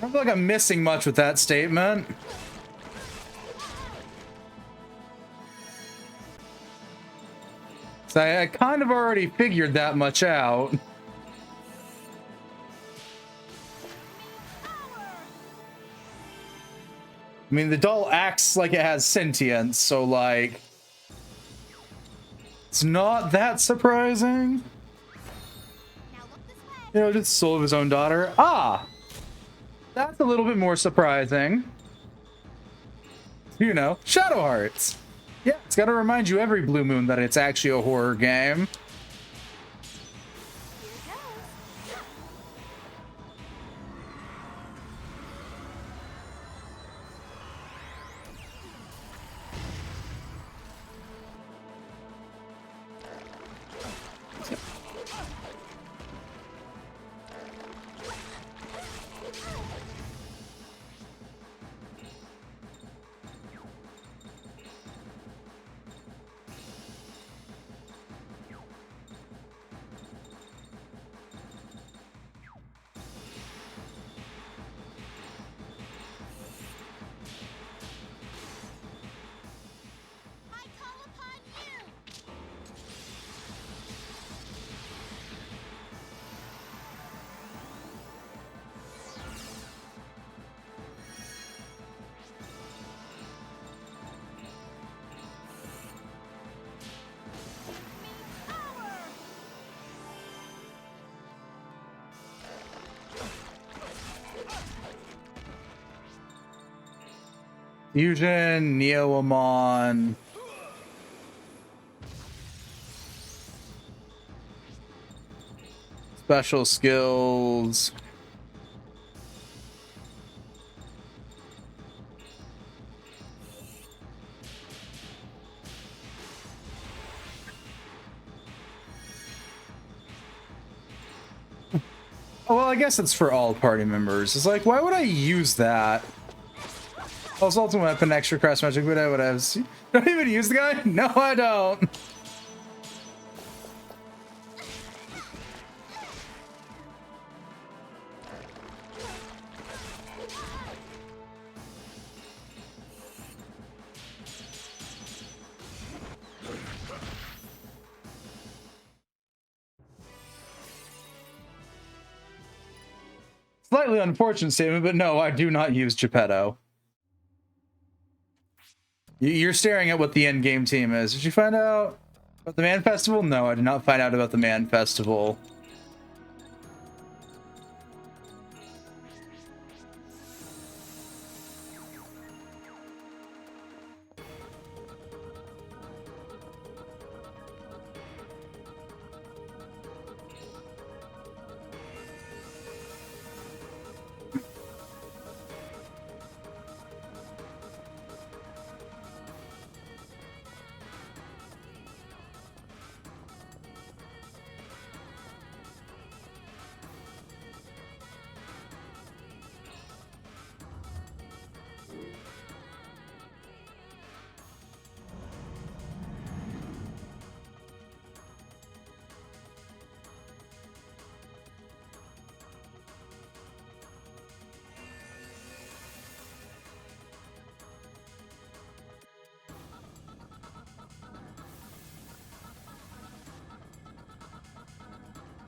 don't feel like I'm missing much with that statement. So I kind of already figured that much out. I mean, the doll acts like it has sentience, so like, it's not that surprising. You know, just the soul of his own daughter. Ah, that's a little bit more surprising. You know, Shadow Hearts. Yeah, it's got to remind you every blue moon that it's actually a horror game. Fusion, Neo-Amon. Special skills. Oh, well, I guess it's for all party members. It's like, why would I use that? Assault weapon, extra cross magic, whatever. Don't even use the guy? No, I don't. Slightly unfortunate statement, but no, I do not use Geppetto. You're staring at what the end game team is. Did you find out about the Man Festival? No, I did not find out about the Man Festival.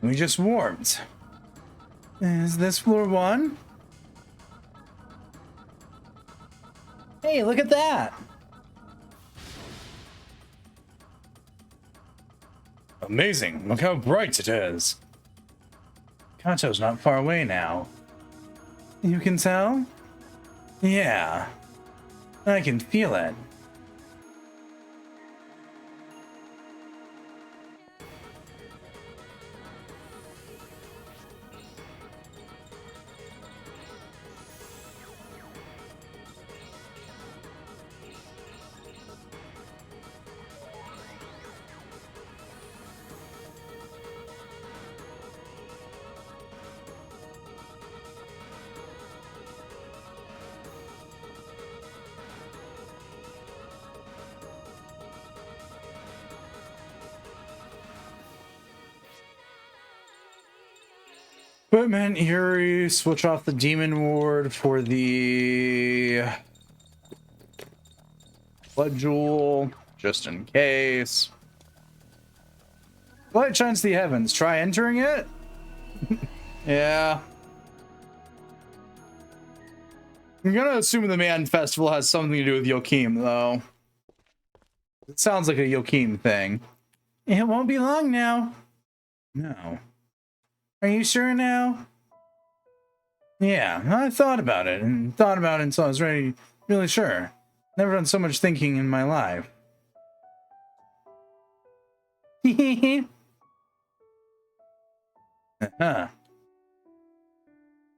We just warmed. Is this floor 1? Hey, look at that! Amazing, look how bright it is. Kanto's not far away now. You can tell? Yeah. I can feel it. Equipment, Yuri, switch off the demon ward for the blood jewel, just in case. Light shines the heavens. Try entering it? Yeah. I'm gonna assume the Man Festival has something to do with Yokim, though. It sounds like a Yokim thing. It won't be long now. No. Are you sure now? Yeah, I thought about it until I was really sure. Never done so much thinking in my life. I've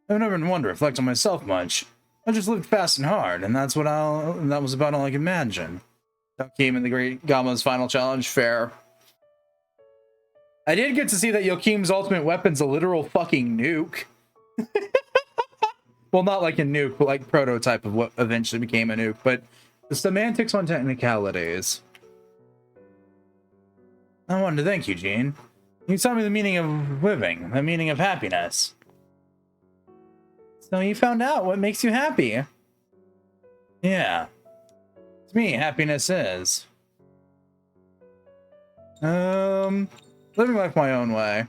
never been one to reflect on myself much. I just lived fast and hard, and that was about all I could imagine. That came in the Great Gama's final challenge. Fair. I did get to see that Yokim's ultimate weapon's a literal fucking nuke. Well, not like a nuke, but like prototype of what eventually became a nuke, but the semantics on technicalities. I wanted to thank you, Gene. You taught me the meaning of living, the meaning of happiness. So you found out what makes you happy. Yeah. To me, happiness is living life my own way.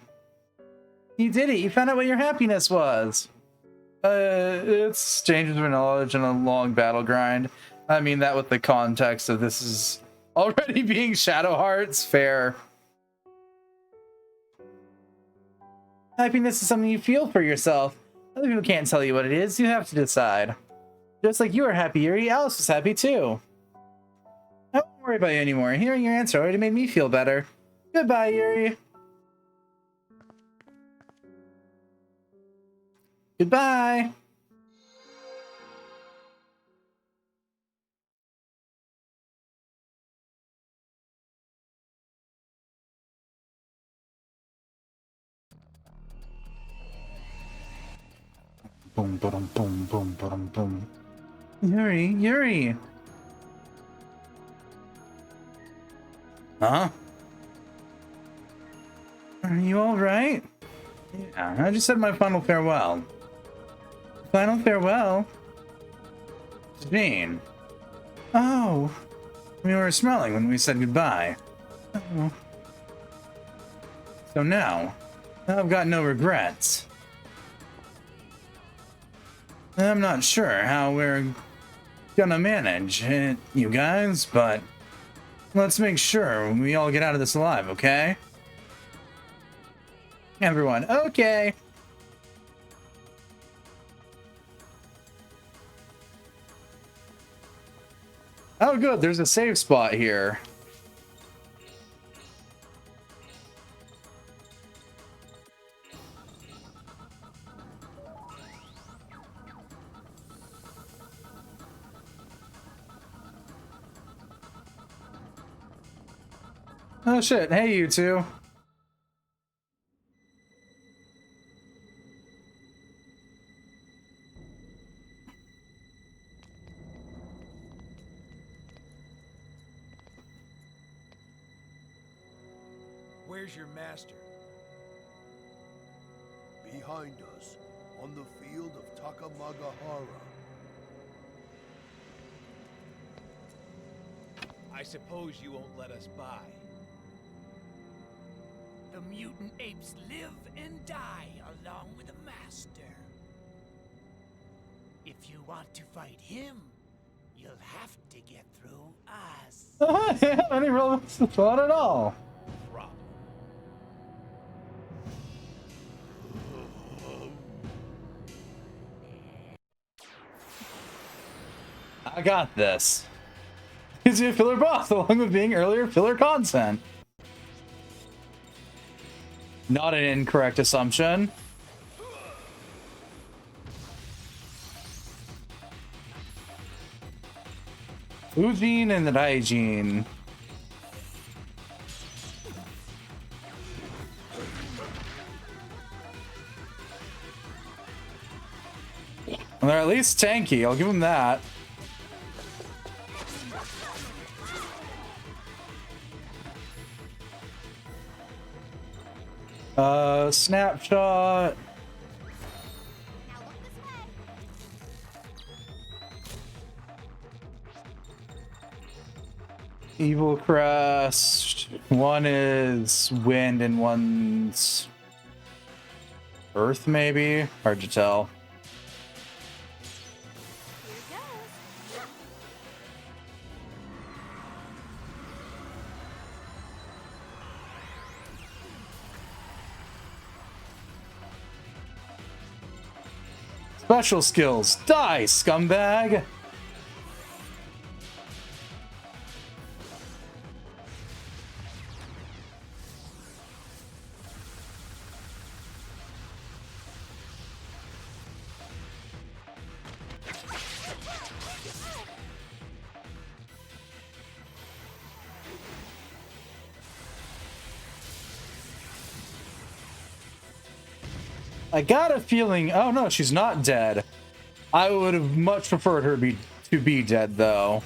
You did it. You found out what your happiness was. It's changes of knowledge and a long battle grind. I mean that with the context of this is already being Shadow Hearts. Fair. Happiness is something you feel for yourself. Other people can't tell you what it is. You have to decide. Just like you were happy, Yuri, Alice was happy too. I won't worry about you anymore. Hearing your answer already made me feel better. Goodbye, Yuri. Goodbye. Boom, boom, boom, boom, boom, boom. Yuri, Yuri. Huh? Are you all right? Yeah, I just said my final farewell. Final farewell? Jean. Oh. We were smelling when we said goodbye. Oh. So now, I've got no regrets. I'm not sure how we're gonna manage it, you guys, but let's make sure we all get out of this alive, okay? Everyone, okay. Oh, good, there's a save spot here. Oh shit, hey you two. Where's your master? Behind us, on the field of Takamagahara. I suppose you won't let us by. The mutant apes live and die along with the master. If you want to fight him, you'll have to get through us. I haven't any relevance to thought at all. Problem. I got this. Gives you a filler boss along with being earlier filler content. Not an incorrect assumption. Ujin and the Daijin. Well, they're at least tanky, I'll give them that. Snapshot. Evil Crest. One is wind and one's earth, maybe? Hard to tell. Special skills. Die, scumbag! I got a feeling. Oh no, she's not dead. I would have much preferred her to be dead, though.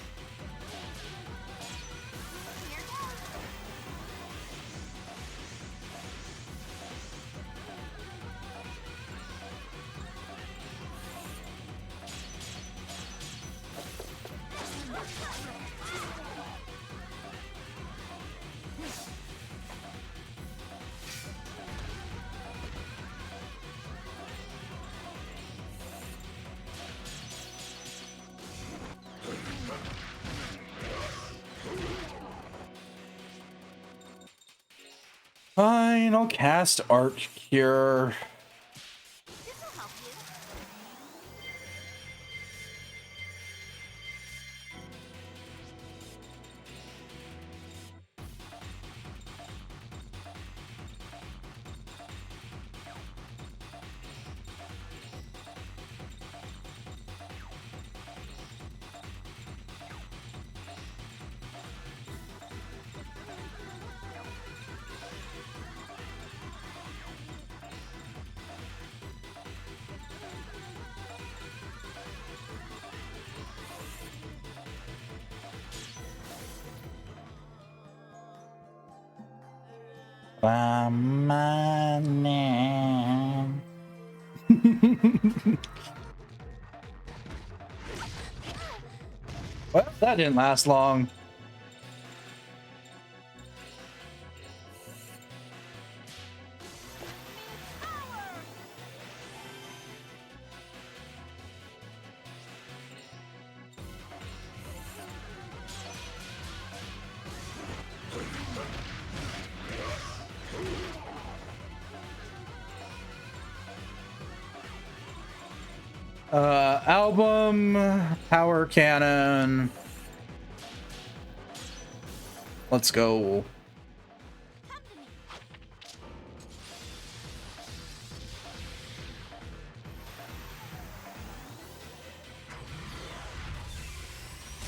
Fine, I'll cast Arc Cure. By my name. Well, that didn't last long. Album, power cannon. Let's go.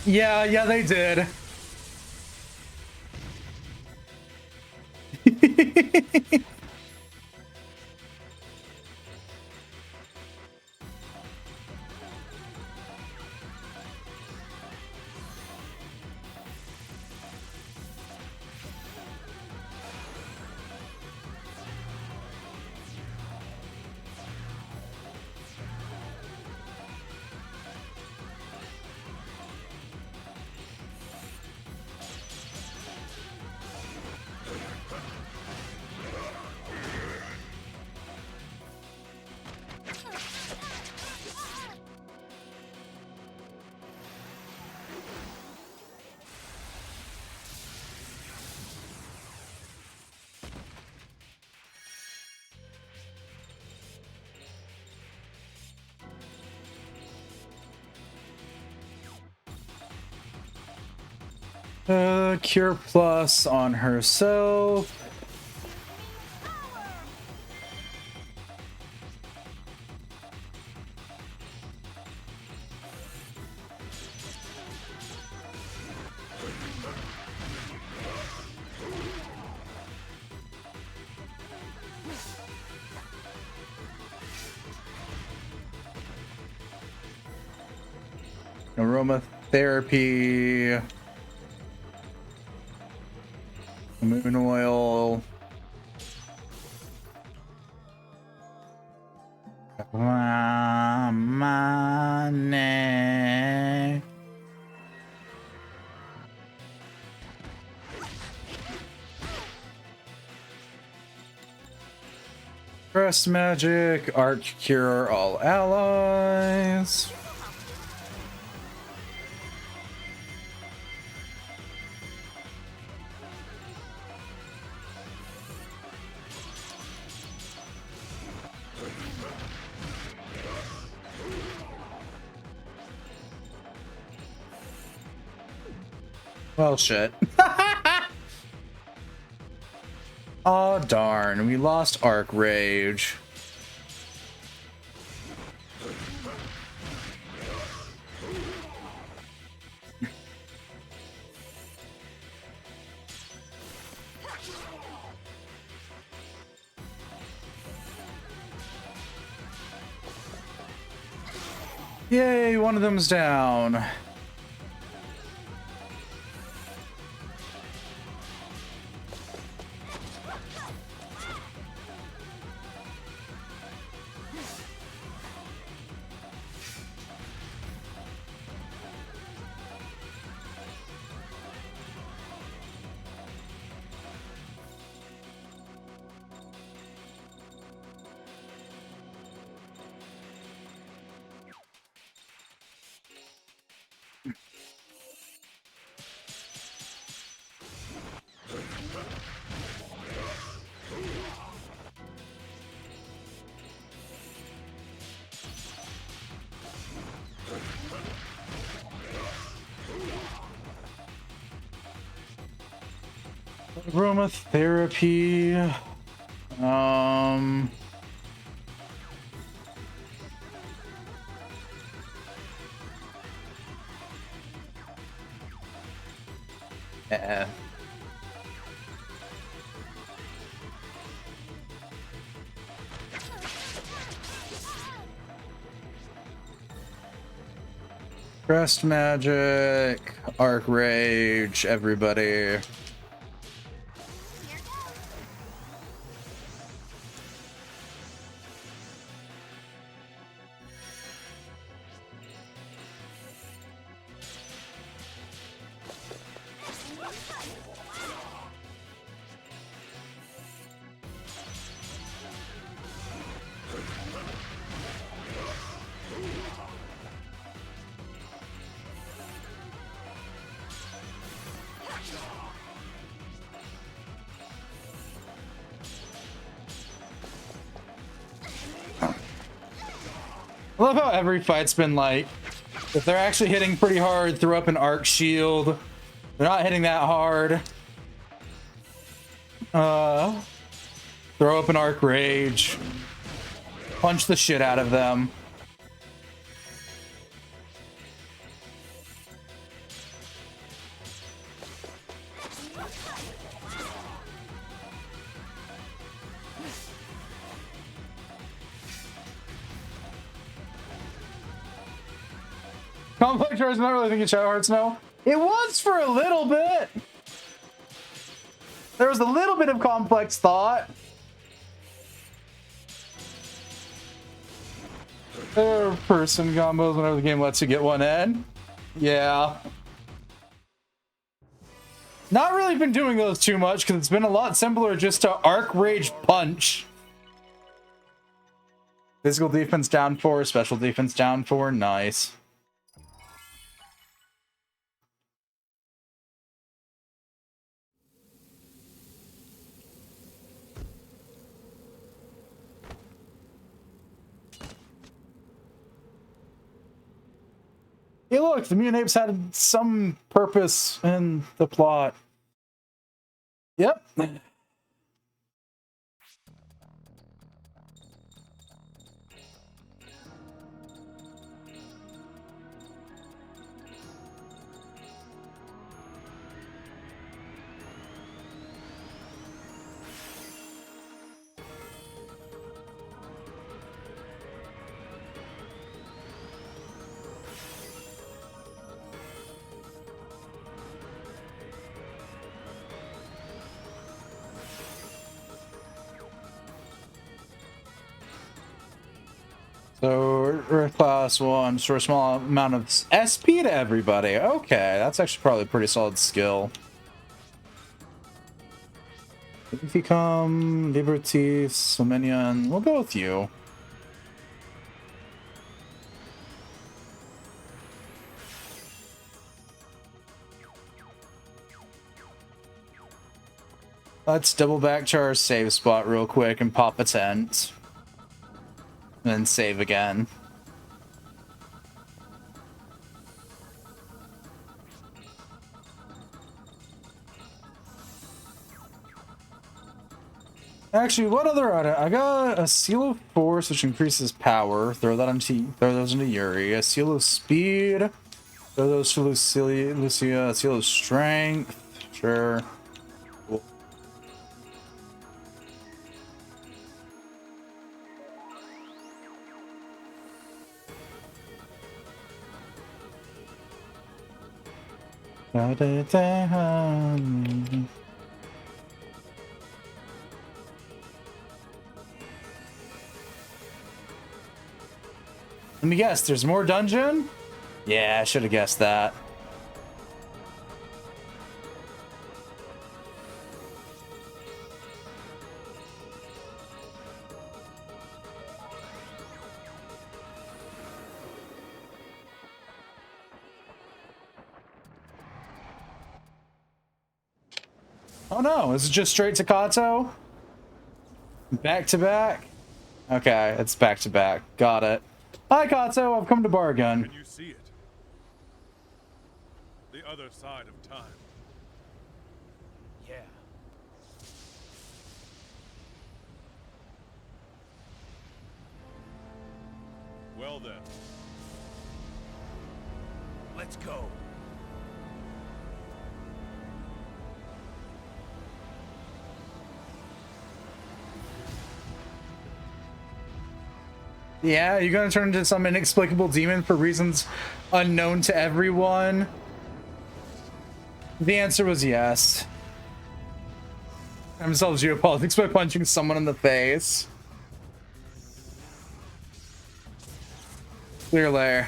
Yeah, they did. Cure plus on herself. Aromatherapy. Moon oil. Money. Press magic, arc cure all allies. Well, shit. Oh darn, we lost Arc Rage. Yay, one of them's down. Aromatherapy. Yeah. Crest magic, arc rage, everybody. I love how every fight's been like, if they're actually hitting pretty hard, throw up an arc shield. They're not hitting that hard. Throw up an arc rage. Punch the shit out of them. Complex Charge is not really thinking Shadow Hearts, no. It was for a little bit. There was a little bit of complex thought. There are person combos whenever the game lets you get one in. Yeah. Not really been doing those too much because it's been a lot simpler just to arc rage punch. Physical defense down 4, special defense down 4, nice. Hey look, the mutant apes had some purpose in the plot. Yep. So, Earth Class 1, for a small amount of SP to everybody. Okay, that's actually probably a pretty solid skill. If you come, Liberty, Somenian, we'll go with you. Let's double back to our save spot real quick and pop a tent. And then save again. Actually, what other item? I got a Seal of Force, which increases power. Throw those into Yuri. A Seal of Speed. Throw those to Lucia. A Seal of Strength. Sure. Cool. Let me guess, there's more dungeon? Yeah, I should have guessed that. Oh no, is it just straight to Kato? Back to back? Okay, it's back to back. Got it. Hi Kato, I've come to bargain. Can you see it? The other side of time. Yeah. Well then. Let's go. Yeah, you're gonna turn into some inexplicable demon for reasons unknown to everyone? The answer was yes. I'm solves geopolitics by punching someone in the face. Clearly.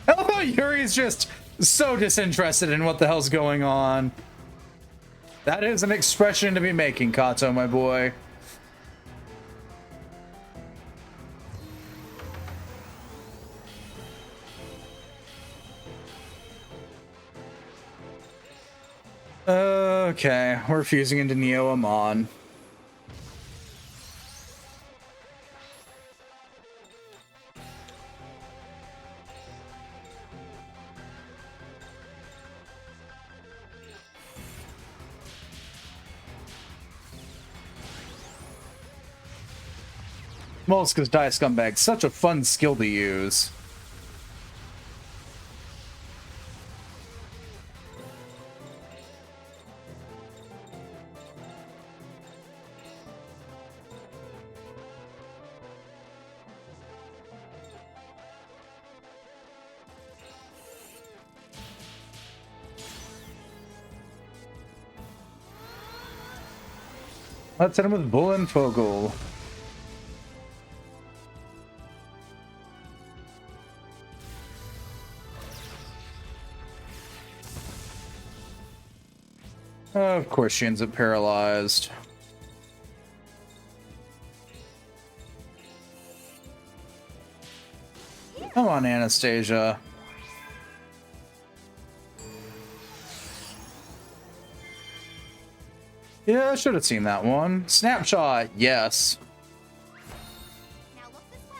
I love how Yuri's just so disinterested in what the hell's going on. That is an expression to be making, Kato, my boy. Okay, we're fusing into Neo Amon. Molluscus Die Scumbag, such a fun skill to use. Let's hit him with Bullenvogel. Of course she ends up paralyzed. Come on, Anastasia. Yeah, I should have seen that one. Snapshot, yes. Now look this way.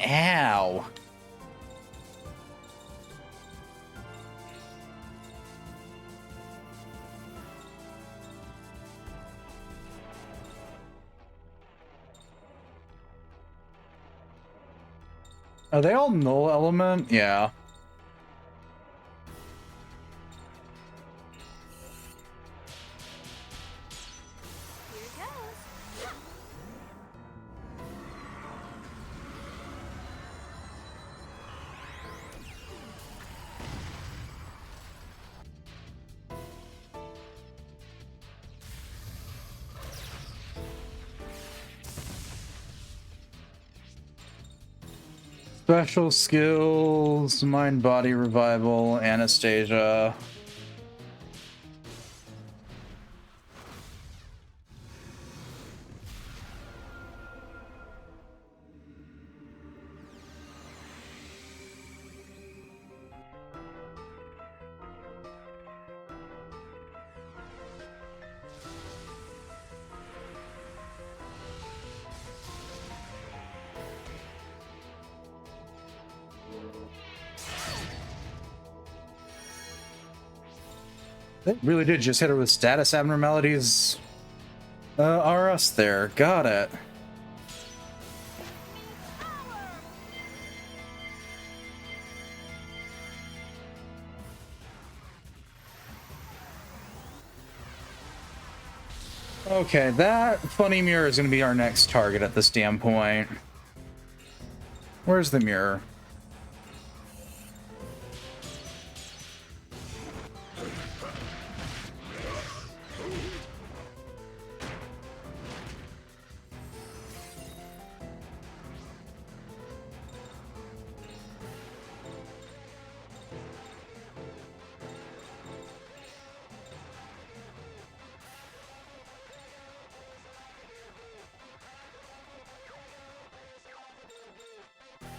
Ow. Are they all null element? Yeah. Here goes. Special skills, mind body revival, Anastasia. They really did just hit her with status abnormalities. RS there. Got it. Okay, that funny mirror is going to be our next target at this damn point. Where's the mirror?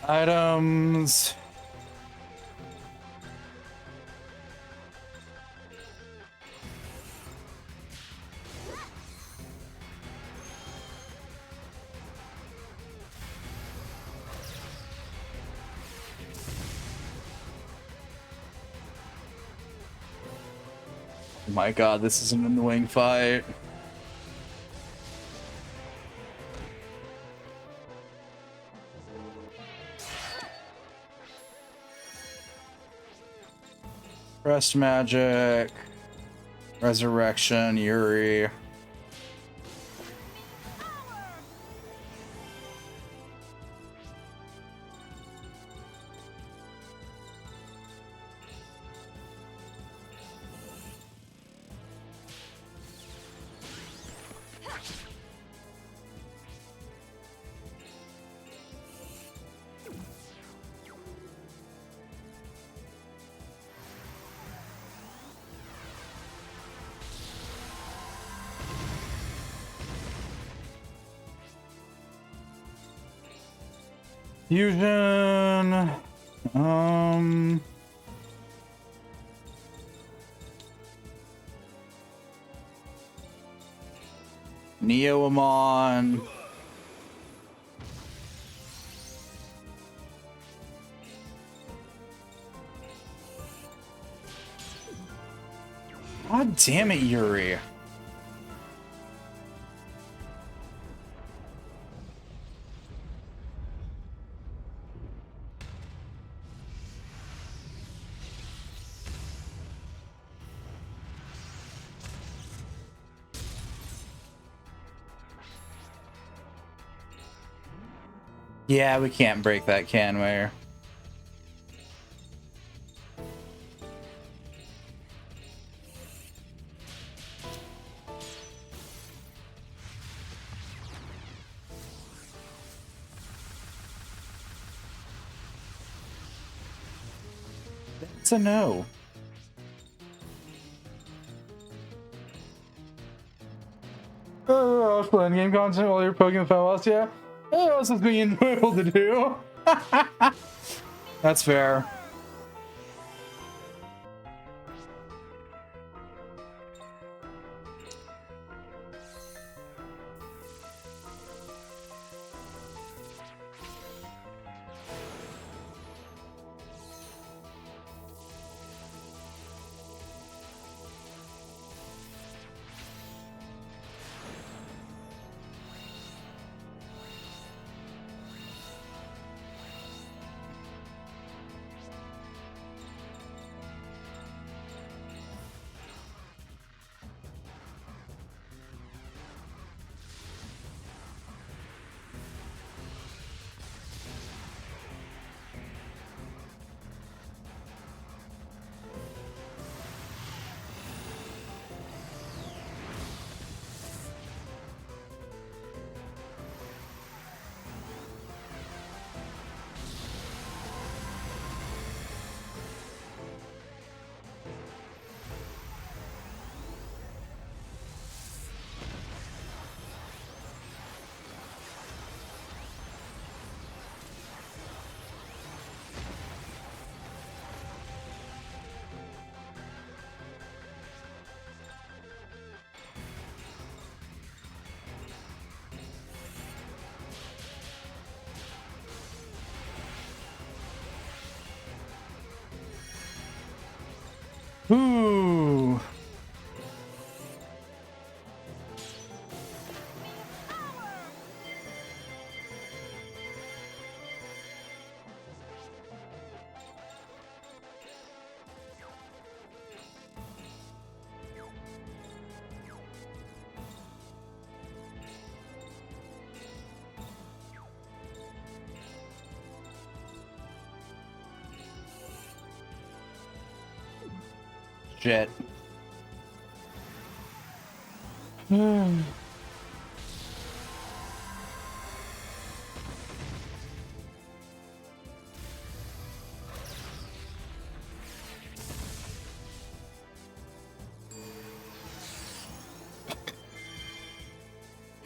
Items. Oh my god, this is an annoying fight. Rest magic, resurrection, Yuri. Fusion. Neoamon. God damn it, Yuri. Yeah, we can't break that, can we? It's a no. Oh, I was playing game content while you're poking the fell. Yeah. Oh, this is being enjoyable to do. That's fair. Ooh. Shit.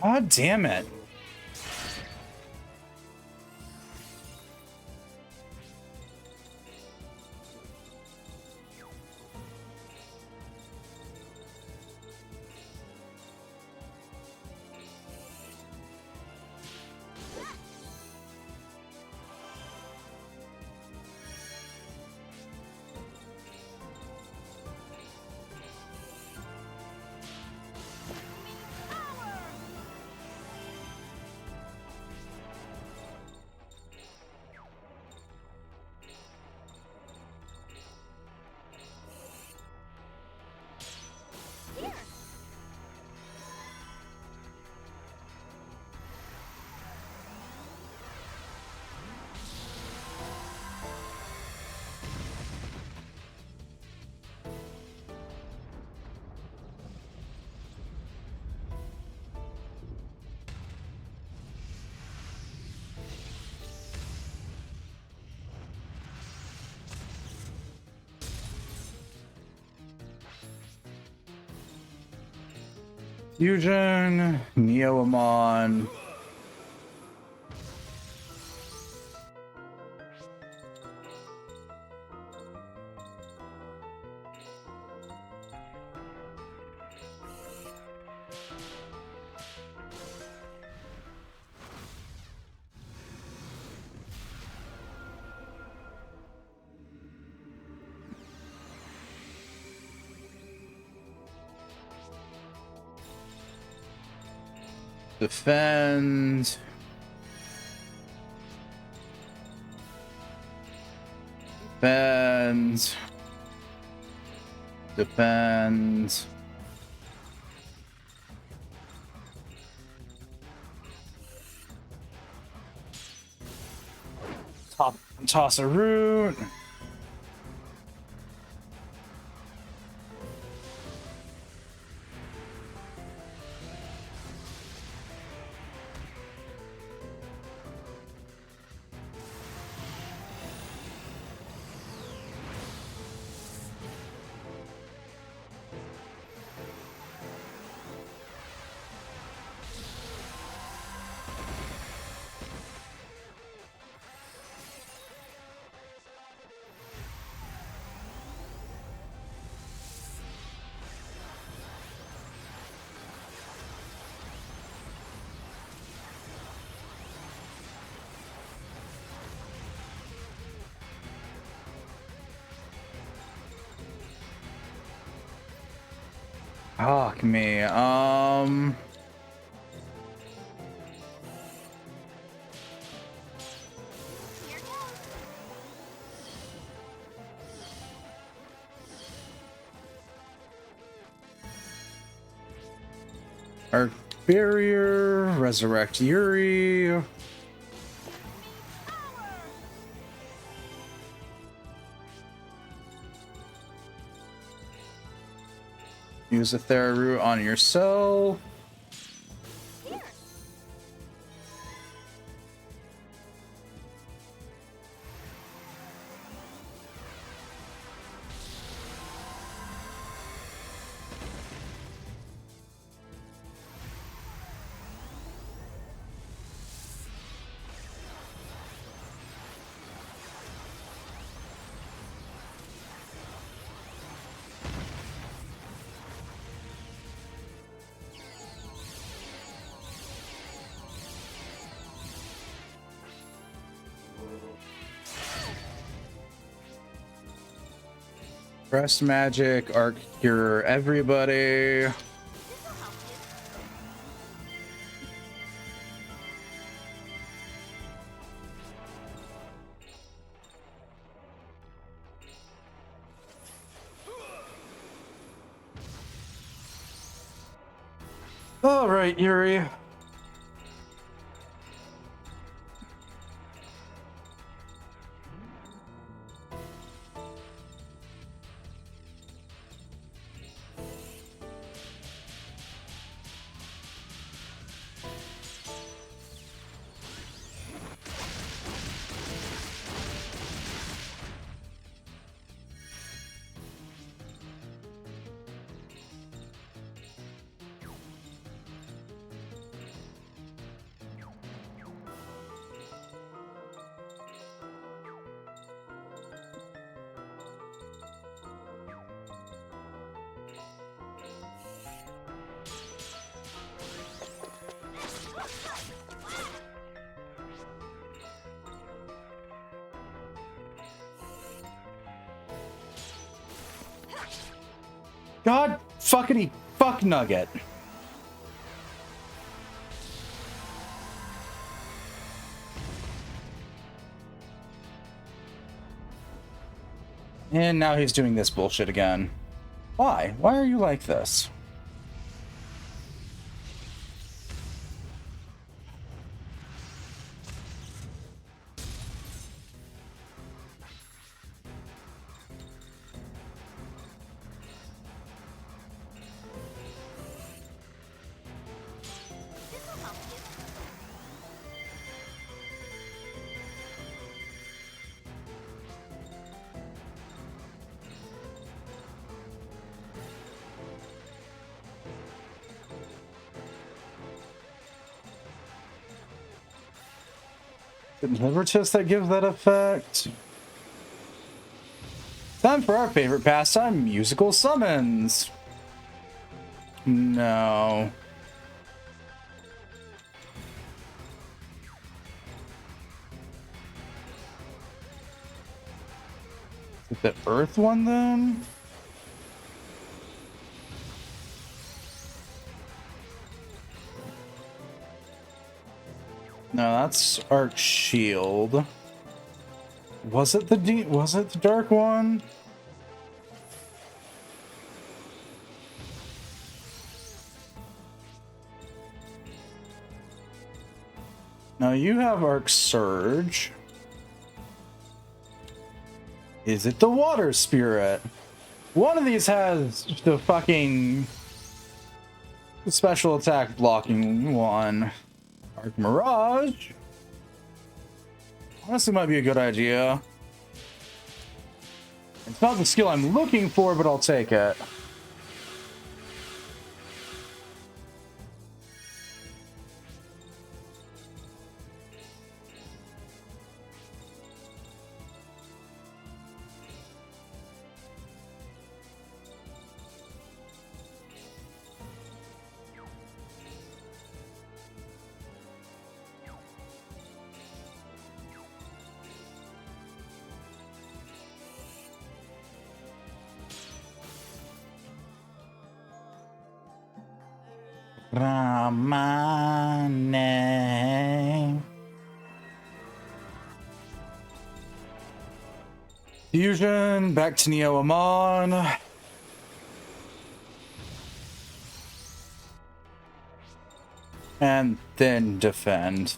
God damn it. Fusion, Neoamon. Defend. Defend. Defend. Toss a root. Fuck me. Arc Barrier, resurrect Yuri. Use a Thera root on yourself. Press magic, arc cure everybody. All right, Yuri. God fuckity fuck nugget. And now he's doing this bullshit again. Why? Why are you like this? Inhibitors that give that effect. Time for our favorite pastime, musical summons. No. Is it the Earth one then? No, that's Arc Shield. Was it the dark one? Now you have Arc Surge. Is it the Water Spirit? One of these has the fucking special attack blocking one. Arc Mirage. Honestly, might be a good idea. It's not the skill I'm looking for, but I'll take it. Ramane. Fusion, back to Neo Amon. And then defend.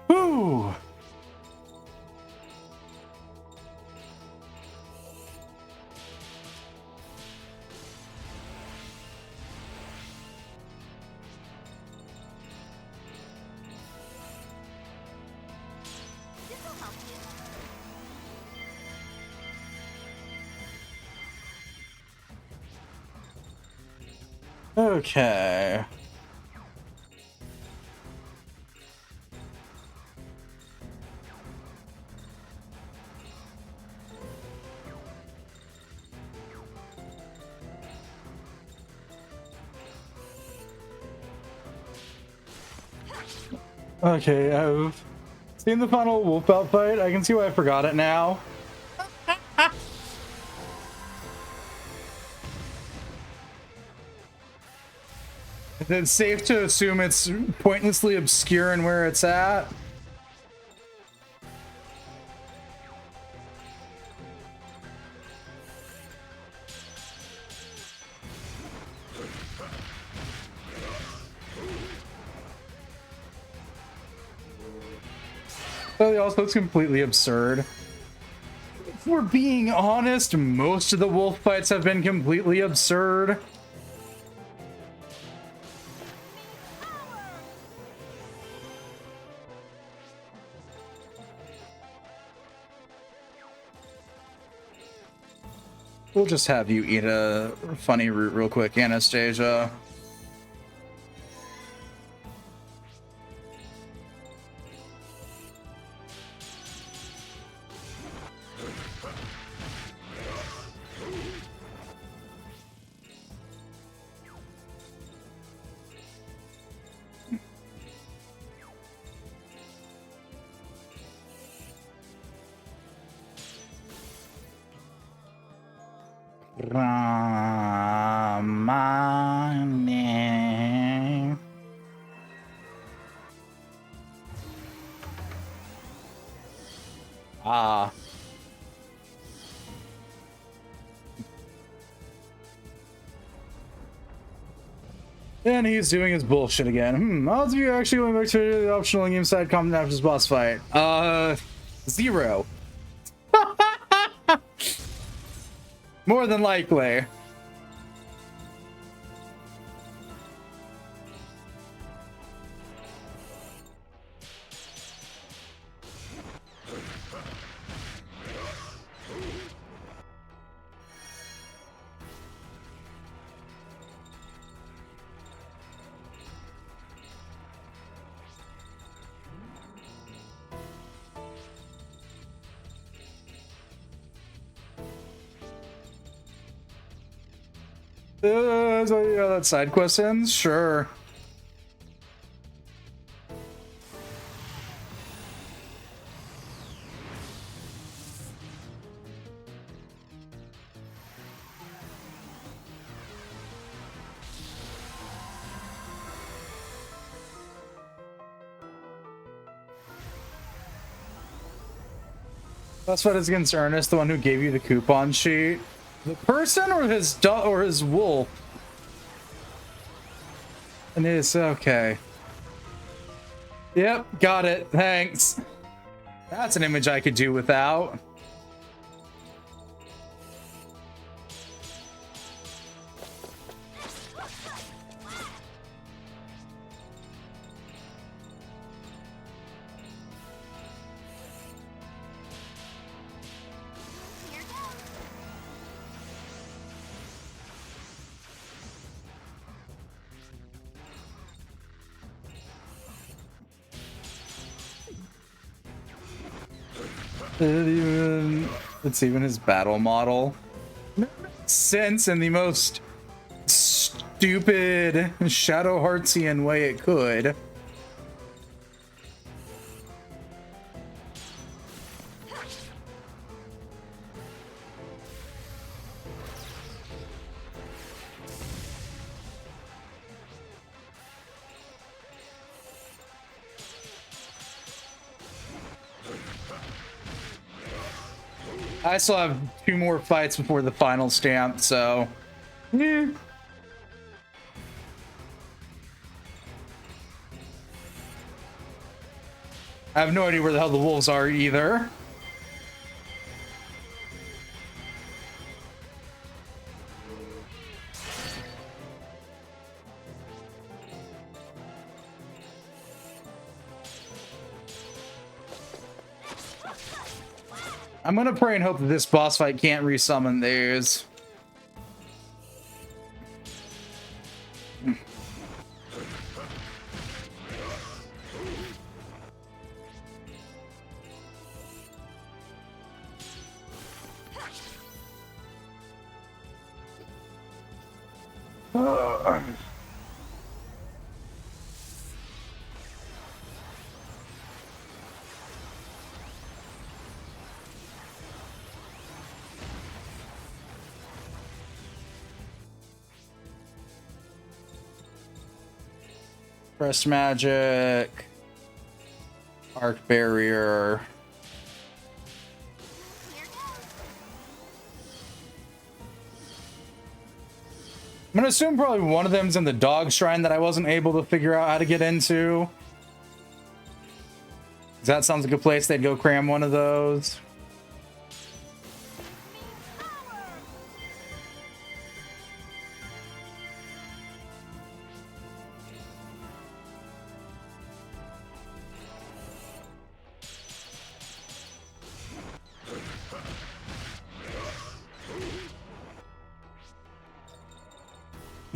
Whew. Okay. Okay, I've seen the final wolf belt fight. I can see why I forgot it now. It's safe to assume it's pointlessly obscure in where it's at. But also, it's completely absurd. If we're being honest, most of the wolf fights have been completely absurd. We'll just have you eat a funny root real quick, Anastasia. Ramane. Ah. And he's doing his bullshit again. Odds of you actually going back to the optional game side comment after this boss fight? 0. More than likely. So yeah, that side quest ends? Sure. That's what is against Ernest, the one who gave you the coupon sheet. The person or his wolf? And it's okay. Yep, got it. Thanks. That's an image I could do without. It's even his battle model. Sense in the most stupid Shadow Heartsian way it could. I still have 2 more fights before the final stamp, so yeah. I have no idea where the hell the wolves are either. I'm gonna pray and hope that this boss fight can't resummon theirs. Press magic, arc barrier. I'm gonna assume probably one of them's in the dog shrine that I wasn't able to figure out how to get into. That sounds like a place they'd go cram one of those.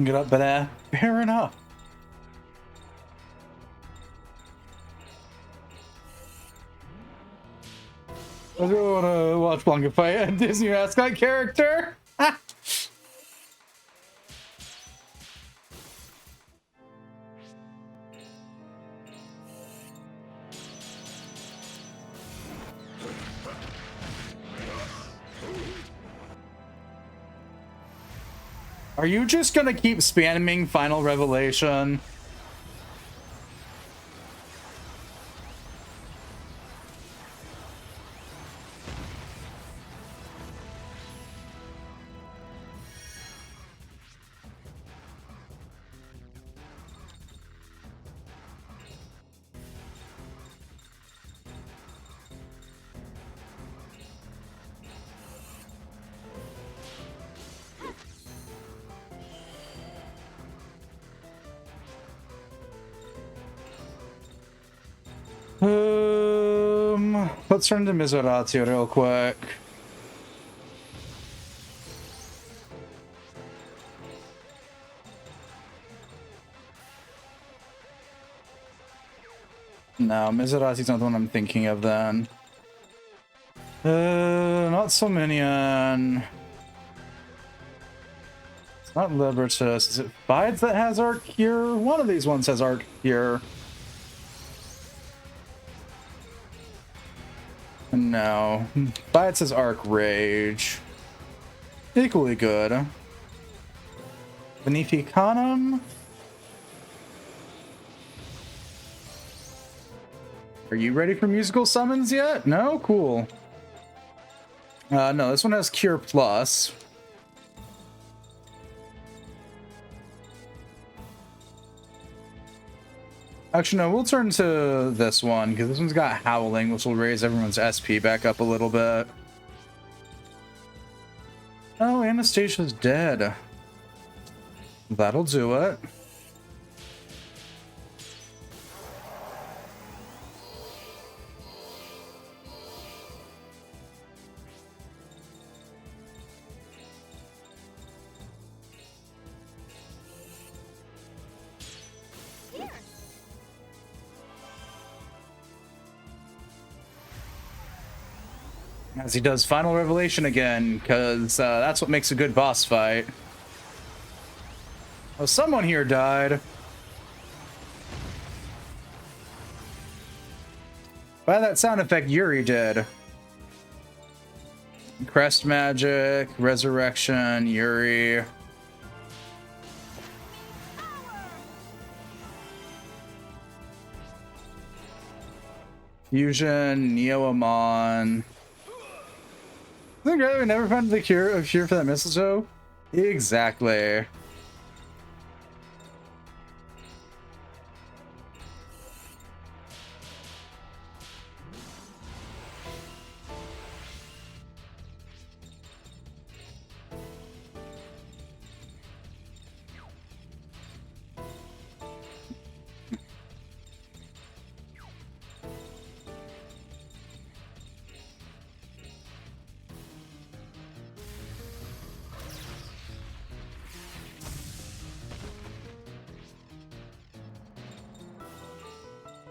Get up, but fair enough. I really want to watch Blanca fight a Disney mascot character. Are you just gonna keep spamming Final Revelation? Let's turn to Mizoratio real quick. No, Mizoratio's not the one I'm thinking of then. Not so many on It's not Libertus. Is it Bides that has Arc Cure? One of these ones has Arc Cure. No. Bides has Arc Rage. Equally good. Beneficanum? Are you ready for musical summons yet? No? Cool. No, this one has Cure Plus. Actually, no, we'll turn to this one, because this one's got Howling, which will raise everyone's SP back up a little bit. Oh, Anastasia's dead. That'll do it. As he does Final Revelation again, because that's what makes a good boss fight. Oh, someone here died. By that sound effect, Yuri did. Crest Magic, Resurrection, Yuri. Fusion, Neo Amon. I think we never found the cure for that mistletoe. Exactly.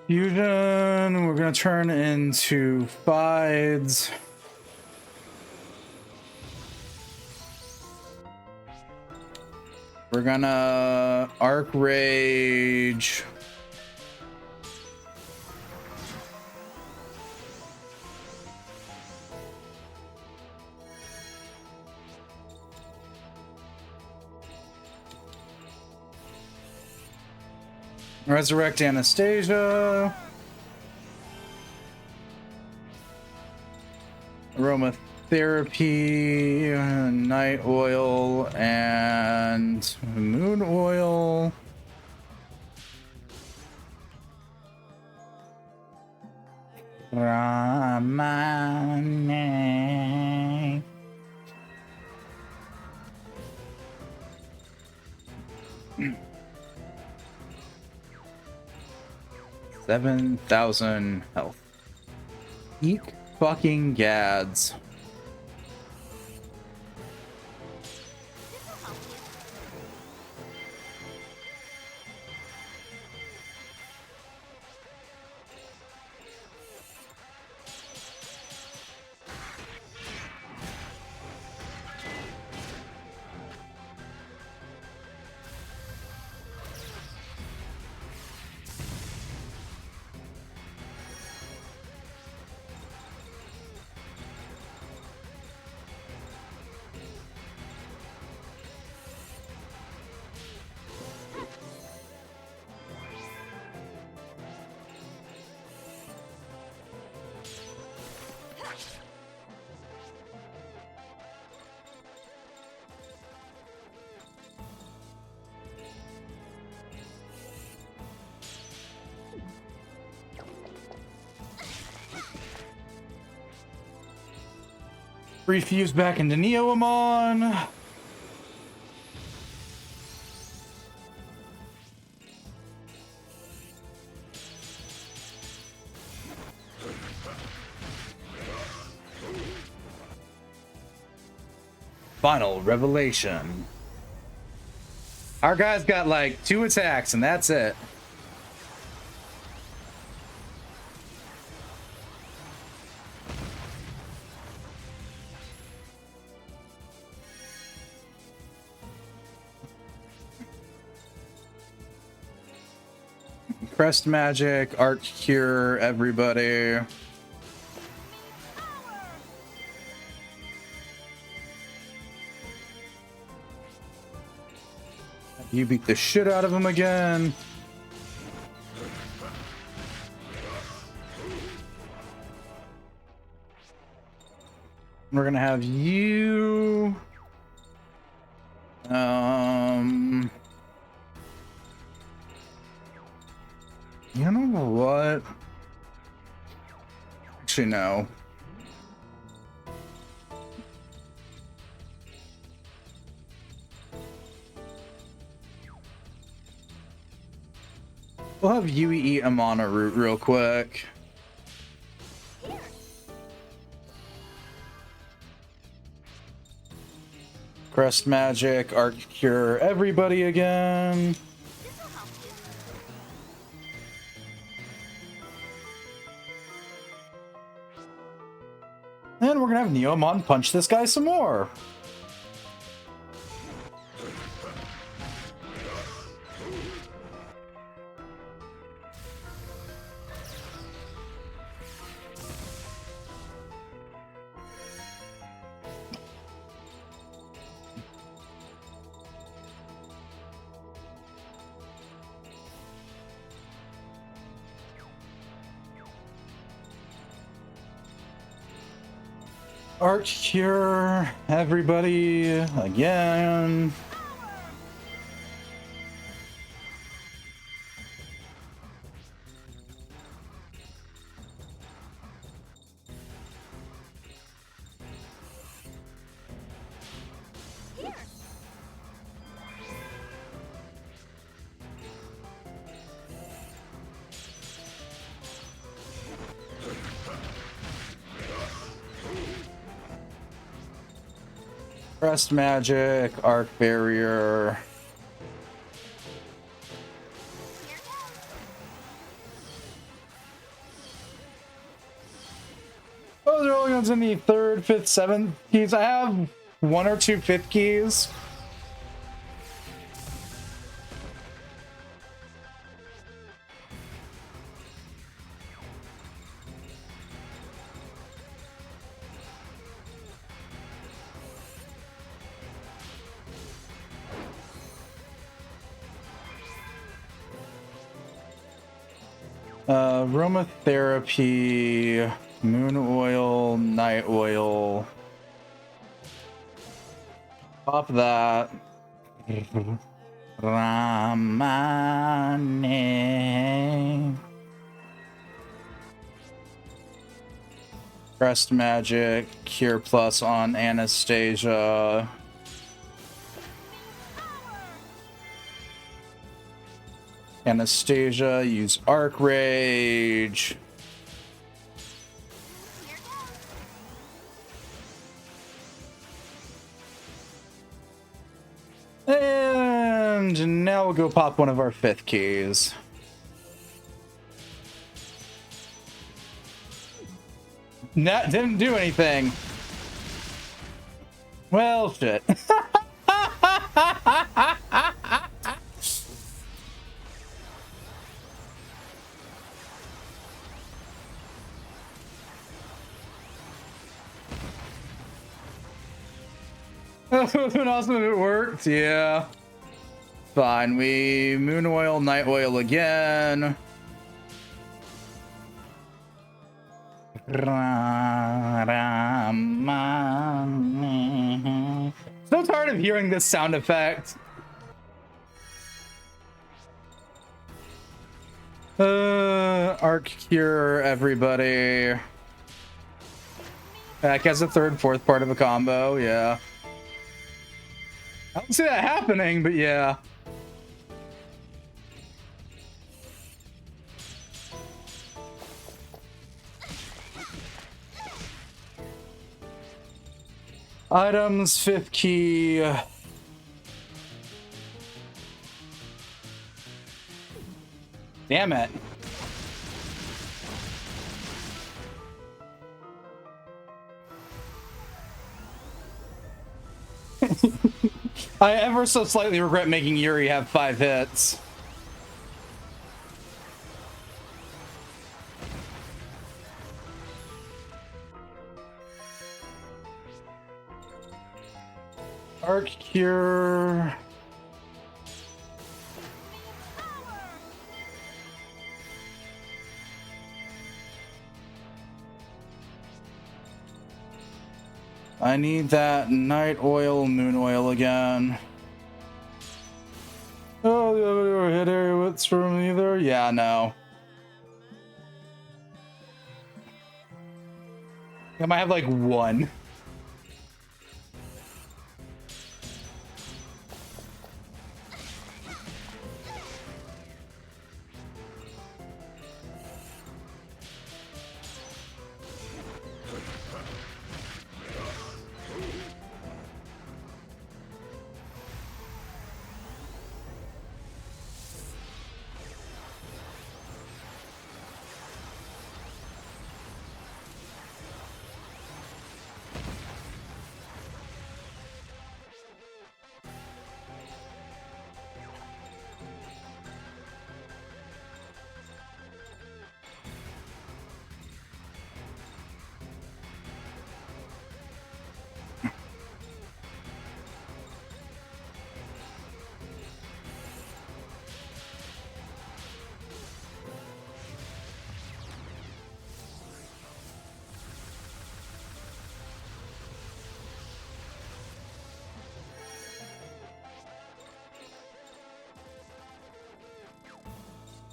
Fusion, we're gonna turn into Fides. We're gonna Arc Rage. Resurrect Anastasia. Aromatherapy, Night Oil, and Moon Oil. Ramane. 7,000 health. Eek fucking gads. Refuse back into Neoamon. Final Revelation. Our guy's got like 2 attacks and that's it. Crest magic, art cure, everybody. You beat the shit out of him again. We're gonna have you. You know what? Actually, no. We'll have Yui eat a mana root real quick. Crest magic, art cure, everybody again. And we're gonna have Neomon punch this guy some more. Art cure, everybody again. Crest magic, arc barrier. Oh, they're only ones in the 3rd, 5th, 7th keys. I have 1 or 2 5th keys. Aromatherapy, moon oil, night oil. Pop that. Ramane. Crest magic, cure plus on Anastasia. Anastasia, use Arc Rage. And now we'll go pop one of our 5th keys. That didn't do anything. Well, shit. An awesome if it worked, yeah. Fine, we moon oil, night oil again. So tired of hearing this sound effect. Arc cure, everybody. Back as a 3rd, 4th part of a combo, yeah. I don't see that happening, but yeah. Items, 5th key. Damn it. I ever so slightly regret making Yuri have 5 hits. Arc Cure. I need that night oil, moon oil again. Oh, the other hit area what's from either? Yeah, no. I might have like one.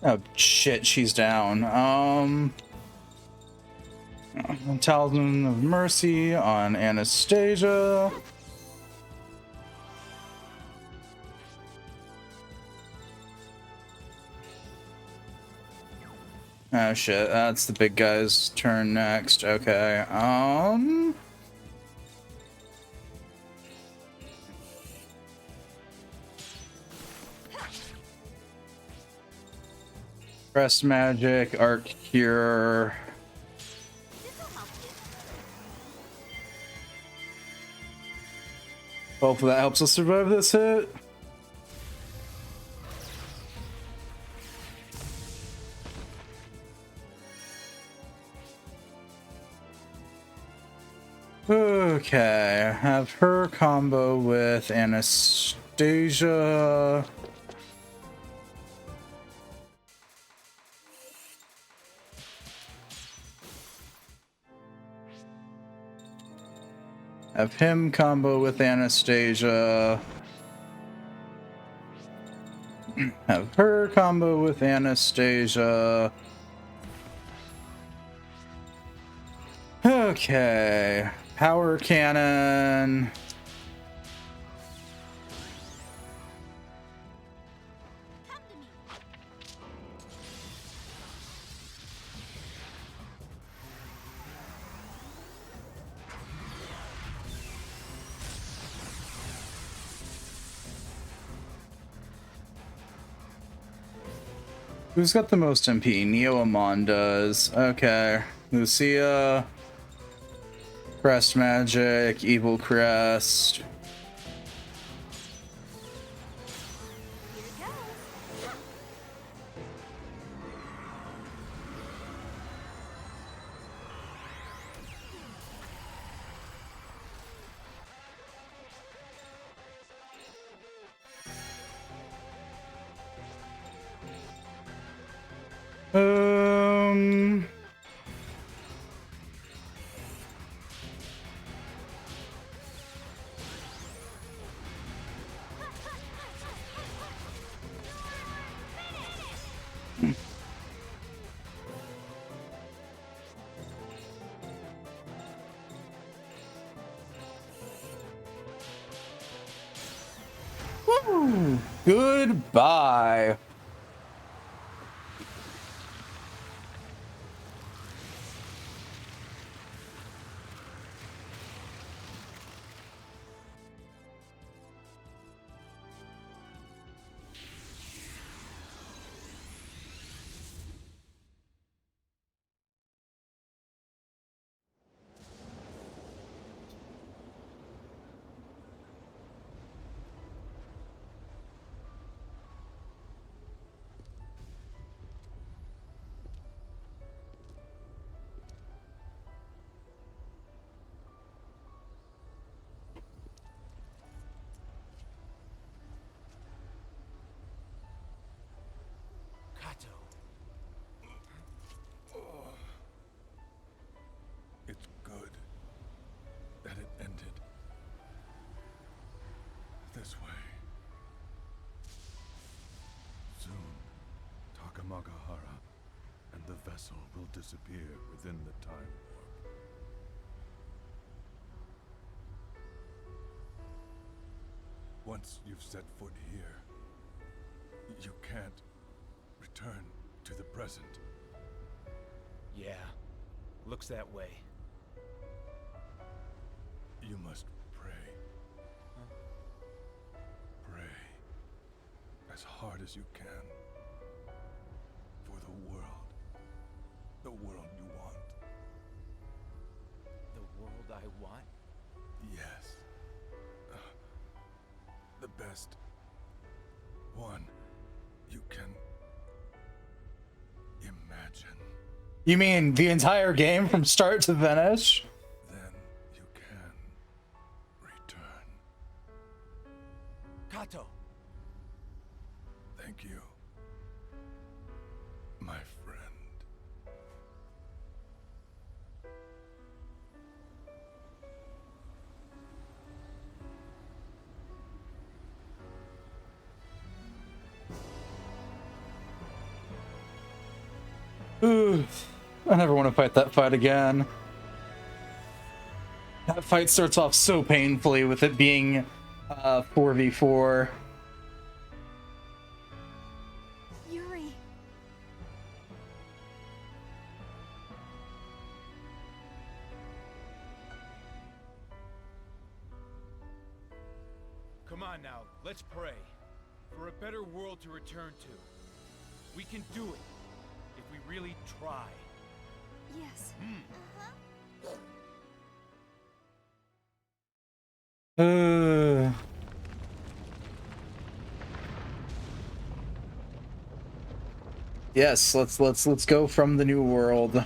Oh shit, she's down. Talisman of Mercy on Anastasia. Oh shit, that's the big guy's turn next. Okay. Press Magic, Arc Cure. Hopefully that helps us survive this hit. Okay, have her combo with Anastasia. Have him combo with Anastasia. Have her combo with Anastasia. Okay. Power Cannon. Who's got the most MP? Neo Amon does. Okay. Lucia. Crest Magic. Evil Crest. Woo! Goodbye. Magahara, and the vessel will disappear within the time warp. Once you've set foot here, you can't return to the present. Yeah, looks that way. You must pray. Pray as hard as you can for the world you want. The world I want? Yes. The best one you can imagine. You mean the entire game from start to finish? Then you can return. Kato! Thank you, my friend. Ooh, I never want to fight that fight again. That fight starts off so painfully with it being 4v4. Yuri. Come on now, let's pray. For a better world to return to. We can do it. If we really try. Yes. Yes, let's go from the new world.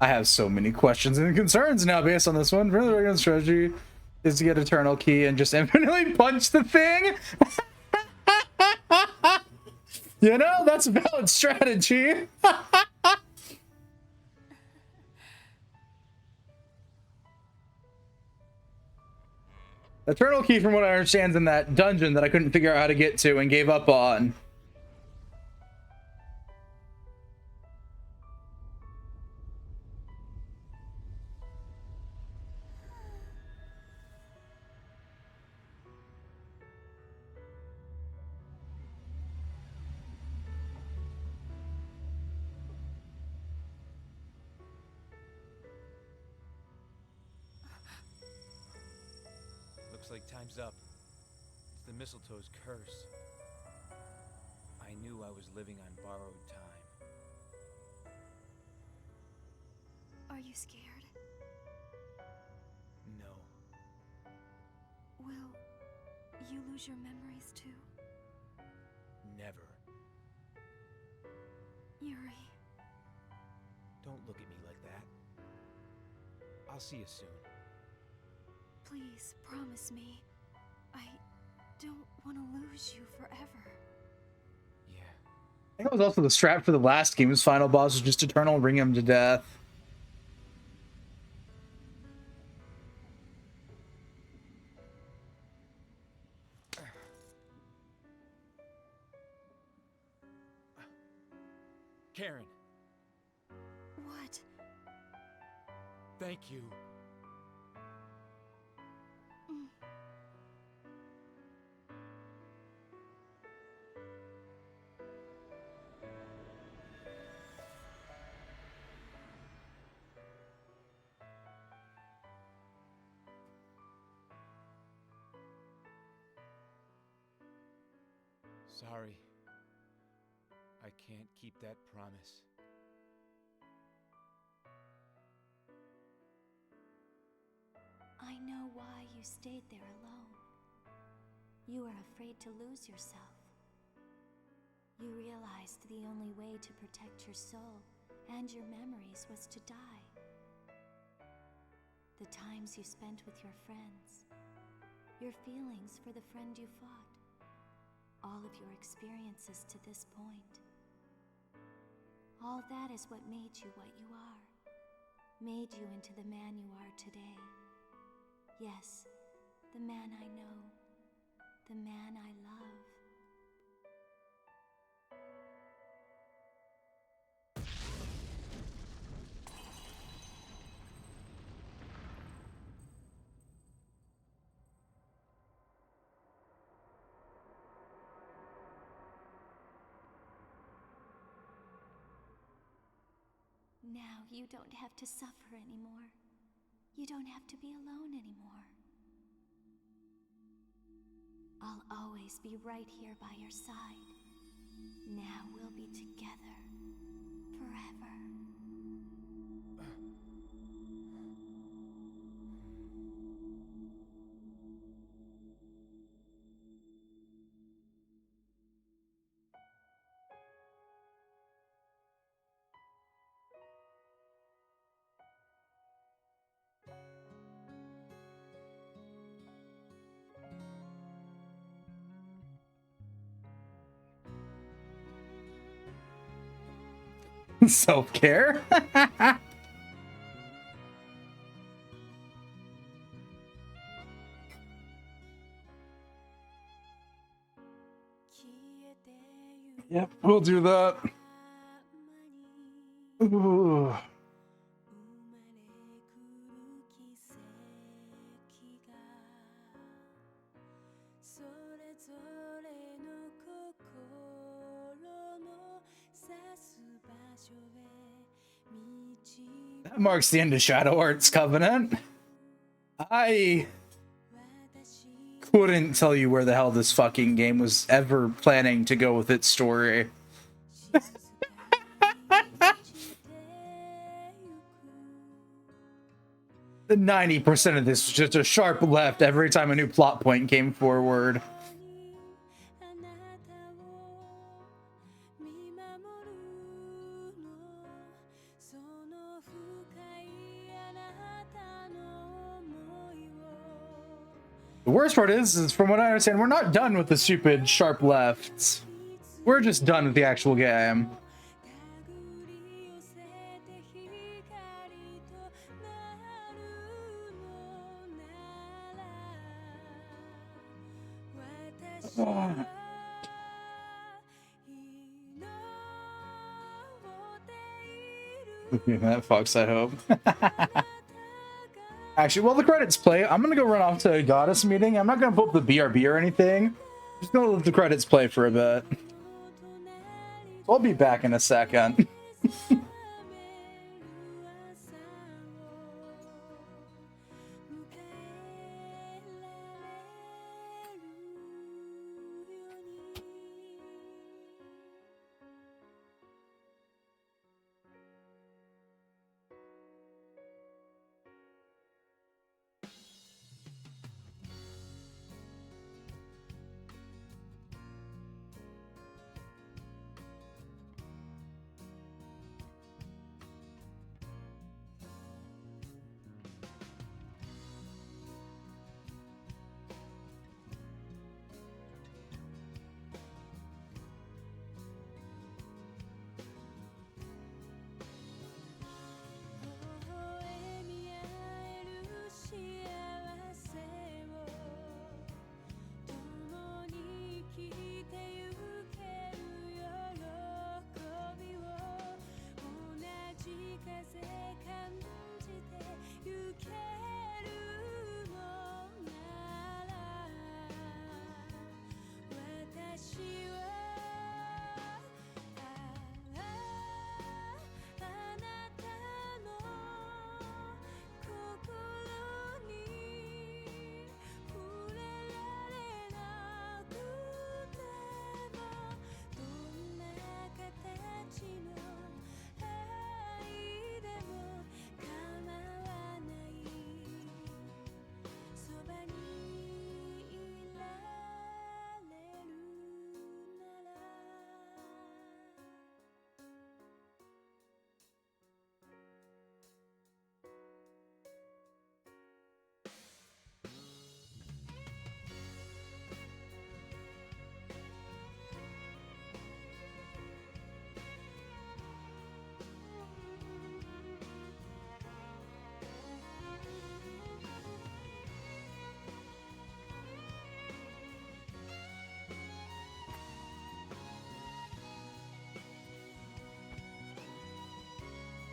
I have so many questions and concerns now based on this one. Really, regular strategy is to get Eternal Key and just infinitely punch the thing. You know, that's a valid strategy. Eternal Key, from what I understand, is in that dungeon that I couldn't figure out how to get to and gave up on. Looks like time's up. It's the mistletoe's curse. I knew I was living on borrowed time. Are you scared? No. Will you lose your memories too? Never. Yuri. Don't look at me like that. I'll see you soon. Please, promise me. I don't want to lose you forever. Yeah. I think it was also the strat for the last game. His final boss was just Eternal, bring him to death. Karen, What? thank you. Sorry. I can't keep that promise. I know why you stayed there alone. You were afraid to lose yourself. You realized the only way to protect your soul and your memories was to die. The times you spent with your friends, your feelings for the friend you fought, all of your experiences to this point. All that is what made you what you are. Made you into the man you are today. Yes, the man I know. The man I love. Now you don't have to suffer anymore. You don't have to be alone anymore. I'll always be right here by your side. Now we'll be together. Forever. Self-care? Yep, we'll do that. Ooh. That marks the end of Shadow Arts Covenant. I couldn't tell you where the hell this fucking game was ever planning to go with its story. The 90% of this was just a sharp left every time a new plot point came forward. The worst part is from what I understand, we're not done with the stupid sharp lefts. We're just done with the actual game. That fucks, I hope. Actually, while the credits play, I'm gonna go run off to a goddess meeting. I'm not gonna pull up the BRB or anything. Just gonna let the credits play for a bit. I'll be back in a second.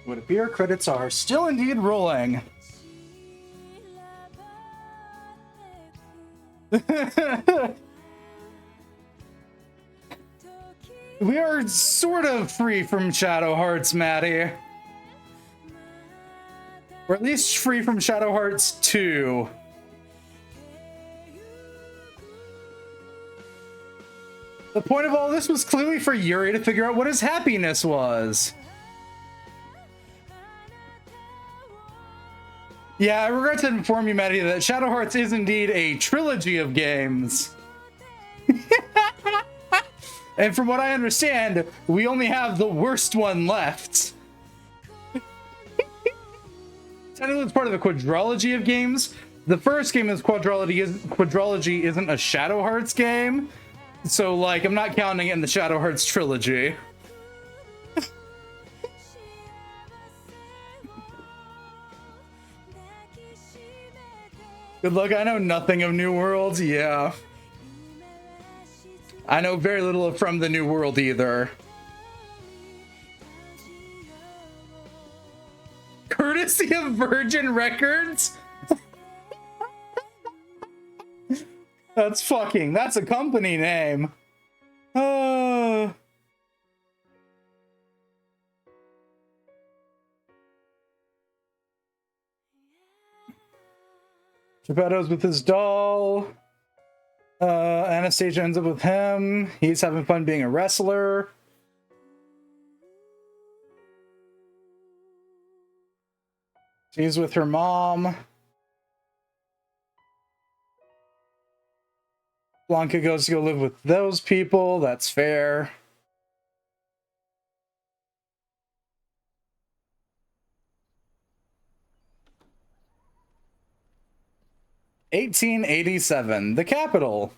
Would appear credits are still indeed rolling. We are sort of free from Shadow Hearts, Maddie. Or at least free from Shadow Hearts 2. The point of all this was clearly for Yuri to figure out what his happiness was. Yeah, I regret to inform you, Maddie, that Shadow Hearts is indeed a trilogy of games. And from what I understand, we only have the worst one left. Technically, it's part of a quadrilogy of games. The first game is quadrilogy isn't a Shadow Hearts game. So, like, I'm not counting it in the Shadow Hearts trilogy. Good luck, I know nothing of New World, yeah. I know very little From the New World either. Courtesy of Virgin Records? That's a company name. Geppetto's with his doll. Anastasia ends up with him. He's having fun being a wrestler. She's with her mom. Blanca goes to go live with those people. That's fair. (1887), the capital.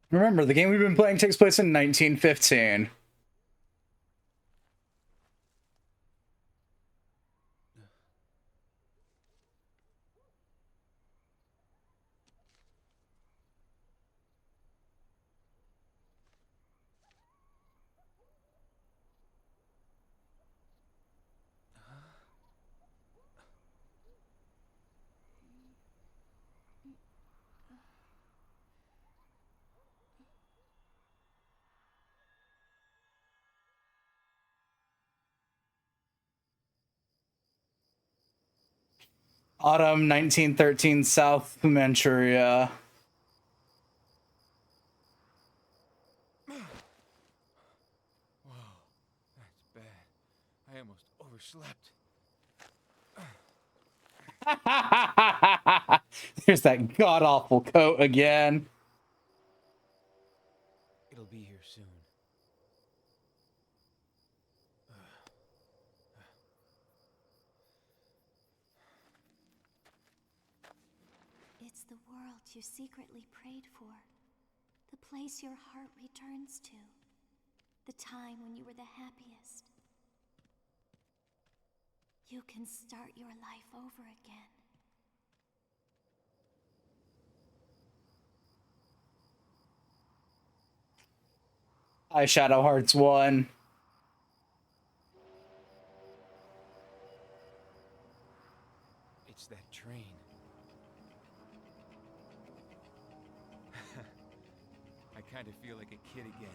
Remember, the game we've been playing takes place in 1915. Autumn 1913, South Manchuria. Whoa, that's bad. I almost overslept. There's that god-awful coat again. It'll be here soon. It's the world you secretly prayed for. The place your heart returns to. The time when you were the happiest. You can start your life over again. Hi, Shadow Hearts 1. It's that train. I kind of feel like a kid again.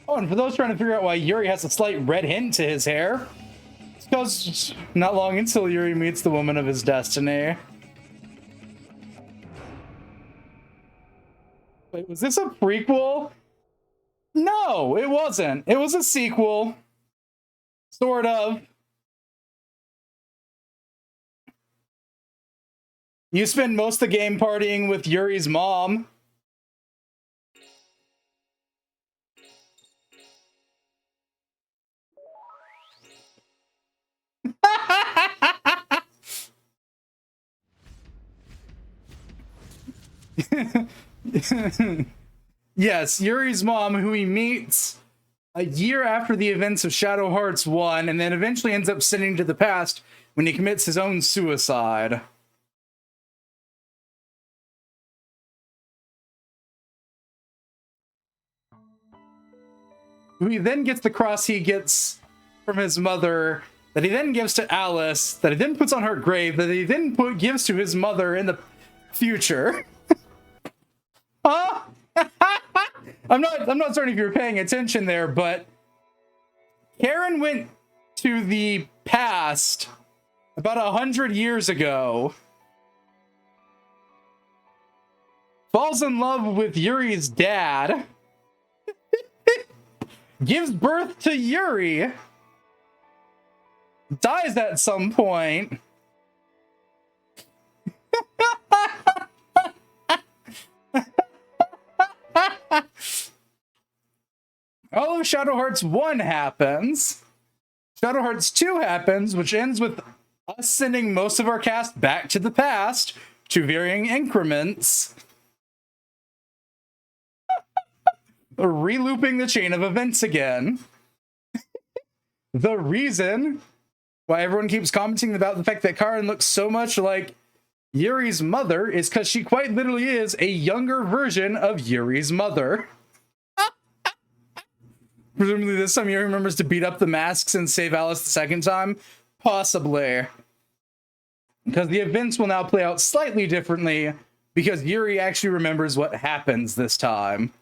Oh, and for those trying to figure out why Yuri has a slight red hint to his hair, it's because not long until Yuri meets the woman of his destiny. Wait, was this a prequel? No, it wasn't. It was a sequel. Sort of. You spend most of the game partying with Yuri's mom. Yes, Yuri's mom, who he meets a year after the events of Shadow Hearts 1, and then eventually ends up sending to the past when he commits his own suicide. He then gets the cross he gets from his mother, that he then gives to Alice, that he then puts on her grave, that he then gives to his mother in the future. Huh? I'm not certain if you're paying attention there, but Karen went to the past about 100 years ago, falls in love with Yuri's dad, gives birth to Yuri, dies at some point. All of Shadow Hearts 1 happens. Shadow Hearts 2 happens, which ends with us sending most of our cast back to the past to varying increments. Relooping the chain of events again. The reason why everyone keeps commenting about the fact that Karen looks so much like Yuri's mother is because she quite literally is a younger version of Yuri's mother. Presumably this time Yuri remembers to beat up the masks and save Alice the second time. Possibly. Because the events will now play out slightly differently because Yuri actually remembers what happens this time.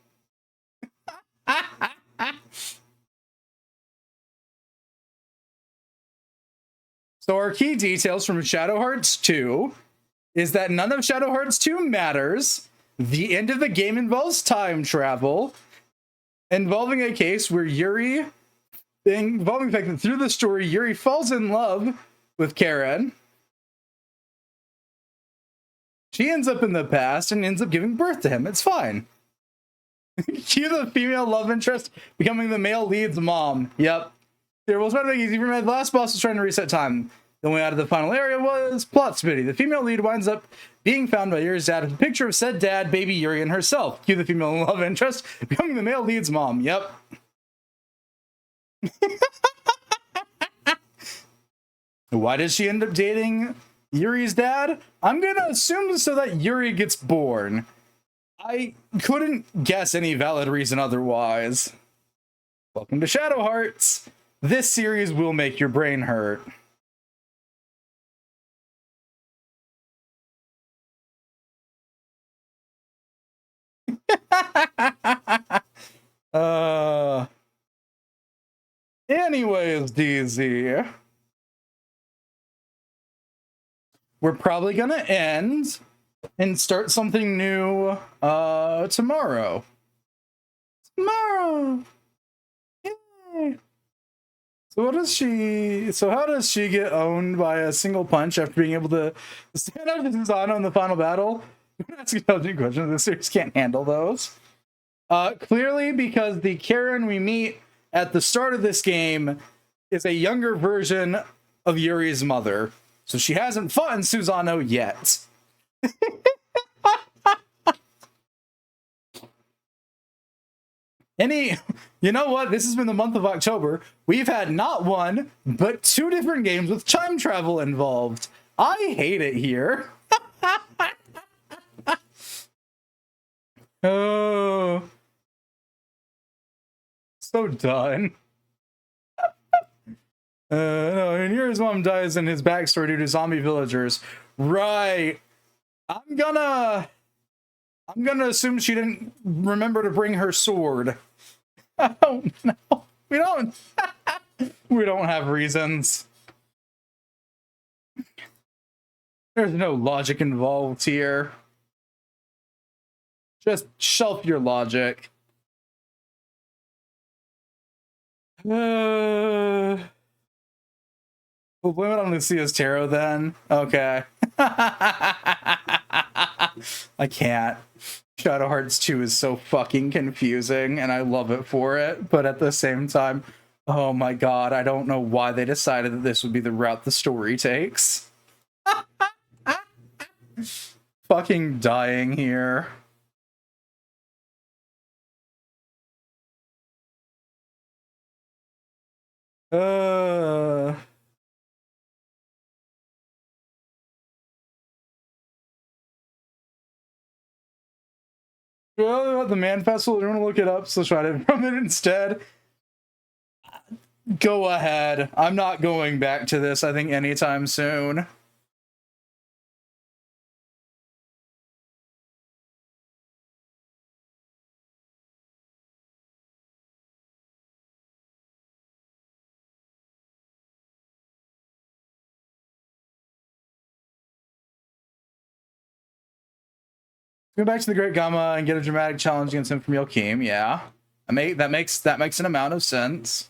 So our key details from Shadow Hearts 2 is that none of Shadow Hearts 2 matters. The end of the game involves time travel, involving a case where involving the fact that through the story, Yuri falls in love with Karen. She ends up in the past and ends up giving birth to him. It's fine. Cue the female love interest becoming the male lead's mom. Yep. It was trying to make it easy for me. The last boss was trying to reset time. The only out of the final area was plot spitty. The female lead winds up being found by Yuri's dad with a picture of said dad, baby Yuri, and herself. Cue the female love interest becoming the male lead's mom. Yep. Why does she end up dating Yuri's dad? I'm gonna assume so that Yuri gets born. I couldn't guess any valid reason otherwise. Welcome to Shadow Hearts. This series will make your brain hurt. Anyways, DZ. We're probably gonna end and start something new tomorrow. Tomorrow. Yay. So how does she get owned by a single punch after being able to stand up to Susanoo in the final battle? Don't ask intelligent questions. The series can't handle those. Clearly because the Karen we meet at the start of this game is a younger version of Yuri's mother. So she hasn't fought in Susanoo yet. You know what? This has been the month of October. We've had not one, but 2 different games with time travel involved. I hate it here. Oh. So done. No, and Yuri's mom dies in his backstory due to zombie villagers. Right. I'm gonna assume she didn't remember to bring her sword. I don't know. We don't have reasons. There's no logic involved here. Just shelf your logic. We'll blame it on Lucia's tarot then. Okay. I can't. Shadow Hearts 2 is so fucking confusing, and I love it for it, but at the same time, oh my god, I don't know why they decided that this would be the route the story takes. Fucking dying here. Uh, well, the Man Festival, you want to look it up, so try to from it instead. Go ahead. I'm not going back to this, I think, anytime soon. Go back to the Great Gamma and get a dramatic challenge against him from Yokeem. Yeah, that makes an amount of sense.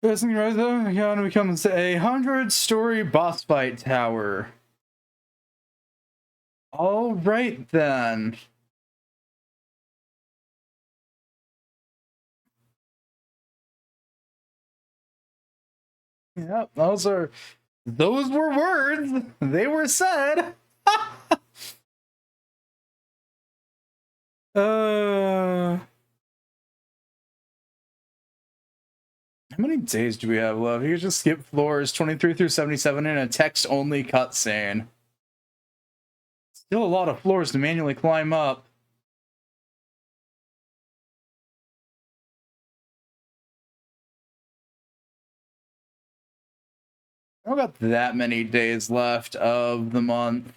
Pressing right though, Yakana becomes a 100-story boss fight tower. All right then. Yep, those were words. They were said. How many days do we have left? You can just skip floors 23 through 77 in a text-only cutscene. Still a lot of floors to manually climb up. I don't got that many days left of the month.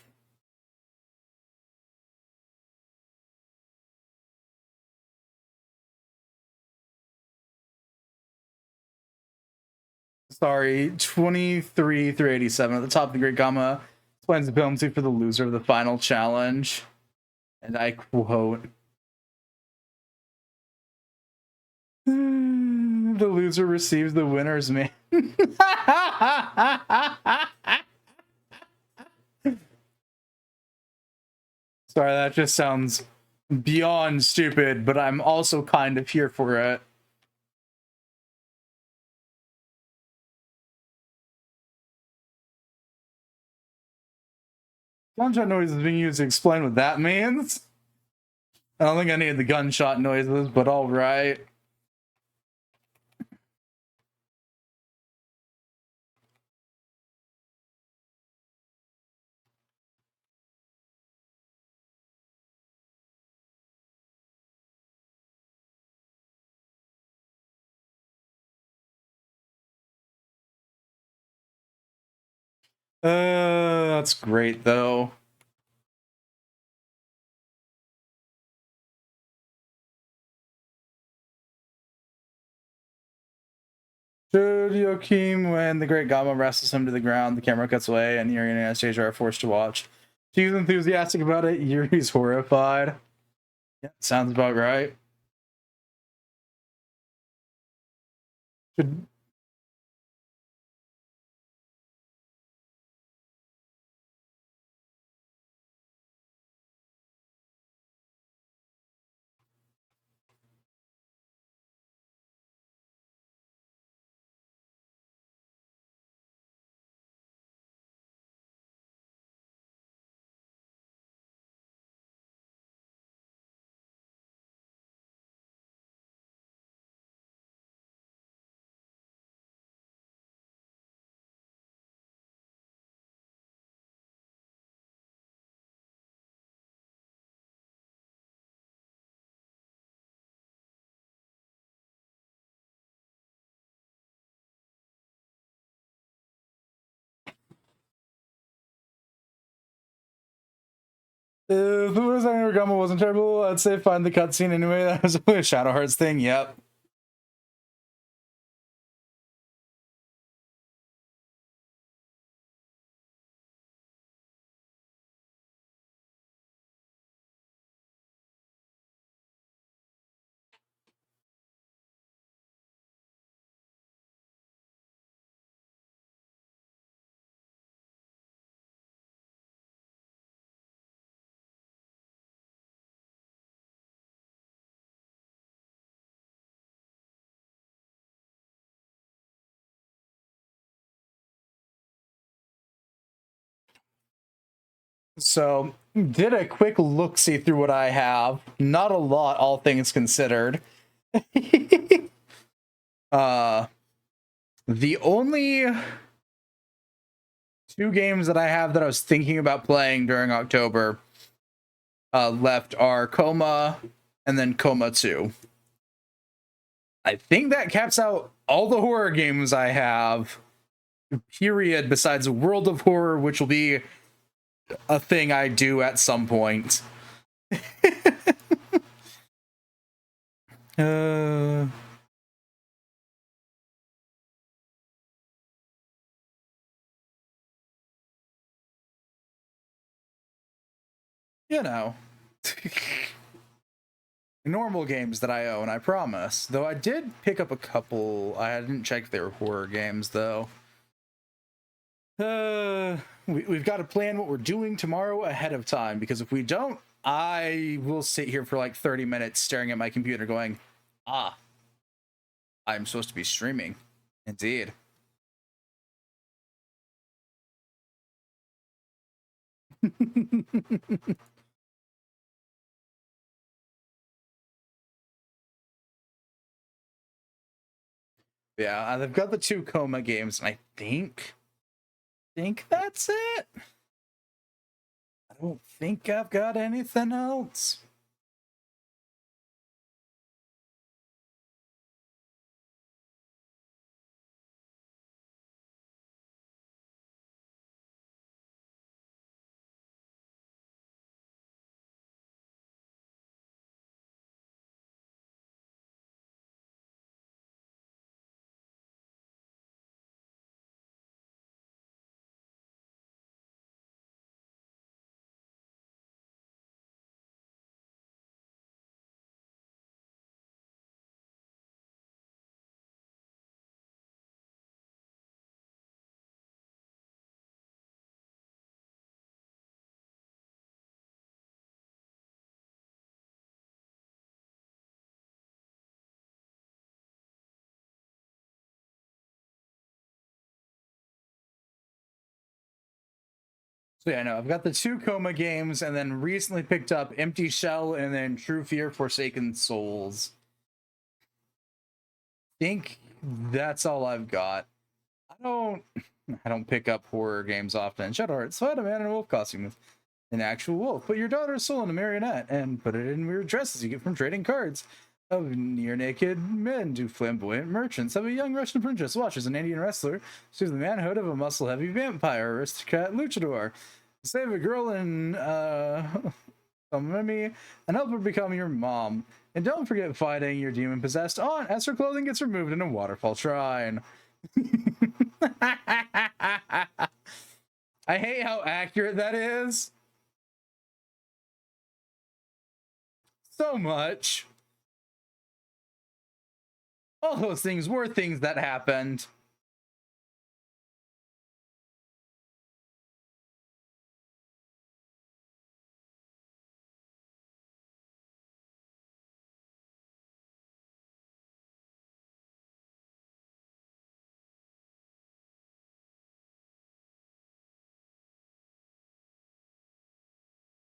Sorry, 23 through 87 at the top of the Great Gamma explains the penalty for the loser of the final challenge. And I quote, the loser receives the winner's man. Sorry, that just sounds beyond stupid, but I'm also kind of here for it. Gunshot noise is being used to explain what that means. I don't think I need the gunshot noises, but all right. That's great though. Should Yokeem, when the Great Gamma wrestles him to the ground, the camera cuts away, and Yuri and Anastasia are forced to watch. She's enthusiastic about it. Yuri's horrified. Yeah, sounds about right. Should if the was Gamma wasn't terrible, I'd say find the cutscene anyway. That was a Shadow Hearts thing. Yep. So, did a quick look-see through what I have. Not a lot, all things considered. The only two games that I have that I was thinking about playing during October left are Coma and then Coma 2. I think that caps out all the horror games I have, period, besides World of Horror, which will be a thing I do at some point. uh... You know. Normal games that I own, I promise. Though I did pick up a couple. I didn't check if they were horror games, though. We've got to plan what we're doing tomorrow ahead of time, because if we don't, I will sit here for like 30 minutes staring at my computer going, ah, I'm supposed to be streaming. Indeed. Yeah, I've got the two Coma games, and I think that's it. I don't think I've got anything else. So yeah, no, I've got the two Coma games, and then recently picked up Empty Shell and then True Fear Forsaken Souls. Think that's all I've got. I don't pick up horror games often. Shadowheart, so I had a man in a wolf costume with an actual wolf. Put your daughter's soul in a marionette and put it in weird dresses you get from trading cards of near naked men to flamboyant merchants. Have a young Russian princess watch as an Indian wrestler to the manhood of a muscle heavy vampire aristocrat luchador. Save a girl in me and help her become your mom. And don't forget fighting your demon possessed aunt as her clothing gets removed in a waterfall shrine. I hate how accurate that is. So much. All those things were things that happened.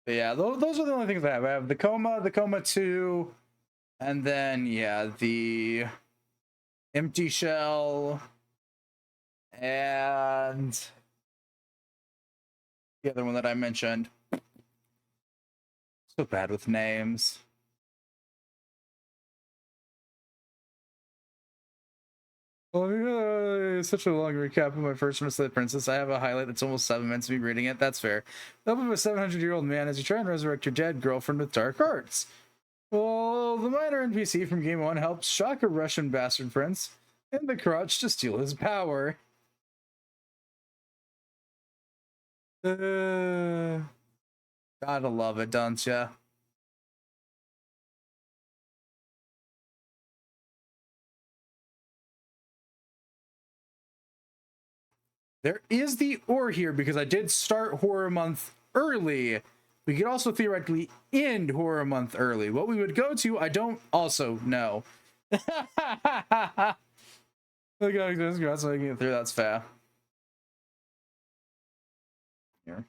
But yeah, those are the only things I have. I have the Coma 2, and then, yeah, the Empty Shell, and the other one that I mentioned. So bad with names. Oh yeah, such a long recap of my first Misled Princess. I have a highlight that's almost 7 minutes of me reading it. That's fair. Help of a 700-year-old man as you try and resurrect your dead girlfriend with dark arts. Well, the minor NPC from Game 1 helps shock a Russian bastard prince in the crotch to steal his power. Gotta love it, don't ya? There is the or here because I did start Horror Month early. We could also theoretically end Horror Month early. What we would go to, I don't also know. Look how this grass making it through. That's fair. Here.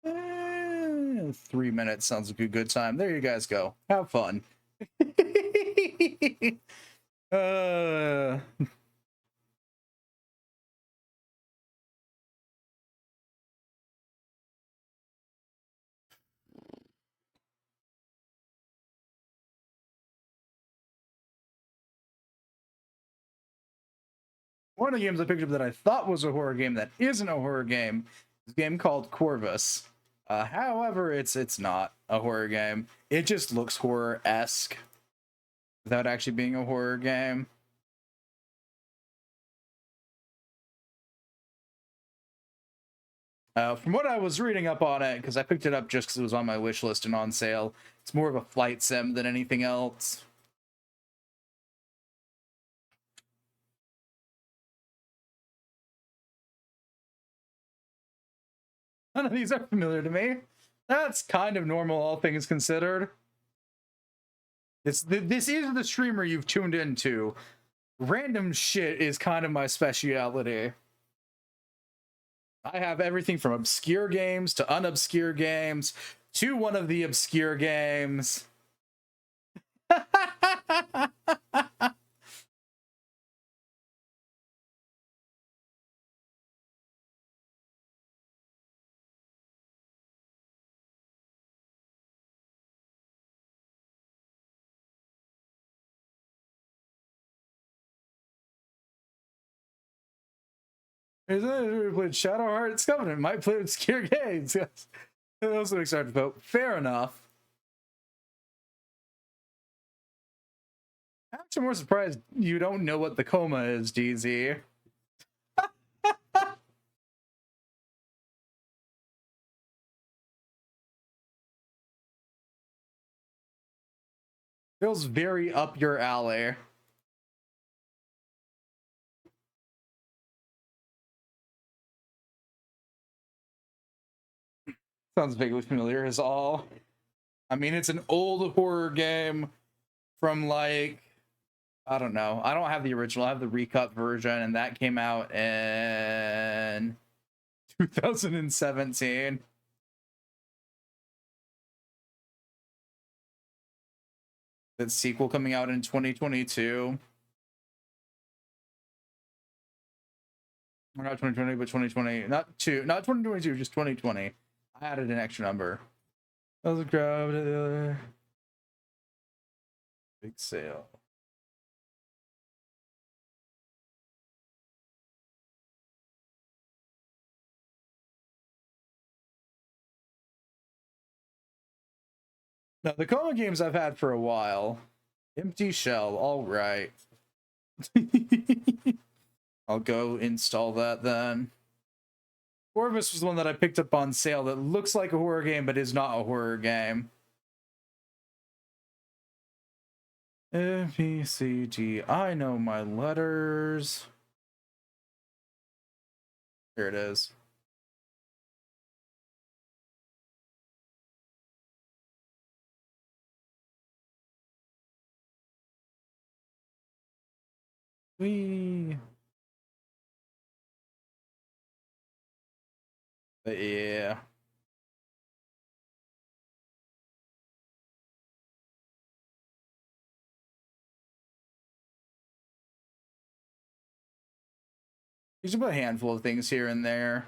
3 minutes sounds like a good time. There you guys go. Have fun. uh, one of the games I picked up that I thought was a horror game that isn't a horror game is a game called Corvus. However, it's not a horror game. It just looks horror-esque without actually being a horror game. From what I was reading up on it, because I picked it up just because it was on my wish list and on sale, it's more of a flight sim than anything else. None of these are familiar to me. That's kind of normal, all things considered. This is the streamer you've tuned into. Random shit is kind of my speciality. I have everything from obscure games to unobscure games to one of the obscure games. We played Shadowheart's Covenant. Might play obscure games. Yes. I'm also excited to vote. Fair enough. I'm actually more surprised you don't know what the coma is, DZ. Feels very up your alley. Sounds vaguely familiar as all. I mean, it's an old horror game from like, I don't know. I don't have the original. I have the recut version, and that came out in 2017. The sequel coming out in 2022. Or not 2020, but 2020. Not 2022, just 2020. I added an extra number. That was a crowd at the other. Big sale. Now, the coma games I've had for a while. Empty Shell, all right. I'll go install that then. Corvus was one that I picked up on sale that looks like a horror game, but is not a horror game. F, E, C, G. I know my letters. Here it is. Wee. But yeah. There's about a handful of things here and there.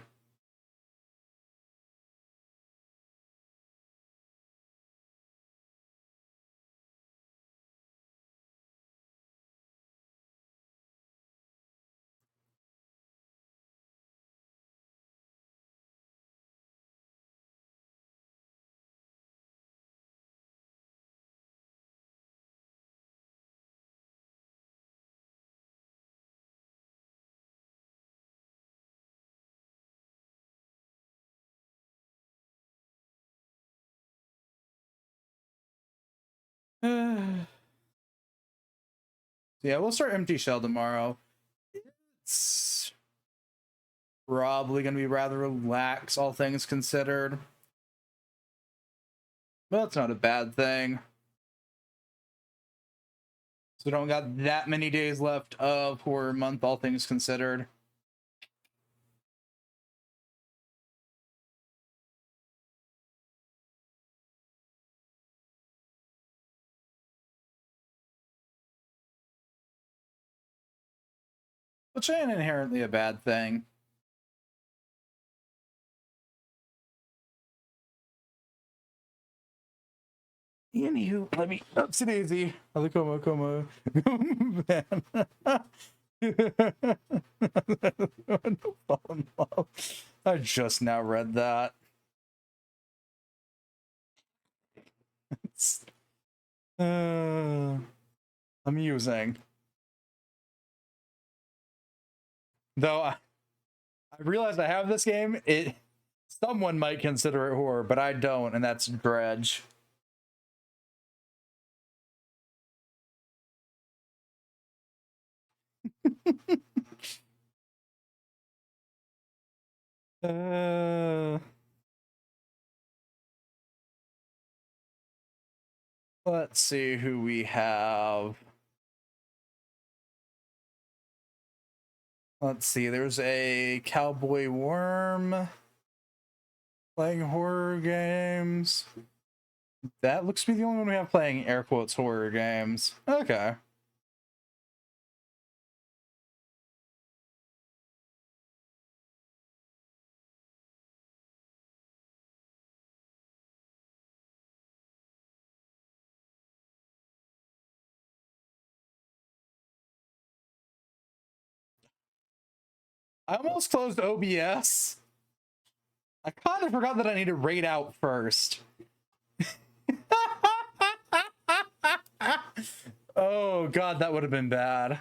Yeah, we'll start Empty Shell tomorrow. It's probably going to be rather relaxed, all things considered. But that's not a bad thing. So we don't got that many days left of horror month, all things considered. which ain't inherently a bad thing. Anywho, let me upsy daisy. Come man. Fall in love. I just now read that. It's amusing. Though I realized I have this game. Someone might consider it horror, but I don't, and that's Dredge. Let's see who we have. Let's see, there's a Cowboy Worm playing horror games. That looks to be the only one we have playing air quotes horror games. Okay. I almost closed OBS. I kind of forgot that I need to raid out first. Oh god, that would have been bad.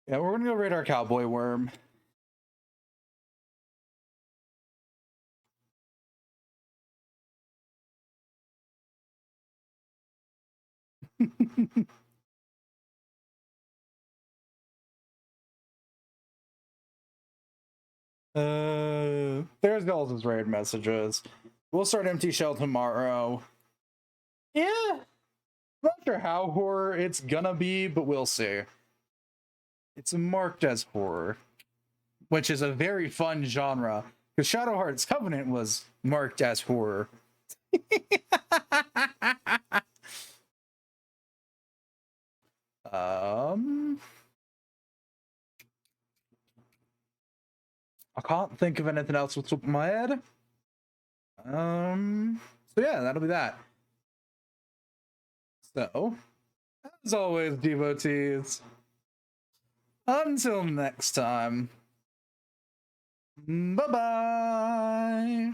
Yeah, we're gonna go raid our Cowboy Worm. There's Gulls' raid messages. We'll start Empty Shell tomorrow. Yeah, not sure how horror it's gonna be, but we'll see. It's marked as horror, which is a very fun genre, because Shadow Heart's Covenant was marked as horror. I can't think of anything else off the top of my head. So yeah, that'll be that. So, as always, devotees, until next time, bye-bye!